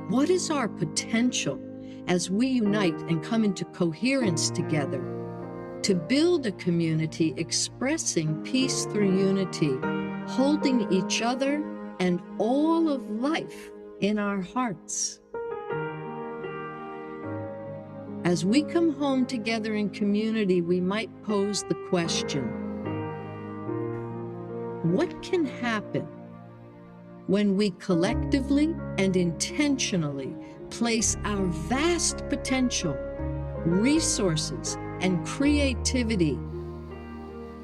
What is our potential as we unite and come into coherence together to build a community expressing peace through unity, holding each other and all of life in our hearts? As we come home together in community, we might pose the question, what can happen when we collectively and intentionally place our vast potential, resources, and creativity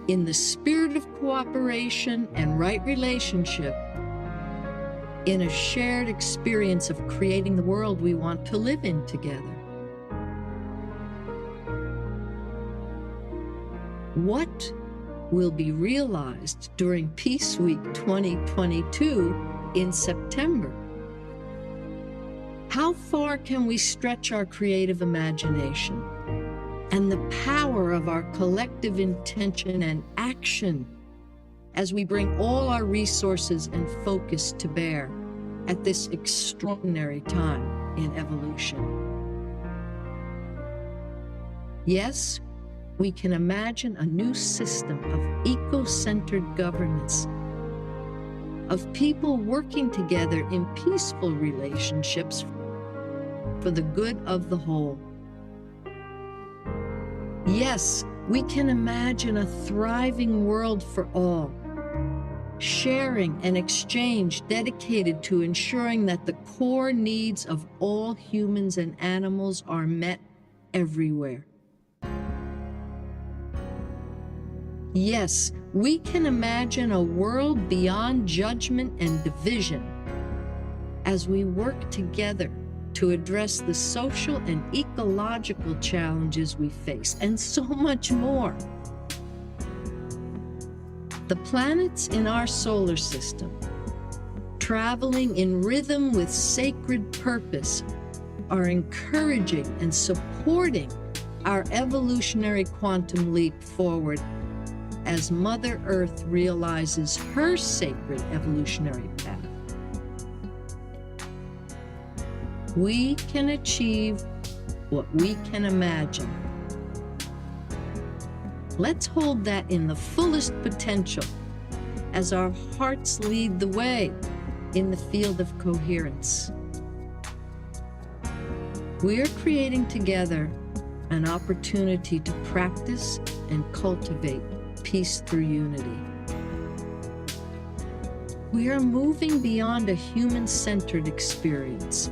in the spirit of cooperation and right relationship in a shared experience of creating the world we want to live in together? What will be realized during Peace Week 2022 in September? How far can we stretch our creative imagination and the power of our collective intention and action as we bring all our resources and focus to bear at this extraordinary time in evolution? Yes, we can imagine a new system of eco-centered governance, of people working together in peaceful relationships for the good of the whole. Yes, we can imagine a thriving world for all, sharing and exchange dedicated to ensuring that the core needs of all humans and animals are met everywhere. Yes, we can imagine a world beyond judgment and division as we work together to address the social and ecological challenges we face, and so much more. The planets in our solar system, traveling in rhythm with sacred purpose, are encouraging and supporting our evolutionary quantum leap forward as Mother Earth realizes her sacred evolutionary path. We can achieve what we can imagine. Let's hold that in the fullest potential as our hearts lead the way in the field of coherence. We are creating together an opportunity to practice and cultivate peace through unity. We are moving beyond a human-centered experience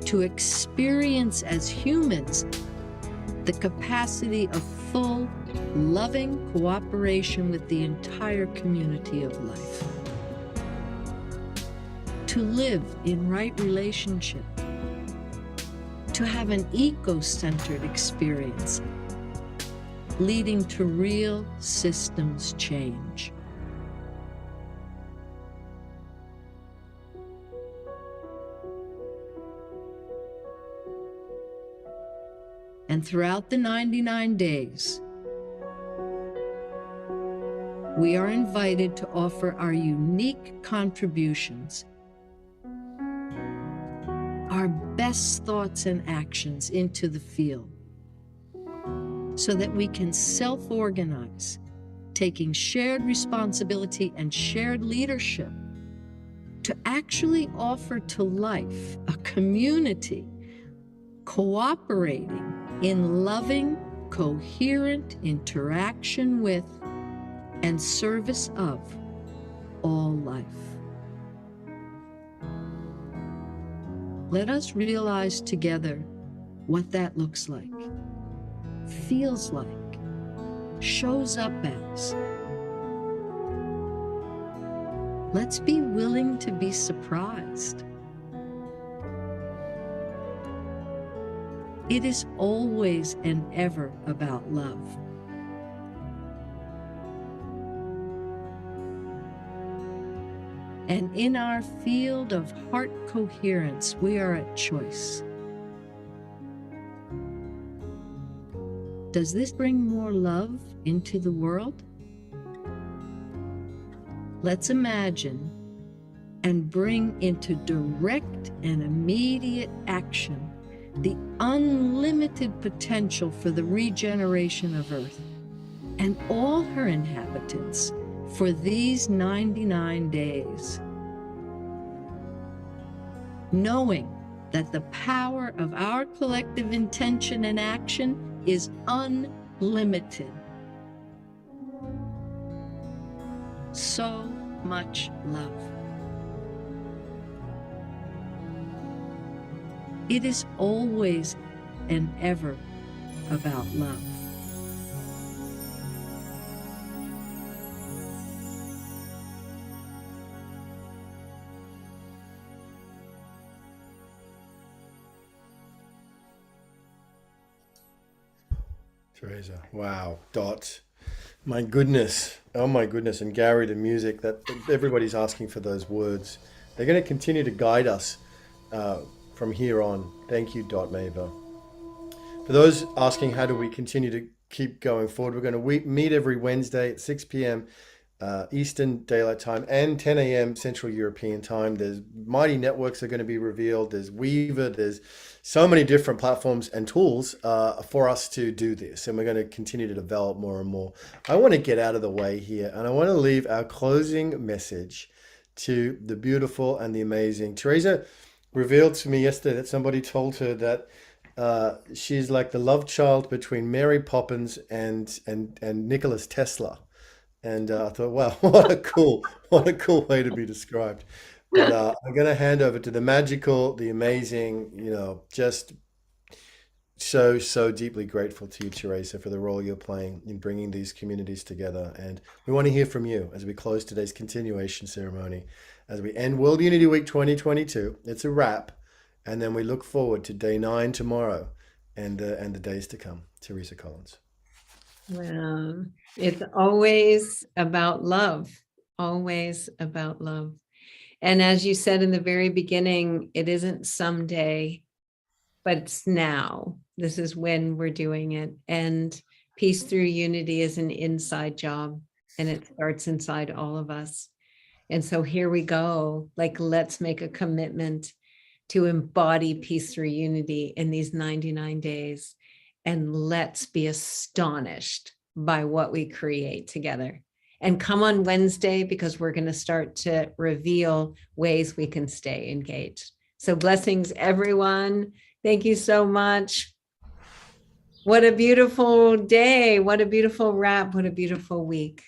to experience as humans the capacity of full, loving cooperation with the entire community of life. To live in right relationship, to have an eco-centered experience, leading to real systems change. And throughout the 99 days, we are invited to offer our unique contributions, our best thoughts and actions into the field, so that we can self-organize, taking shared responsibility and shared leadership to actually offer to life a community cooperating in loving, coherent interaction with and service of all life. Let us realize together what that looks like, feels like, shows up as. Let's be willing to be surprised. It is always and ever about love. And in our field of heart coherence, we are at choice. Does this bring more love into the world? Let's imagine and bring into direct and immediate action the unlimited potential for the regeneration of Earth and all her inhabitants for these 99 days. Knowing that the power of our collective intention and action is unlimited. So much love. It is always and ever about love. Teresa, wow, Dot, my goodness, oh my goodness, and Gary, the music that everybody's asking for those words. They're going to continue to guide us from here on. Thank you, Dot Maver. For those asking how do we continue to keep going forward, we're going to meet every Wednesday at 6 p.m. Eastern Daylight Time and 10 a.m. Central European Time. There's mighty networks that are going to be revealed. There's Weaver. There's so many different platforms and tools for us to do this. And we're going to continue to develop more and more. I want to get out of the way here, and I want to leave our closing message to the beautiful and the amazing. Teresa revealed to me yesterday that somebody told her that she's like the love child between Mary Poppins and Nikola Tesla. And I thought, wow, what a cool way to be described. But I'm going to hand over to the magical, the amazing, just so deeply grateful to you, Teresa, for the role you're playing in bringing these communities together. And we want to hear from you as we close today's continuation ceremony, as we end World Unity Week 2022. It's a wrap. And then we look forward to day 9 tomorrow and the days to come. Teresa Collins. Well, it's always about love, always about love. And as you said in the very beginning, it isn't someday, but it's now. This is when we're doing it. And Peace Through Unity is an inside job, and it starts inside all of us. And so here we go. Like, let's make a commitment to embody Peace Through Unity in these 99 days. And let's be astonished by what we create together. And come on Wednesday, because we're going to start to reveal ways we can stay engaged. So blessings, everyone. Thank you so much. What a beautiful day. What a beautiful wrap. What a beautiful week.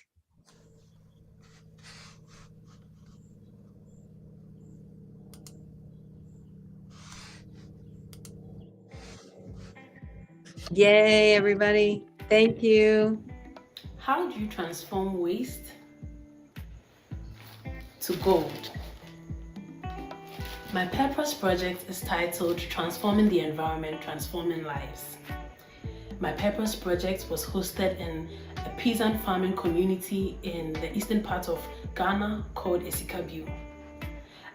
Yay, everybody. Thank you. How do you transform waste to gold? My purpose project is titled Transforming the Environment, Transforming Lives. My purpose project was hosted in a peasant farming community in the eastern part of Ghana called Esikabu.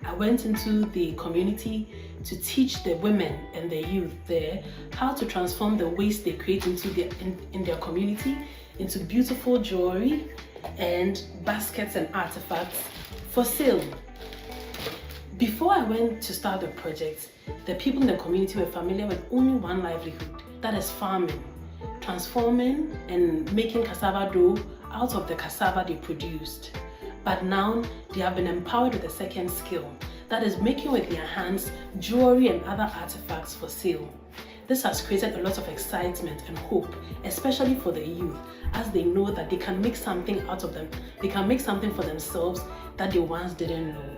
I went into the community to teach the women and the youth there how to transform the waste they create in their community into beautiful jewelry and baskets and artifacts for sale. Before I went to start the project, the people in the community were familiar with only one livelihood, that is farming, transforming and making cassava dough out of the cassava they produced. But now they have been empowered with a second skill, that is making with their hands jewelry and other artifacts for sale. This has created a lot of excitement and hope, especially for the youth, as they know that they can make something out of them. They can make something for themselves that they once didn't know.